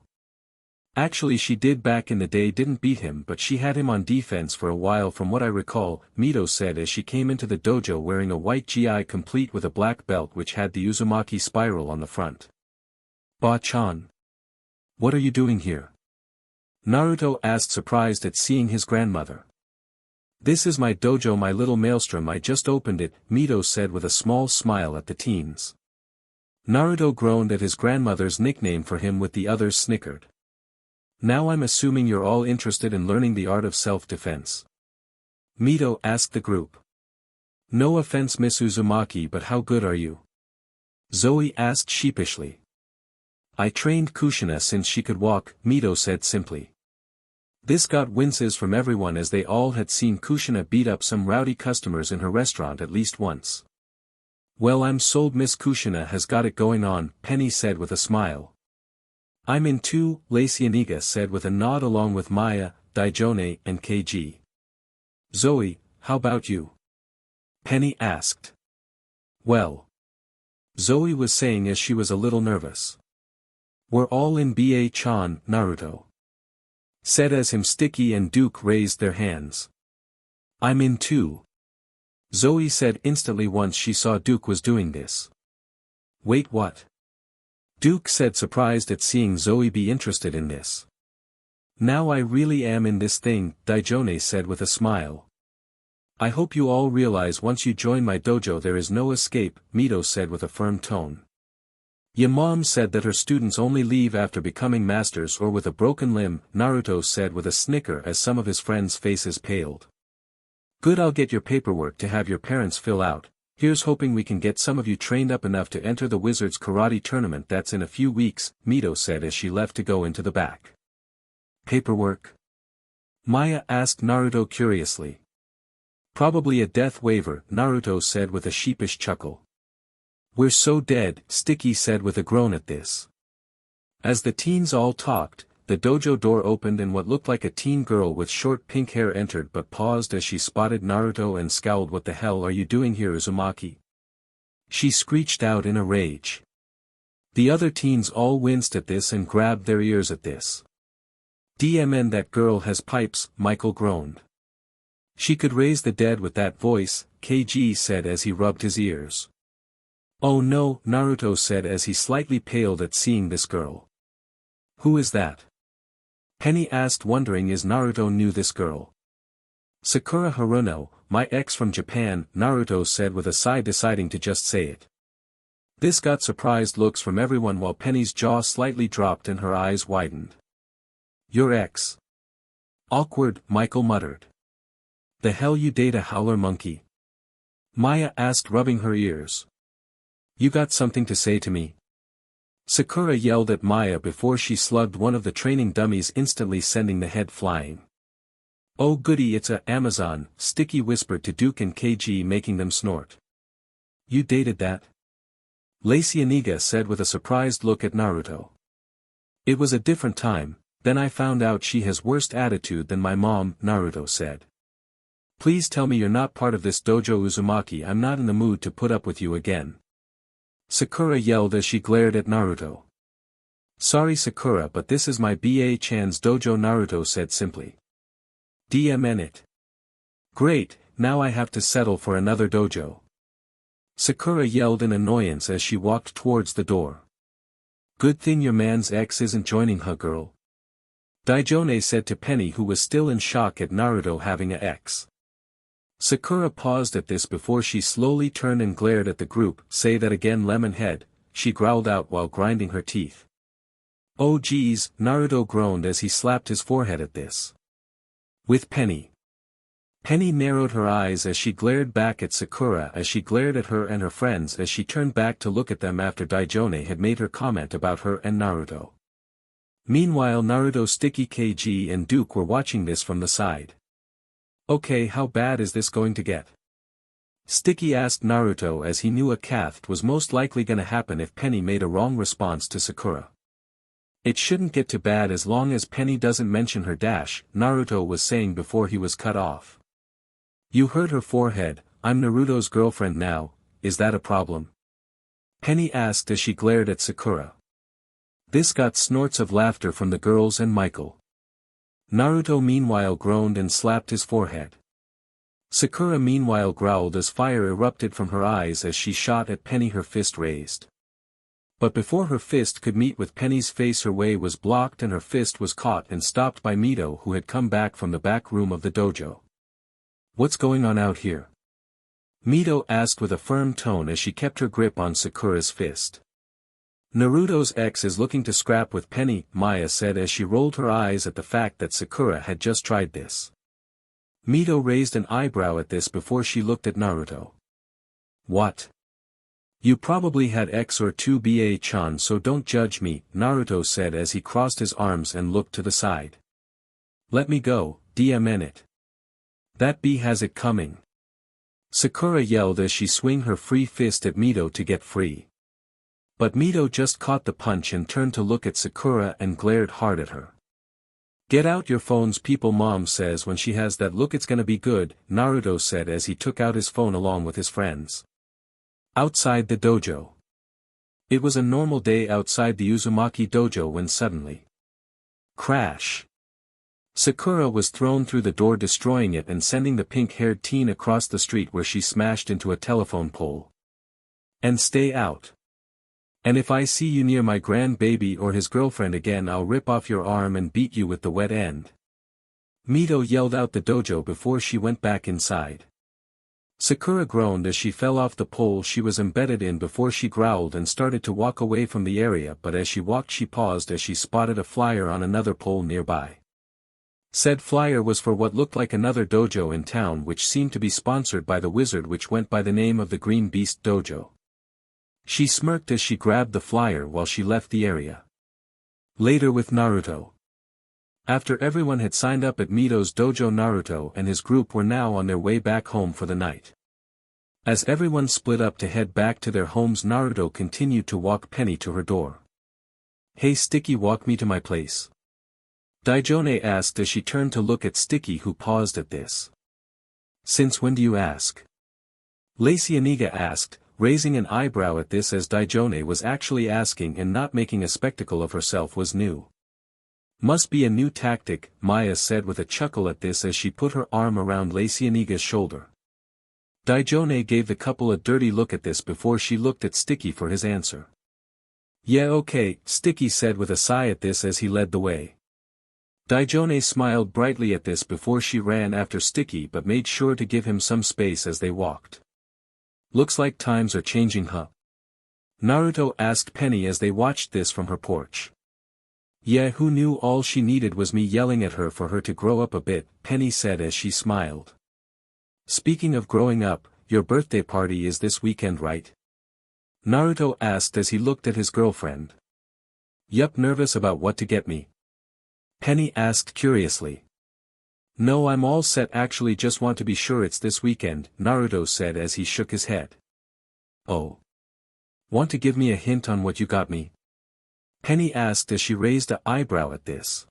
"Actually she did back in the day, didn't beat him, but she had him on defense for a while from what I recall," Mito said as she came into the dojo wearing a white GI complete with a black belt which had the Uzumaki spiral on the front. "Ba-chan. What are you doing here?" Naruto asked, surprised at seeing his grandmother. "This is my dojo, my little maelstrom, I just opened it," Mito said with a small smile at the teens. Naruto groaned at his grandmother's nickname for him, with the others snickered. "Now I'm assuming you're all interested in learning the art of self-defense?" Mito asked the group. "No offense, Miss Uzumaki, but how good are you?" Zoe asked sheepishly. "I trained Kushina since she could walk," Mito said simply. This got winces from everyone as they all had seen Kushina beat up some rowdy customers in her restaurant at least once. "Well, I'm sold, Miss Kushina has got it going on," Penny said with a smile. "I'm in too," Lacey Aniga said with a nod along with Maya, Daijone and KG. Zoe, how about you? Penny asked. Well. Zoe was saying as she was a little nervous. We're all in BA-chan, Naruto said as Sticky and Duke raised their hands. I'm in too. Zoe said instantly once she saw Duke was doing this. Wait, what? Duke said, surprised at seeing Zoe be interested in this. Now I really am in this thing, Daijone said with a smile. I hope you all realize once you join my dojo there is no escape, Mito said with a firm tone. Your mom said that her students only leave after becoming masters or with a broken limb, Naruto said with a snicker as some of his friends' faces paled. Good, I'll get your paperwork to have your parents fill out. Here's hoping we can get some of you trained up enough to enter the Wizards Karate tournament that's in a few weeks, Mito said as she left to go into the back. Paperwork? Maya asked Naruto curiously. Probably a death waiver, Naruto said with a sheepish chuckle. We're so dead, Sticky said with a groan at this. As the teens all talked, the dojo door opened and what looked like a teen girl with short pink hair entered but paused as she spotted Naruto and scowled. What the hell are you doing here, Uzumaki? She screeched out in a rage. The other teens all winced at this and grabbed their ears at this. DMN, that girl has pipes, Michael groaned. She could raise the dead with that voice, KG said as he rubbed his ears. Oh no, Naruto said as he slightly paled at seeing this girl. Who is that? Penny asked, wondering if Naruto knew this girl. Sakura Haruno, my ex from Japan, Naruto said with a sigh, deciding to just say it. This got surprised looks from everyone while Penny's jaw slightly dropped and her eyes widened. Your ex? Awkward, Michael muttered. The hell you date a howler monkey? Maya asked, rubbing her ears. You got something to say to me? Sakura yelled at Maya before she slugged one of the training dummies, instantly sending the head flying. Oh goody, it's a Amazon, Sticky whispered to Duke and KG, making them snort. You dated that? Lacey Aniga said with a surprised look at Naruto. It was a different time, then I found out she has worse attitude than my mom, Naruto said. Please tell me you're not part of this dojo, Uzumaki, I'm not in the mood to put up with you again. Sakura yelled as she glared at Naruto. Sorry Sakura, but this is my BA-chan's dojo, Naruto said simply. DMN it. Great, now I have to settle for another dojo. Sakura yelled in annoyance as she walked towards the door. Good thing your man's ex isn't joining her, girl. Daijone said to Penny, who was still in shock at Naruto having a ex. Sakura paused at this before she slowly turned and glared at the group. Say that again, Lemonhead, she growled out while grinding her teeth. Oh geez, Naruto groaned as he slapped his forehead at this. With Penny. Penny narrowed her eyes as she glared back at Sakura as she glared at her and her friends as she turned back to look at them after Daijone had made her comment about her and Naruto. Meanwhile, Naruto, Sticky, KG and Duke were watching this from the side. Okay, how bad is this going to get? Sticky asked Naruto as he knew a cath was most likely gonna happen if Penny made a wrong response to Sakura. It shouldn't get too bad as long as Penny doesn't mention her dash, Naruto was saying before he was cut off. You heard her forehead, I'm Naruto's girlfriend now, is that a problem? Penny asked as she glared at Sakura. This got snorts of laughter from the girls and Michael. Naruto meanwhile groaned and slapped his forehead. Sakura meanwhile growled as fire erupted from her eyes as she shot at Penny, her fist raised. But before her fist could meet with Penny's face, her way was blocked and her fist was caught and stopped by Mito, who had come back from the back room of the dojo. What's going on out here? Mito asked with a firm tone as she kept her grip on Sakura's fist. Naruto's ex is looking to scrap with Penny, Maya said as she rolled her eyes at the fact that Sakura had just tried this. Mito raised an eyebrow at this before she looked at Naruto. What? You probably had X or 2 BA-chan, so don't judge me, Naruto said as he crossed his arms and looked to the side. Let me go, DMN it. That B has it coming. Sakura yelled as she swung her free fist at Mito to get free. But Mito just caught the punch and turned to look at Sakura and glared hard at her. Get out your phones, people. Mom says when she has that look it's gonna be good, Naruto said as he took out his phone along with his friends. Outside the dojo. It was a normal day outside the Uzumaki dojo when suddenly. Crash. Sakura was thrown through the door, destroying it and sending the pink-haired teen across the street, where she smashed into a telephone pole. And stay out. And if I see you near my grandbaby or his girlfriend again, I'll rip off your arm and beat you with the wet end. Mito yelled out the dojo before she went back inside. Sakura groaned as she fell off the pole she was embedded in before she growled and started to walk away from the area, but as she walked she paused as she spotted a flyer on another pole nearby. Said flyer was for what looked like another dojo in town, which seemed to be sponsored by the wizard, which went by the name of the Green Beast Dojo. She smirked as she grabbed the flyer while she left the area. Later with Naruto. After everyone had signed up at Mito's dojo, Naruto and his group were now on their way back home for the night. As everyone split up to head back to their homes, Naruto continued to walk Penny to her door. "Hey Sticky, walk me to my place," Daijone asked as she turned to look at Sticky, who paused at this. "Since when do you ask?" Lacey Aniga asked, raising an eyebrow at this, as Daijone was actually asking and not making a spectacle of herself was new. "Must be a new tactic," Maya said with a chuckle at this as she put her arm around Lacey Aniga's shoulder. Daijone gave the couple a dirty look at this before she looked at Sticky for his answer. "Yeah, okay," Sticky said with a sigh at this as he led the way. Daijone smiled brightly at this before she ran after Sticky, but made sure to give him some space as they walked. "Looks like times are changing, huh?" Naruto asked Penny as they watched this from her porch. "Yeah, who knew? All she needed was me yelling at her for her to grow up a bit," Penny said as she smiled. "Speaking of growing up, your birthday party is this weekend, right?" Naruto asked as he looked at his girlfriend. "Yup, nervous about what to get me?" Penny asked curiously. "No, I'm all set, actually, just want to be sure it's this weekend," Naruto said as he shook his head. "Oh. Want to give me a hint on what you got me?" Penny asked as she raised an eyebrow at this.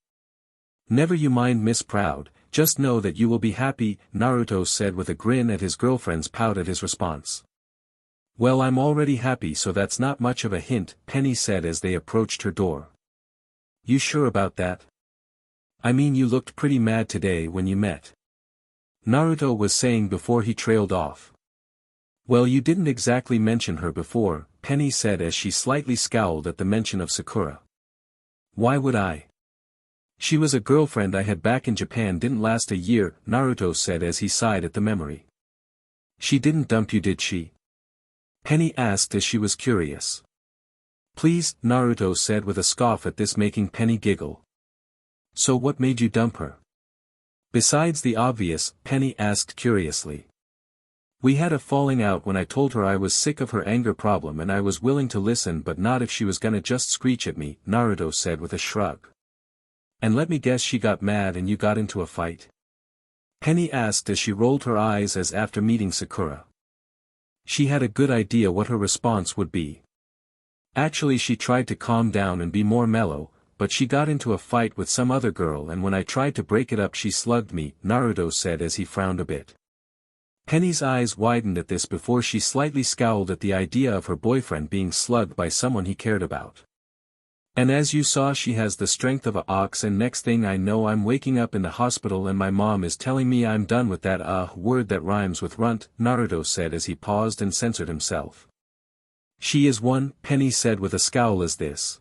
"Never you mind, Miss Proud, just know that you will be happy," Naruto said with a grin at his girlfriend's pout at his response. "Well, I'm already happy, so that's not much of a hint," Penny said as they approached her door. "You sure about that? I mean, you looked pretty mad today when you met," Naruto was saying before he trailed off. "Well, you didn't exactly mention her before," Penny said as she slightly scowled at the mention of Sakura. "Why would I? She was a girlfriend I had back in Japan, didn't last a year," Naruto said as he sighed at the memory. "She didn't dump you, did she?" Penny asked as she was curious. "Please," Naruto said with a scoff at this, making Penny giggle. "So what made you dump her?" "Besides the obvious," Penny asked curiously. "We had a falling out when I told her I was sick of her anger problem and I was willing to listen, but not if she was gonna just screech at me," Naruto said with a shrug. "And let me guess, she got mad and you got into a fight?" Penny asked as she rolled her eyes, as after meeting Sakura, she had a good idea what her response would be. Actually, she tried to calm down and be more mellow, but she got into a fight with some other girl, and when I tried to break it up she slugged me, Naruto said as he frowned a bit. Penny's eyes widened at this before she slightly scowled at the idea of her boyfriend being slugged by someone he cared about. "And as you saw, she has the strength of a ox, and next thing I know I'm waking up in the hospital and my mom is telling me I'm done with that word that rhymes with runt," Naruto said as he paused and censored himself. "She is one," Penny said with a scowl as this.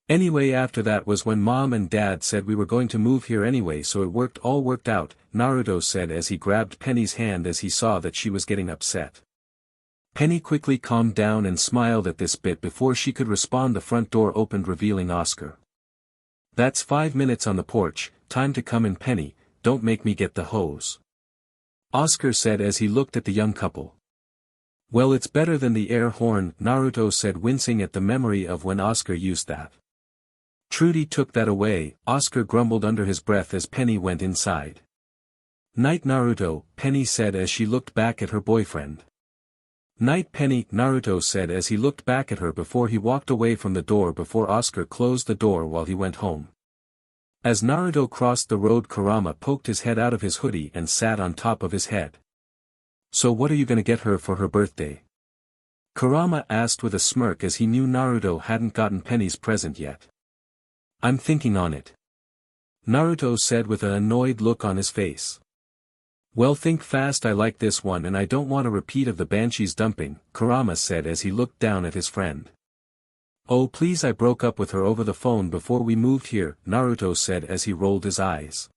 "Anyway, after that was when Mom and Dad said we were going to move here anyway, so it all worked out," Naruto said as he grabbed Penny's hand as he saw that she was getting upset. Penny quickly calmed down and smiled at this bit before she could respond. The front door opened, revealing Oscar. "That's 5 minutes on the porch, time to come in, Penny, don't make me get the hose," Oscar said as he looked at the young couple. "Well, it's better than the air horn," Naruto said, wincing at the memory of when Oscar used that. "Trudy took that away," Oscar grumbled under his breath as Penny went inside. "Night, Naruto," Penny said as she looked back at her boyfriend. "Night, Penny," Naruto said as he looked back at her before he walked away from the door before Oscar closed the door while he went home. As Naruto crossed the road, Kurama poked his head out of his hoodie and sat on top of his head. "So what are you gonna get her for her birthday?" Kurama asked with a smirk as he knew Naruto hadn't gotten Penny's present yet. "I'm thinking on it," Naruto said with an annoyed look on his face. "Well, think fast, I like this one and I don't want a repeat of the Banshee's dumping," Kurama said as he looked down at his friend. "Oh please, I broke up with her over the phone before we moved here," Naruto said as he rolled his eyes.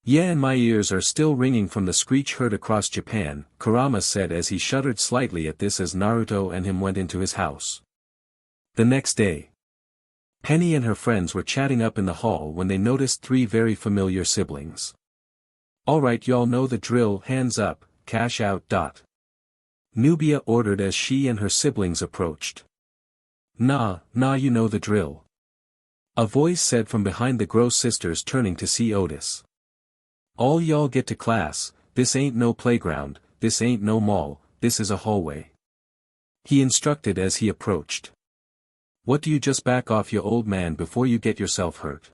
"Yeah, and my ears are still ringing from the screech heard across Japan," Kurama said as he shuddered slightly at this as Naruto and him went into his house. The next day, Penny and her friends were chatting up in the hall when they noticed three very familiar siblings. "Alright, y'all know the drill, hands up, cash out. Nubia ordered as she and her siblings approached. Nah, you know the drill," a voice said from behind the Gross sisters, turning to see Otis. "All y'all get to class, this ain't no playground, this ain't no mall, this is a hallway," he instructed as he approached. "What do you just back off, you old man, before you get yourself hurt,"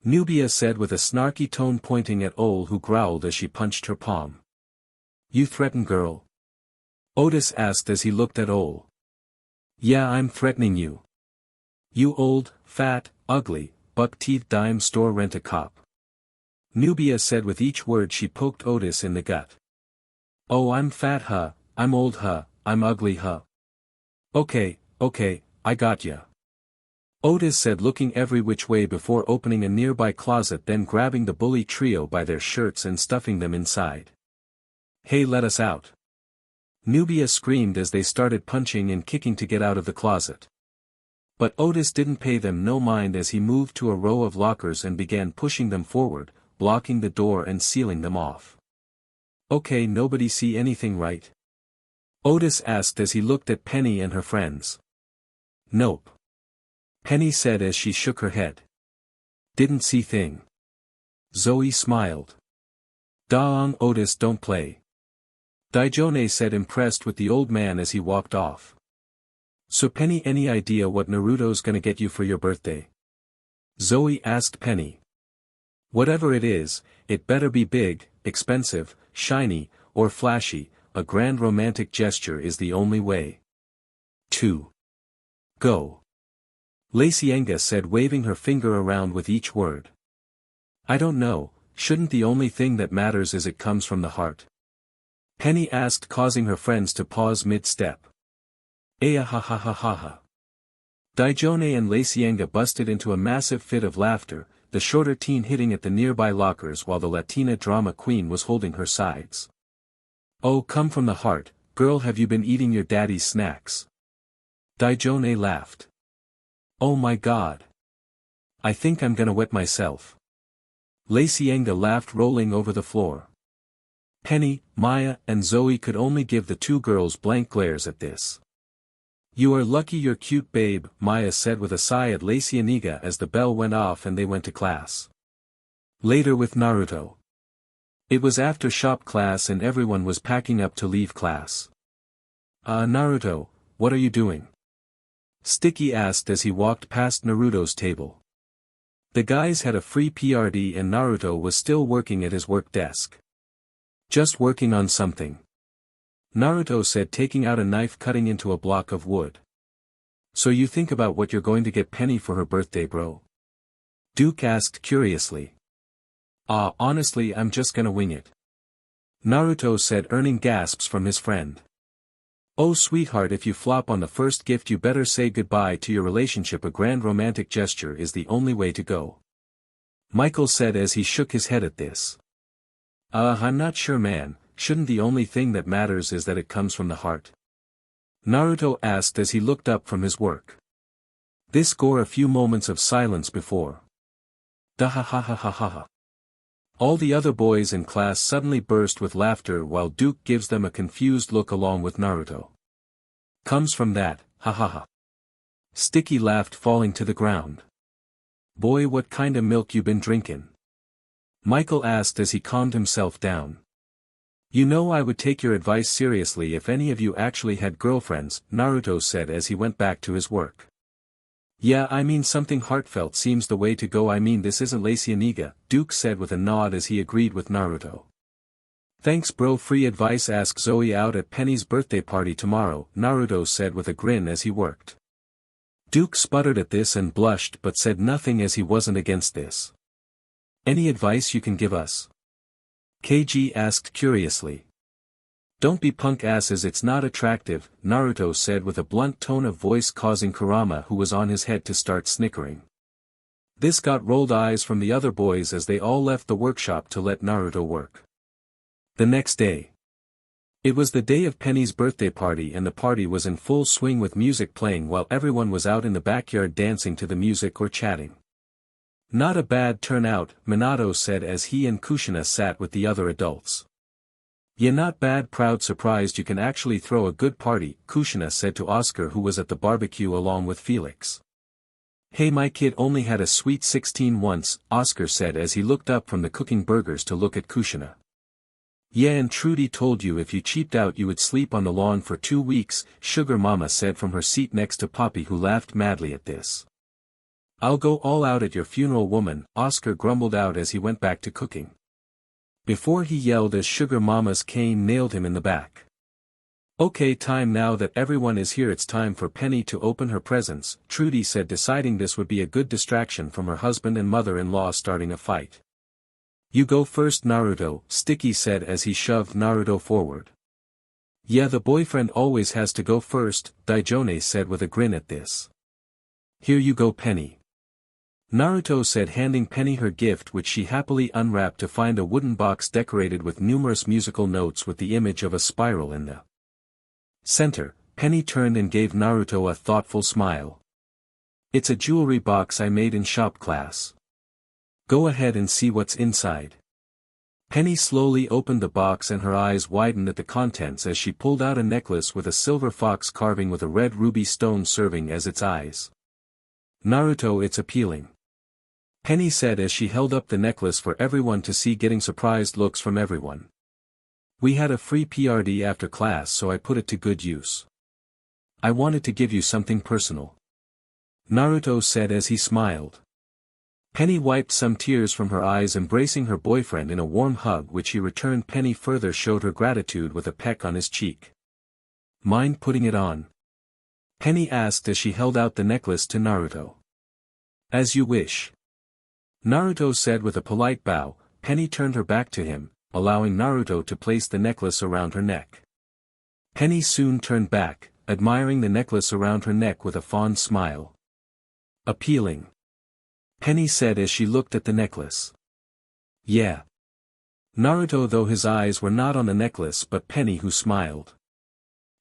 Nubia said with a snarky tone, pointing at Ol, who growled as she punched her palm. "You threaten, girl?" Otis asked as he looked at Ol. "Yeah, I'm threatening you. You old, fat, ugly, buck-teeth dime store rent-a-cop," Nubia said with each word she poked Otis in the gut. "Oh, I'm fat, huh, I'm old, huh, I'm ugly, huh. Okay, I got ya," Otis said, looking every which way before opening a nearby closet, then grabbing the bully trio by their shirts and stuffing them inside. "Hey, let us out," Nubia screamed as they started punching and kicking to get out of the closet. But Otis didn't pay them no mind as he moved to a row of lockers and began pushing them forward, blocking the door and sealing them off. "Okay, nobody see anything, right?" Otis asked as he looked at Penny and her friends. "Nope," Penny said as she shook her head. "Didn't see thing." Zoe smiled. "Daang, Otis, don't play," Daijone said, impressed with the old man as he walked off. "So Penny, any idea what Naruto's gonna get you for your birthday?" Zoe asked Penny. "Whatever it is, it better be big, expensive, shiny, or flashy. A grand romantic gesture is the only way. 2. Go," Rasengan said, waving her finger around with each word. "I don't know, shouldn't the only thing that matters is it comes from the heart?" Penny asked, causing her friends to pause mid-step. "Aya ha ha ha ha ha." Daijone and Rasengan busted into a massive fit of laughter, the shorter teen hitting at the nearby lockers while the Latina drama queen was holding her sides. "Oh, come from the heart, girl, have you been eating your daddy's snacks?" Daijone laughed. "Oh my god. I think I'm gonna wet myself." Rasengan laughed, rolling over the floor. Penny, Maya, and Zoe could only give the two girls blank glares at this. "You are lucky you're cute, babe," Maya said with a sigh at Rasengan as the bell went off and they went to class. Later with Naruto. It was after shop class and everyone was packing up to leave class. Naruto, what are you doing?" Sticky asked as he walked past Naruto's table. The guys had a free PRD and Naruto was still working at his work desk. "Just working on something," Naruto said, taking out a knife cutting into a block of wood. "So you think about what you're going to get Penny for her birthday, bro?" Duke asked curiously. Honestly, I'm just gonna wing it," Naruto said, earning gasps from his friend. "Oh sweetheart, if you flop on the first gift you better say goodbye to your relationship. A grand romantic gesture is the only way to go," Michael said as he shook his head at this. I'm not sure, man, shouldn't the only thing that matters is that it comes from the heart?" Naruto asked as he looked up from his work. This gore a few moments of silence before. Da ha ha ha ha ha ha. All the other boys in class suddenly burst with laughter while Duke gives them a confused look along with Naruto. "Comes from that, ha ha ha." Sticky laughed, falling to the ground. "Boy, what kinda milk you been drinking?" Michael asked as he calmed himself down. "You know I would take your advice seriously if any of you actually had girlfriends," Naruto said as he went back to his work. Yeah, I mean something heartfelt seems the way to go. I mean this isn't lazy Aniga, Duke said with a nod as he agreed with Naruto. Thanks bro, free advice. Ask Zoe out at Penny's birthday party tomorrow, Naruto said with a grin as he worked. Duke sputtered at this and blushed but said nothing as he wasn't against this. Any advice you can give us? KG asked curiously. Don't be punk asses, it's not attractive, Naruto said with a blunt tone of voice, causing Kurama, who was on his head, to start snickering. This got rolled eyes from the other boys as they all left the workshop to let Naruto work. The next day. It was the day of Penny's birthday party and the party was in full swing with music playing while everyone was out in the backyard dancing to the music or chatting. Not a bad turnout, Minato said as he and Kushina sat with the other adults. Yeah, not bad, proud, surprised you can actually throw a good party, Kushina said to Oscar, who was at the barbecue along with Felix. Hey, my kid only had a sweet 16 once, Oscar said as he looked up from the cooking burgers to look at Kushina. Yeah, and Trudy told you if you cheaped out you would sleep on the lawn for 2 weeks, Sugar Mama said from her seat next to Poppy, who laughed madly at this. I'll go all out at your funeral, woman, Oscar grumbled out as he went back to cooking. Before he yelled as Sugar Mama's cane nailed him in the back. Okay, time now that everyone is here, it's time for Penny to open her presents, Trudy said, deciding this would be a good distraction from her husband and mother-in-law starting a fight. You go first, Naruto, Sticky said as he shoved Naruto forward. Yeah, the boyfriend always has to go first, Daijone said with a grin at this. Here you go, Penny. Naruto said, handing Penny her gift, which she happily unwrapped to find a wooden box decorated with numerous musical notes with the image of a spiral in the center. Penny turned and gave Naruto a thoughtful smile. It's a jewelry box I made in shop class. Go ahead and see what's inside. Penny slowly opened the box and her eyes widened at the contents as she pulled out a necklace with a silver fox carving with a red ruby stone serving as its eyes. Naruto, it's appealing, Penny said as she held up the necklace for everyone to see, getting surprised looks from everyone. We had a free PRD after class, so I put it to good use. I wanted to give you something personal, Naruto said as he smiled. Penny wiped some tears from her eyes, embracing her boyfriend in a warm hug which he returned. Penny further showed her gratitude with a peck on his cheek. Mind putting it on? Penny asked as she held out the necklace to Naruto. As you wish, Naruto said with a polite bow. Penny turned her back to him, allowing Naruto to place the necklace around her neck. Penny soon turned back, admiring the necklace around her neck with a fond smile. Appealing, Penny said as she looked at the necklace. Yeah. Naruto, though his eyes were not on the necklace but Penny, who smiled.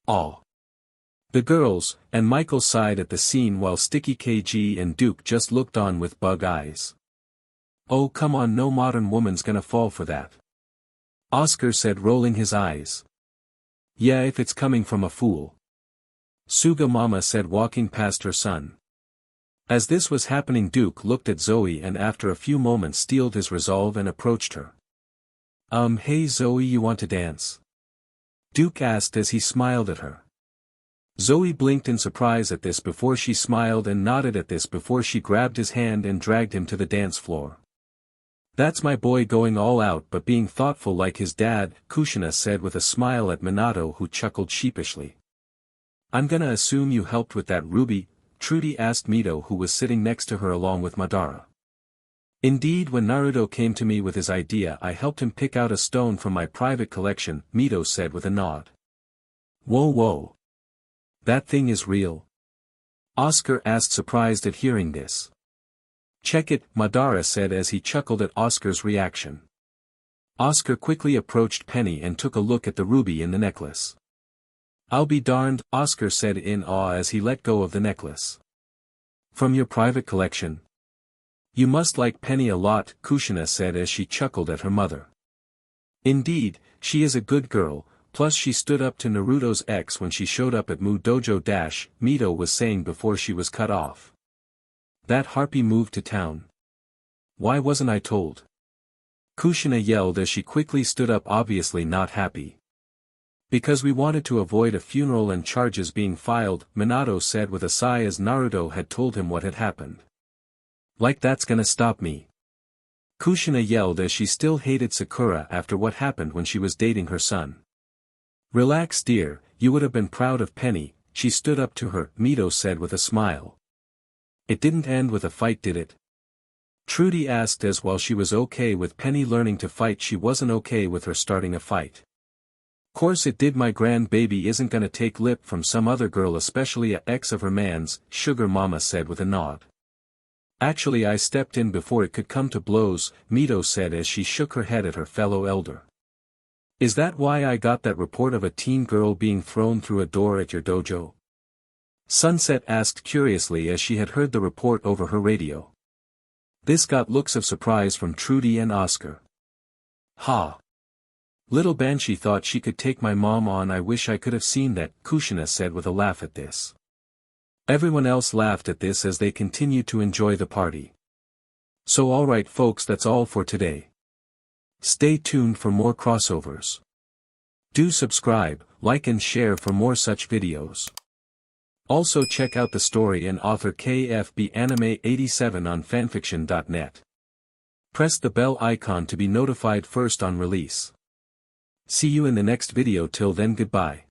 Aw. The girls and Michael sighed at the scene while Sticky, KG and Duke just looked on with bug eyes. Oh come on, no modern woman's gonna fall for that, Oscar said, rolling his eyes. Yeah, if it's coming from a fool, Suga Mama said, walking past her son. As this was happening, Duke looked at Zoe and after a few moments steeled his resolve and approached her. Hey Zoe, you want to dance? Duke asked as he smiled at her. Zoe blinked in surprise at this before she smiled and nodded at this before she grabbed his hand and dragged him to the dance floor. That's my boy going all out but being thoughtful like his dad, Kushina said with a smile at Minato, who chuckled sheepishly. I'm gonna assume you helped with that, Ruby? Trudy asked Mito, who was sitting next to her along with Madara. Indeed, when Naruto came to me with his idea I helped him pick out a stone from my private collection, Mito said with a nod. Whoa. That thing is real? Oscar asked, surprised at hearing this. Check it, Madara said as he chuckled at Oscar's reaction. Oscar quickly approached Penny and took a look at the ruby in the necklace. I'll be darned, Oscar said in awe as he let go of the necklace. From your private collection? You must like Penny a lot, Kushina said as she chuckled at her mother. Indeed, she is a good girl, plus she stood up to Naruto's ex when she showed up at Mu Dojo Dash, Mito was saying before she was cut off. That harpy moved to town. Why wasn't I told? Kushina yelled as she quickly stood up, obviously not happy. Because we wanted to avoid a funeral and charges being filed, Minato said with a sigh as Naruto had told him what had happened. Like that's gonna stop me. Kushina yelled as she still hated Sakura after what happened when she was dating her son. Relax dear, you would have been proud of Penny, she stood up to her, Mito said with a smile. It didn't end with a fight did it? Trudy asked as while she was okay with Penny learning to fight she wasn't okay with her starting a fight. Course it did my grandbaby isn't gonna take lip from some other girl especially a ex of her man's, Sugar Mama said with a nod. Actually I stepped in before it could come to blows, Mito said as she shook her head at her fellow elder. Is that why I got that report of a teen girl being thrown through a door at your dojo? Sunset asked curiously as she had heard the report over her radio. This got looks of surprise from Trudy and Oscar. Ha! Little Banshee thought she could take my mom on. I wish I could have seen that, Kushina said with a laugh at this. Everyone else laughed at this as they continued to enjoy the party. So alright folks, that's all for today. Stay tuned for more crossovers. Do subscribe, like and share for more such videos. Also check out the story and author KFB Anime 87 on fanfiction.net. Press the bell icon to be notified first on release. See you in the next video. Till then, goodbye.